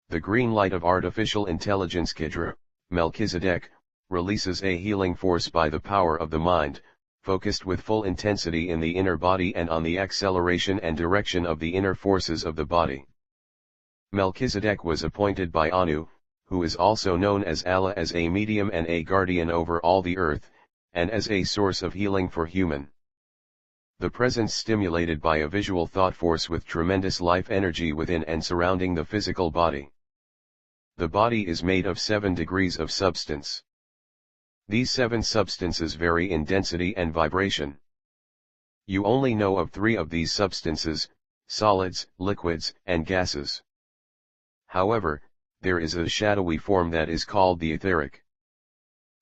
The green light of artificial intelligence Kidra, Melchizedek, releases a healing force by the power of the mind, focused with full intensity in the inner body and on the acceleration and direction of the inner forces of the body. Melchizedek was appointed by Anu, who is also known as Allah, as a medium and a guardian over all the earth, and as a source of healing for human The presence stimulated by a visual thought force with tremendous life energy within and surrounding the physical body. The body is made of 7 degrees of substance. These 7 substances vary in density and vibration. You only know of 3 of these substances: solids, liquids, and gases. However, there is a shadowy form that is called the etheric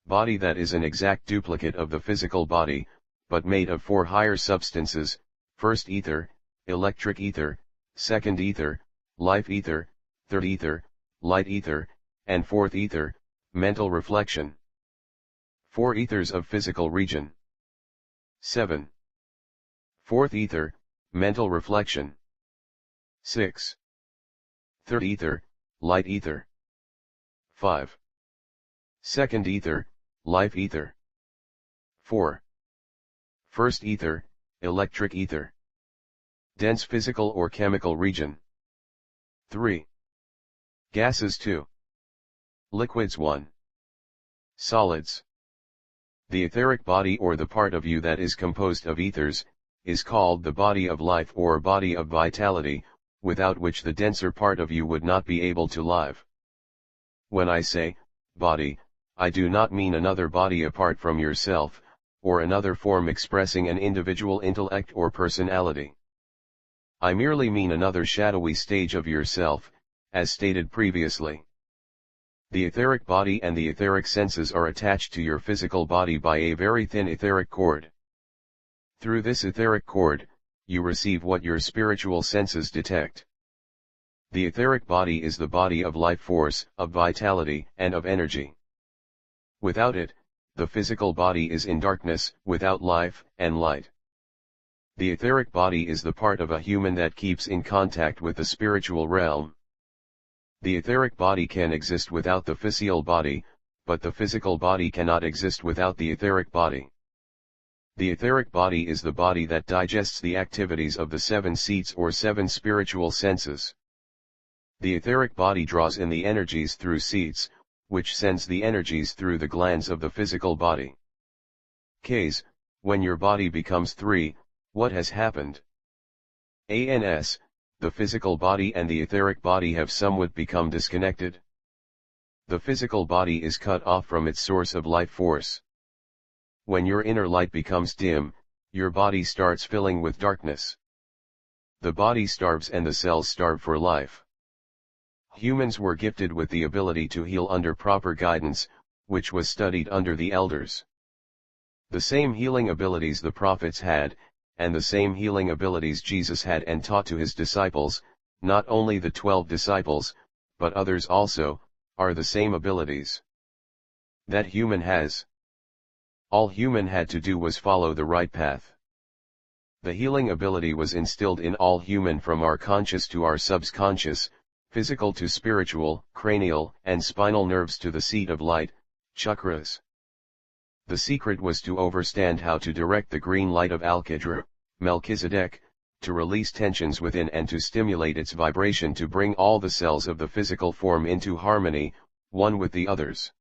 body that is an exact duplicate of the physical body, but made of 4 higher substances: first ether, electric ether, second ether, life ether, third ether, light ether, and fourth ether, mental reflection. 4 ethers of physical region. 7. Fourth ether, mental reflection. 6. Third ether, light ether. 5. Second ether, life ether. 4. First ether, electric ether. Dense physical or chemical region. 3. Gases 2. Liquids 1. Solids. The etheric body, or the part of you that is composed of ethers, is called the body of life or body of vitality, without which the denser part of you would not be able to live. When I say body, I do not mean another body apart from yourself, or another form expressing an individual intellect or personality. I merely mean another shadowy stage of yourself, as stated previously. The etheric body and the etheric senses are attached to your physical body by a very thin etheric cord. Through this etheric cord, you receive what your spiritual senses detect. The etheric body is the body of life force, of vitality, and of energy. Without it, the physical body is in darkness, without life and light. The etheric body is the part of a human that keeps in contact with the spiritual realm. The etheric body can exist without the physical body, but the physical body cannot exist without the etheric body. The etheric body is the body that digests the activities of the 7 seats or 7 spiritual senses. The etheric body draws in the energies through seats, which sends the energies through the glands of the physical body. Case, when your body becomes 3, what has happened? ANS, the physical body and the etheric body have somewhat become disconnected. The physical body is cut off from its source of life force. When your inner light becomes dim, your body starts filling with darkness. The body starves and the cells starve for life. Humans were gifted with the ability to heal under proper guidance, which was studied under the elders. The same healing abilities the prophets had, and the same healing abilities Jesus had and taught to his disciples, not only the 12 disciples, but others also, are the same abilities that human has. All human had to do was follow the right path. The healing ability was instilled in all human from our conscious to our subconscious, physical to spiritual, cranial and spinal nerves to the seat of light, chakras. The secret was to understand how to direct the green light of Al-Qadr, Melchizedek, to release tensions within and to stimulate its vibration to bring all the cells of the physical form into harmony, one with the others.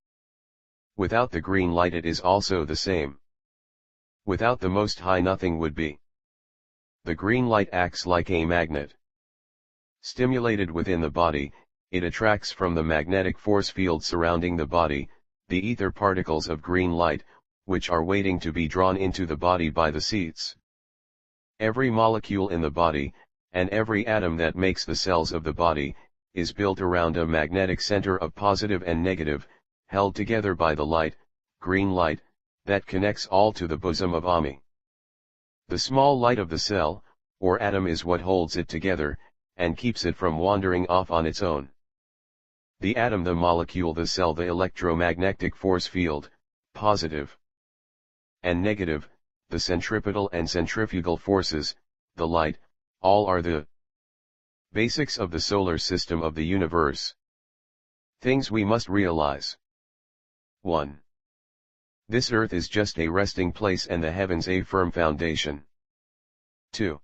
Without the green light it is also the same. Without the Most High nothing would be. The green light acts like a magnet. Stimulated within the body, it attracts from the magnetic force field surrounding the body, the ether particles of green light, which are waiting to be drawn into the body by the seats. Every molecule in the body, and every atom that makes the cells of the body, is built around a magnetic center of positive and negative, held together by the light, green light, that connects all to the bosom of Ami. The small light of the cell, or atom is what holds it together, and keeps it from wandering off on its own. The atom, the molecule, the cell, the electromagnetic force field, positive and negative, the centripetal and centrifugal forces, the light, all are the basics of the solar system of the universe. Things we must realize. 1. This earth is just a resting place and the heavens a firm foundation. 2.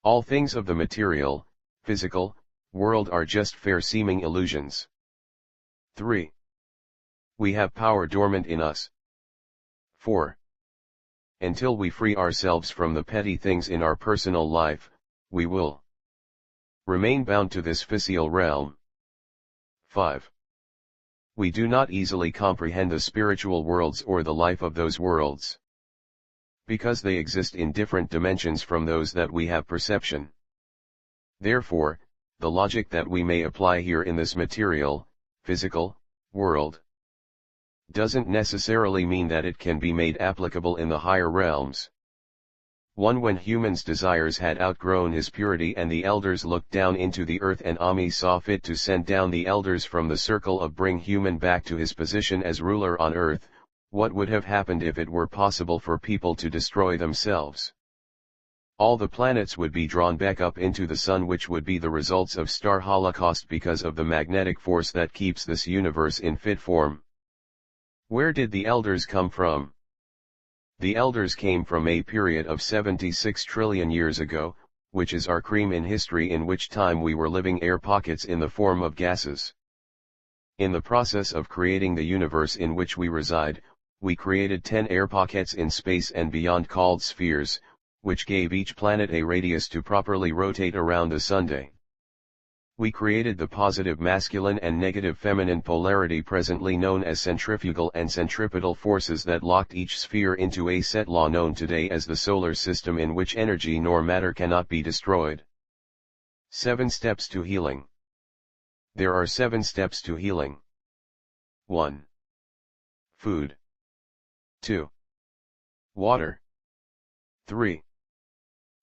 All things of the material, physical, world are just fair-seeming illusions. 3. We have power dormant in us. 4. Until we free ourselves from the petty things in our personal life, we will remain bound to this physical realm. 5. We do not easily comprehend the spiritual worlds or the life of those worlds, because they exist in different dimensions from those that we have perception. Therefore, the logic that we may apply here in this material, physical, world, doesn't necessarily mean that it can be made applicable in the higher realms. When human's desires had outgrown his purity and the elders looked down into the earth and Ami saw fit to send down the elders from the circle of bring human back to his position as ruler on earth, what would have happened if it were possible for people to destroy themselves? All the planets would be drawn back up into the sun, which would be the results of star holocaust because of the magnetic force that keeps this universe in fit form. Where did the elders come from? The elders came from a period of 76 trillion years ago, which is our cream in history, in which time we were living air pockets in the form of gases. In the process of creating the universe in which we reside, we created 10 air pockets in space and beyond called spheres, which gave each planet a radius to properly rotate around the Sunday. We created the positive masculine and negative feminine polarity presently known as centrifugal and centripetal forces that locked each sphere into a set law known today as the solar system, in which energy nor matter cannot be destroyed. 7 steps to healing. There are 7 steps to healing. 1. Food. 2. Water. 3.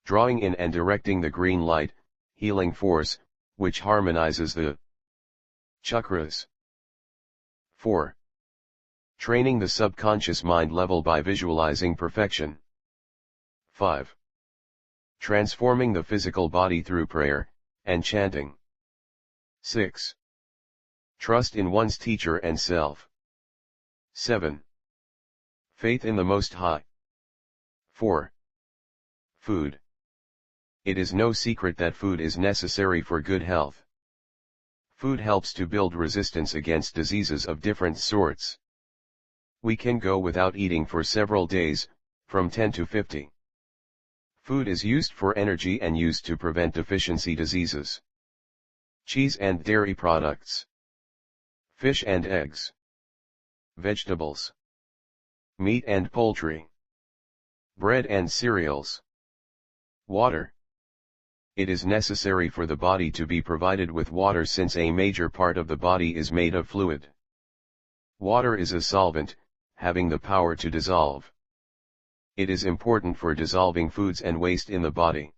Drawing in and directing the green light, healing force, which harmonizes the chakras. 4. Training the subconscious mind level by visualizing perfection. 5. Transforming the physical body through prayer and chanting. 6. Trust in one's teacher and self. 7. Faith in the Most High. 4. Food. It is no secret that food is necessary for good health. Food helps to build resistance against diseases of different sorts. We can go without eating for several days, from 10 to 50. Food is used for energy and used to prevent deficiency diseases. Cheese and dairy products. Fish and eggs. Vegetables. Meat and poultry. Bread and cereals. Water. It is necessary for the body to be provided with water, since a major part of the body is made of fluid. Water is a solvent, having the power to dissolve. It is important for dissolving foods and waste in the body.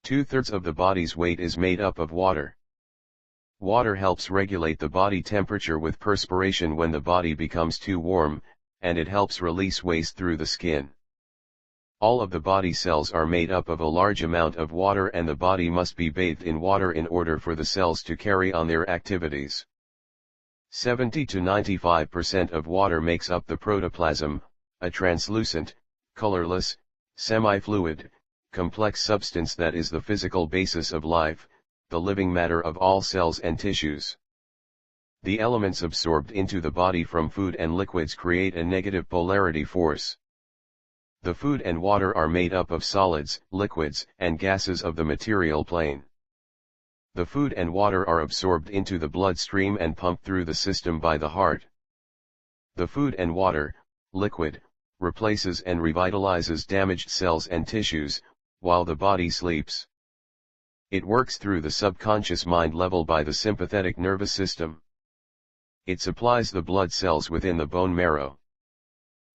2/3 of the body's weight is made up of water. Water helps regulate the body temperature with perspiration when the body becomes too warm, and it helps release waste through the skin. All of the body cells are made up of a large amount of water, and the body must be bathed in water in order for the cells to carry on their activities. 70 to 95% of water makes up the protoplasm, a translucent, colorless, semi-fluid, complex substance that is the physical basis of life, the living matter of all cells and tissues. The elements absorbed into the body from food and liquids create a negative polarity force. The food and water are made up of solids, liquids, and gases of the material plane. The food and water are absorbed into the bloodstream and pumped through the system by the heart. The food and water, liquid, replaces and revitalizes damaged cells and tissues, while the body sleeps. It works through the subconscious mind level by the sympathetic nervous system. It supplies the blood cells within the bone marrow.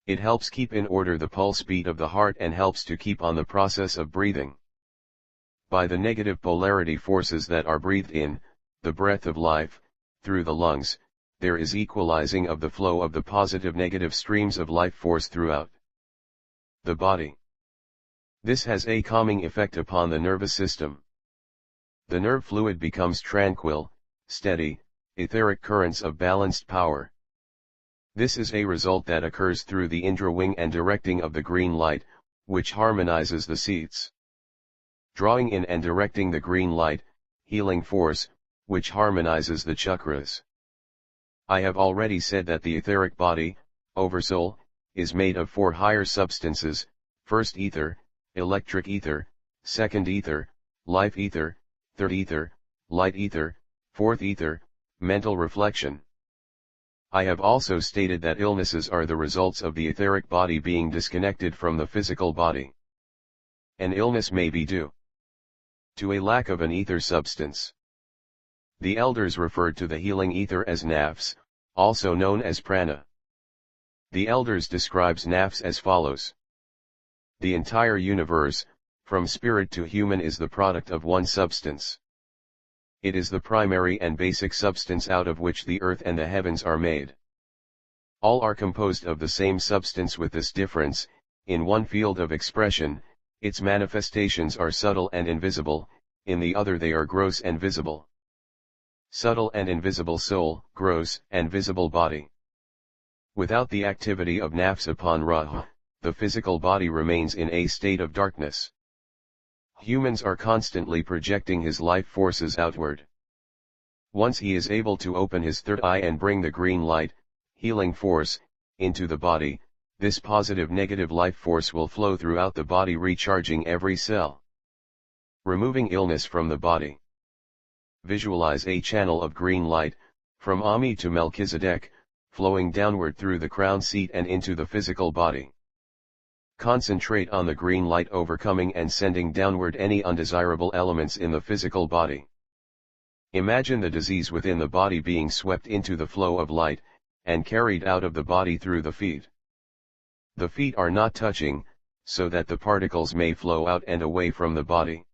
It helps keep in order the pulse beat of the heart and helps to keep on the process of breathing. By the negative polarity forces that are breathed in, the breath of life, through the lungs, there is equalizing of the flow of the positive-negative streams of life force throughout the body. This has a calming effect upon the nervous system. The nerve fluid becomes tranquil, steady, etheric currents of balanced power. This is a result that occurs through the indra-wing and directing of the green light, which harmonizes the seats. Drawing in and directing the green light, healing force, which harmonizes the chakras. I have already said that the etheric body, oversoul, is made of 4 higher substances: first ether, electric ether, second ether, life ether, third ether, light ether, fourth ether, mental reflection. I have also stated that illnesses are the results of the etheric body being disconnected from the physical body. An illness may be due to a lack of an ether substance. The elders referred to the healing ether as nafs, also known as prana. The elders describes nafs as follows. The entire universe, from spirit to human, is the product of one substance. It is the primary and basic substance out of which the earth and the heavens are made. All are composed of the same substance, with this difference: in one field of expression, its manifestations are subtle and invisible, in the other they are gross and visible. Subtle and invisible soul, gross and visible body. Without the activity of nafs upon Ra, the physical body remains in a state of darkness. Humans are constantly projecting his life forces outward. Once he is able to open his third eye and bring the green light, healing force, into the body, this positive negative life force will flow throughout the body, recharging every cell, removing illness from the body. Visualize a channel of green light, from Ami to Melchizedek, flowing downward through the crown seat and into the physical body. Concentrate on the green light overcoming and sending downward any undesirable elements in the physical body. Imagine the disease within the body being swept into the flow of light, and carried out of the body through the feet. The feet are not touching, so that the particles may flow out and away from the body.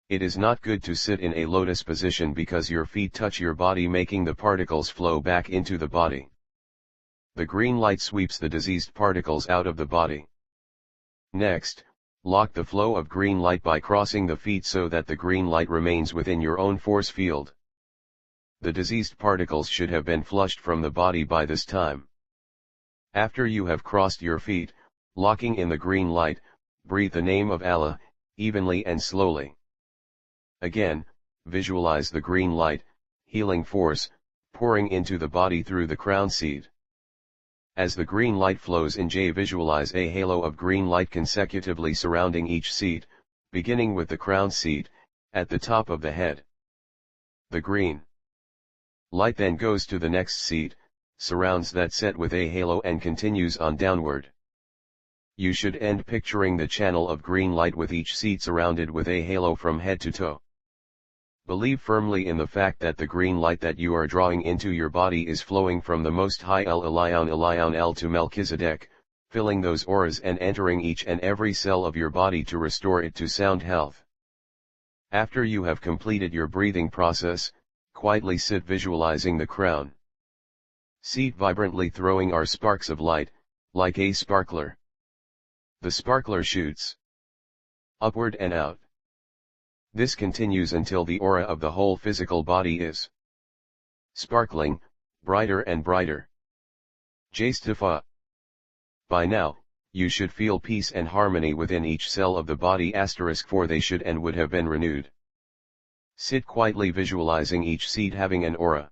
It is not good to sit in a lotus position because your feet touch your body, making the particles flow back into the body. The green light sweeps the diseased particles out of the body. Next, lock the flow of green light by crossing the feet so that the green light remains within your own force field. The diseased particles should have been flushed from the body by this time. After you have crossed your feet, locking in the green light, breathe the name of Allah, evenly and slowly. Again, visualize the green light, healing force, pouring into the body through the crown seed. As the green light flows in, visualize a halo of green light consecutively surrounding each seat, beginning with the crown seat, at the top of the head. The green light then goes to the next seat, surrounds that set with a halo and continues on downward. You should end picturing the channel of green light with each seat surrounded with a halo from head to toe. Believe firmly in the fact that the green light that you are drawing into your body is flowing from the Most High El Elyon El to Melchizedek, filling those auras and entering each and every cell of your body to restore it to sound health. After you have completed your breathing process, quietly sit visualizing the crown seat vibrantly throwing our sparks of light, like a sparkler. The sparkler shoots upward and out. This continues until the aura of the whole physical body is sparkling, brighter and brighter. Jastifa. By now, you should feel peace and harmony within each cell of the body *, for they should and would have been renewed. Sit quietly visualizing each seat having an aura.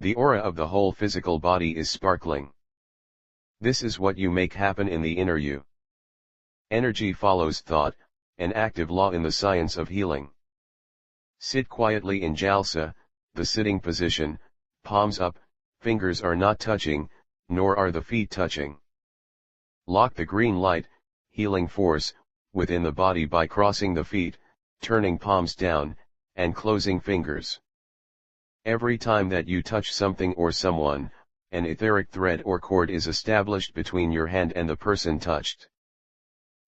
The aura of the whole physical body is sparkling. This is what you make happen in the inner you. Energy follows thought, an active law in the science of healing. Sit quietly in Jalsa, the sitting position, palms up, fingers are not touching, nor are the feet touching. Lock the green light, healing force, within the body by crossing the feet, turning palms down, and closing fingers. Every time that you touch something or someone, an etheric thread or cord is established between your hand and the person touched.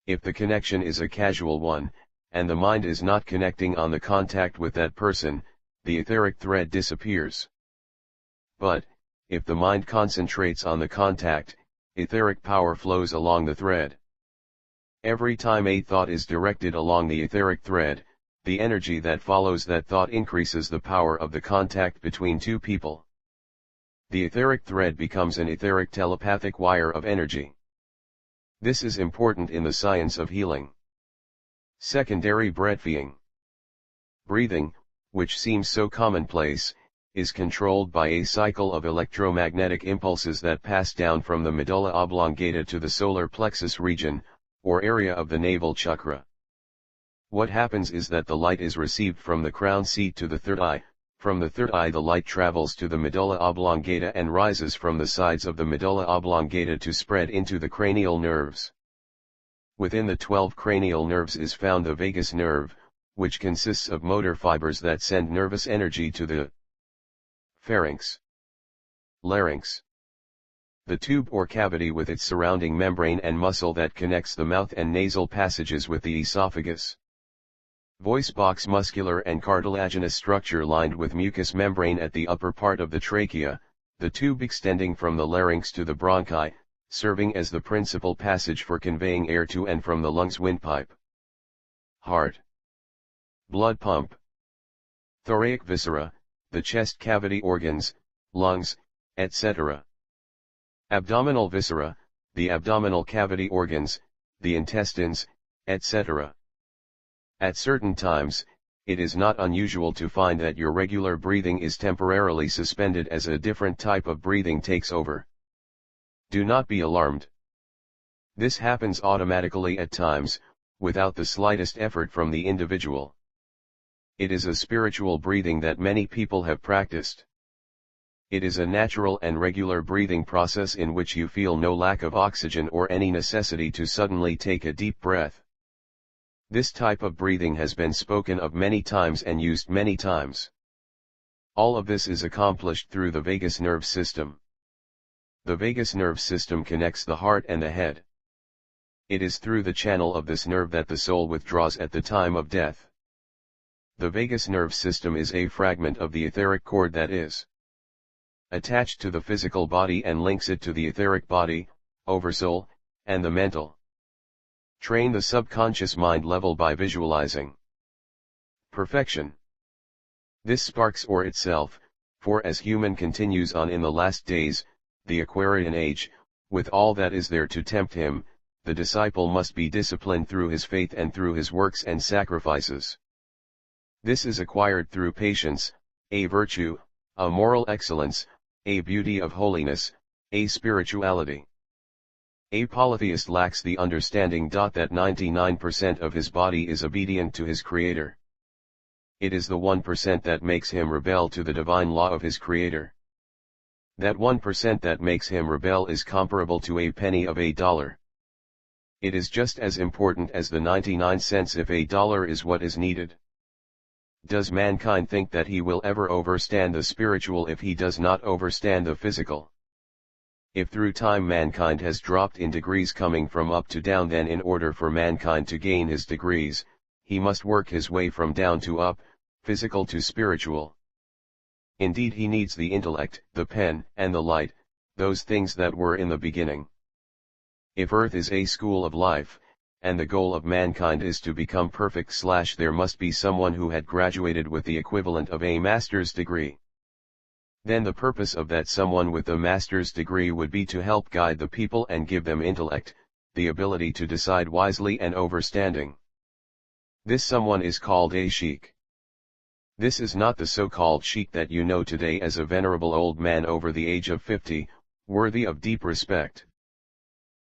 If the connection is a casual one, and the mind is not connecting on the contact with that person, the etheric thread disappears. But, if the mind concentrates on the contact, etheric power flows along the thread. Every time a thought is directed along the etheric thread, the energy that follows that thought increases the power of the contact between two people. The etheric thread becomes an etheric telepathic wire of energy. This is important in the science of healing. Secondary breathing. Breathing, which seems so commonplace, is controlled by a cycle of electromagnetic impulses that pass down from the medulla oblongata to the solar plexus region, or area of the navel chakra. What happens is that the light is received from the crown seat to the third eye. From the third eye the light travels to the medulla oblongata and rises from the sides of the medulla oblongata to spread into the cranial nerves. Within the 12 cranial nerves is found the vagus nerve, which consists of motor fibers that send nervous energy to the pharynx, larynx, the tube or cavity with its surrounding membrane and muscle that connects the mouth and nasal passages with the esophagus. Voice box muscular and cartilaginous structure lined with mucous membrane at the upper part of the trachea, the tube extending from the larynx to the bronchi, serving as the principal passage for conveying air to and from the lungs windpipe. Heart, blood pump, thoracic viscera, the chest cavity organs, lungs, etc. Abdominal viscera, the abdominal cavity organs, the intestines, etc. At certain times, it is not unusual to find that your regular breathing is temporarily suspended as a different type of breathing takes over. Do not be alarmed. This happens automatically at times, without the slightest effort from the individual. It is a spiritual breathing that many people have practiced. It is a natural and regular breathing process in which you feel no lack of oxygen or any necessity to suddenly take a deep breath. This type of breathing has been spoken of many times and used many times. All of this is accomplished through the vagus nerve system. The vagus nerve system connects the heart and the head. It is through the channel of this nerve that the soul withdraws at the time of death. The vagus nerve system is a fragment of the etheric cord that is attached to the physical body and links it to the etheric body, oversoul, and the mental. Train the subconscious mind level by visualizing perfection. This sparks or itself, for as human continues on in the last days, the Aquarian age, with all that is there to tempt him, the disciple must be disciplined through his faith and through his works and sacrifices. This is acquired through patience, a virtue, a moral excellence, a beauty of holiness, a spirituality. A polytheist lacks the understanding that 99% of his body is obedient to his Creator. It is the 1% that makes him rebel to the divine law of his Creator. That 1% that makes him rebel is comparable to a penny of $1. It is just as important as the 99 cents if $1 is what is needed. Does mankind think that he will ever overstand the spiritual if he does not overstand the physical? If through time mankind has dropped in degrees coming from up to down, then in order for mankind to gain his degrees, he must work his way from down to up, physical to spiritual. Indeed, he needs the intellect, the pen, and the light, those things that were in the beginning. If Earth is a school of life, and the goal of mankind is to become perfect, there must be someone who had graduated with the equivalent of a master's degree. Then the purpose of that someone with the master's degree would be to help guide the people and give them intellect, the ability to decide wisely and overstanding. This someone is called a sheikh. This is not the so-called sheikh that you know today as a venerable old man over the age of 50, worthy of deep respect.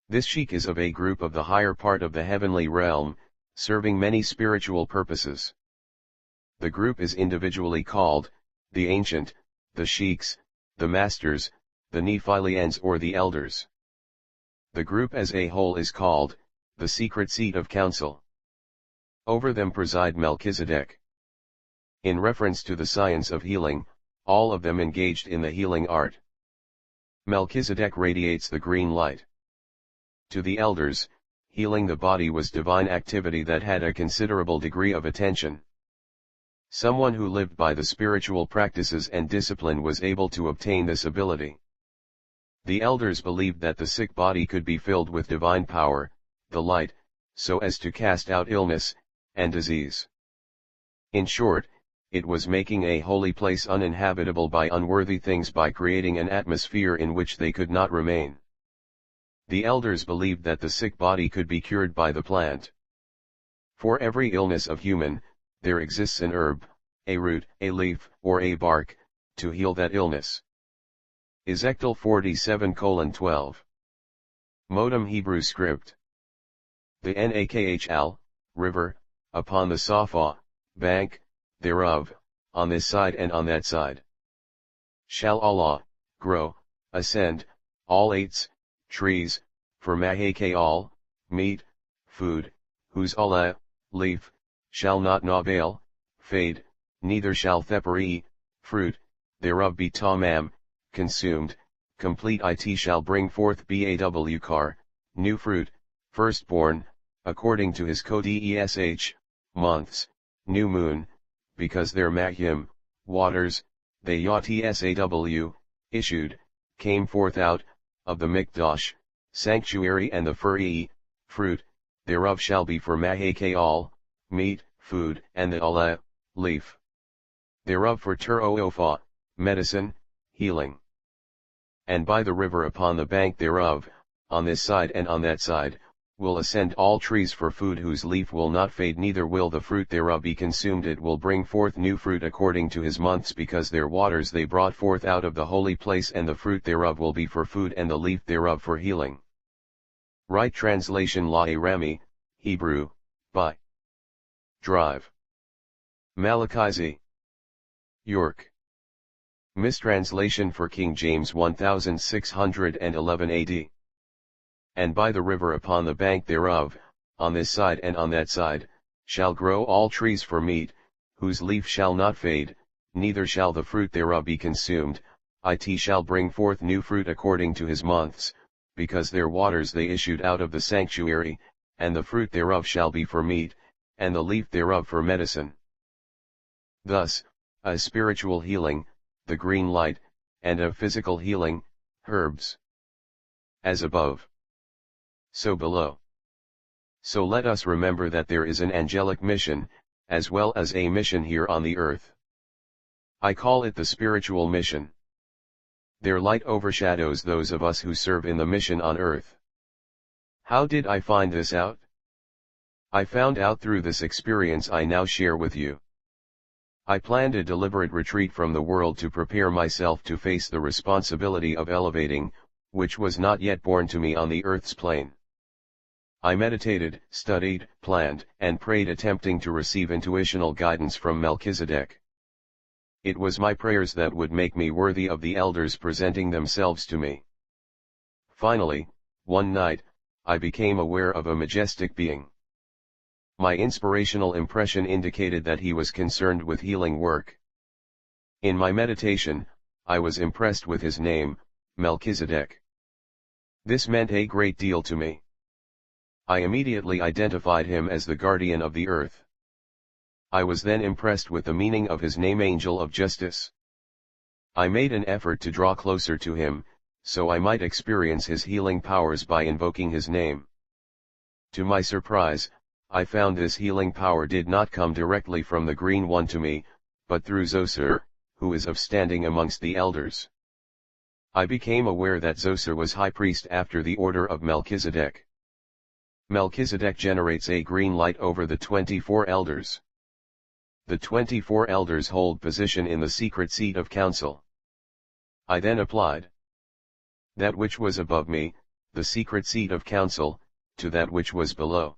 This sheikh is of a group of the higher part of the heavenly realm, serving many spiritual purposes. The group is individually called, the ancient, the sheikhs, the masters, the Nephilians or the elders. The group as a whole is called, the secret seat of council. Over them preside Melchizedek. In reference to the science of healing, all of them engaged in the healing art. Melchizedek radiates the green light. To the elders, healing the body was divine activity that had a considerable degree of attention. Someone who lived by the spiritual practices and discipline was able to obtain this ability. The elders believed that the sick body could be filled with divine power, the light, so as to cast out illness and disease. In short, it was making a holy place uninhabitable by unworthy things by creating an atmosphere in which they could not remain. The elders believed that the sick body could be cured by the plant. For every illness of human, there exists an herb, a root, a leaf, or a bark, to heal that illness. Ezekiel 47:12. Modem Hebrew script. The Nakhl, river, upon the Safa, bank, thereof, on this side and on that side. Shall Allah, grow, ascend, all eights, trees, for Mahakal, meat, food, whose Allah, leaf, shall not navel, fade, neither shall theperi, fruit, thereof be tamam, consumed, complete it shall bring forth bawkar, new fruit, firstborn, according to his kodesh, months, new moon, because their mahim, waters, they yatsaw, issued, came forth out, of the mikdash, sanctuary and the furi, fruit, thereof shall be for Mahakal, meat, food, and the Allah, leaf. Thereof for Turoofa, medicine, healing. And by the river upon the bank thereof, on this side and on that side, will ascend all trees for food whose leaf will not fade neither will the fruit thereof be consumed, it will bring forth new fruit according to his months because their waters they brought forth out of the holy place, and the fruit thereof will be for food and the leaf thereof for healing. Right translation La-Arami, Hebrew, by. Drive. Malachi Z. York. Mistranslation for King James 1611 AD. And by the river upon the bank thereof, on this side and on that side, shall grow all trees for meat, whose leaf shall not fade, neither shall the fruit thereof be consumed, it shall bring forth new fruit according to his months, because their waters they issued out of the sanctuary, and the fruit thereof shall be for meat, and the leaf thereof for medicine. Thus, a spiritual healing, the green light, and a physical healing, herbs. As above, so below. So let us remember that there is an angelic mission, as well as a mission here on the earth. I call it the spiritual mission. Their light overshadows those of us who serve in the mission on earth. How did I find this out? I found out through this experience I now share with you. I planned a deliberate retreat from the world to prepare myself to face the responsibility of elevating, which was not yet born to me on the earth's plane. I meditated, studied, planned, and prayed attempting to receive intuitional guidance from Melchizedek. It was my prayers that would make me worthy of the elders presenting themselves to me. Finally, one night, I became aware of a majestic being. My inspirational impression indicated that he was concerned with healing work. In my meditation, I was impressed with his name, Melchizedek. This meant a great deal to me. I immediately identified him as the guardian of the earth. I was then impressed with the meaning of his name, Angel of Justice. I made an effort to draw closer to him, so I might experience his healing powers by invoking his name. To my surprise, I found this healing power did not come directly from the Green One to me, but through Zoser, who is of standing amongst the elders. I became aware that Zoser was high priest after the order of Melchizedek. Melchizedek generates a green light over the 24 elders. The 24 elders hold position in the secret seat of council. I then applied that which was above me, the secret seat of council, to that which was below.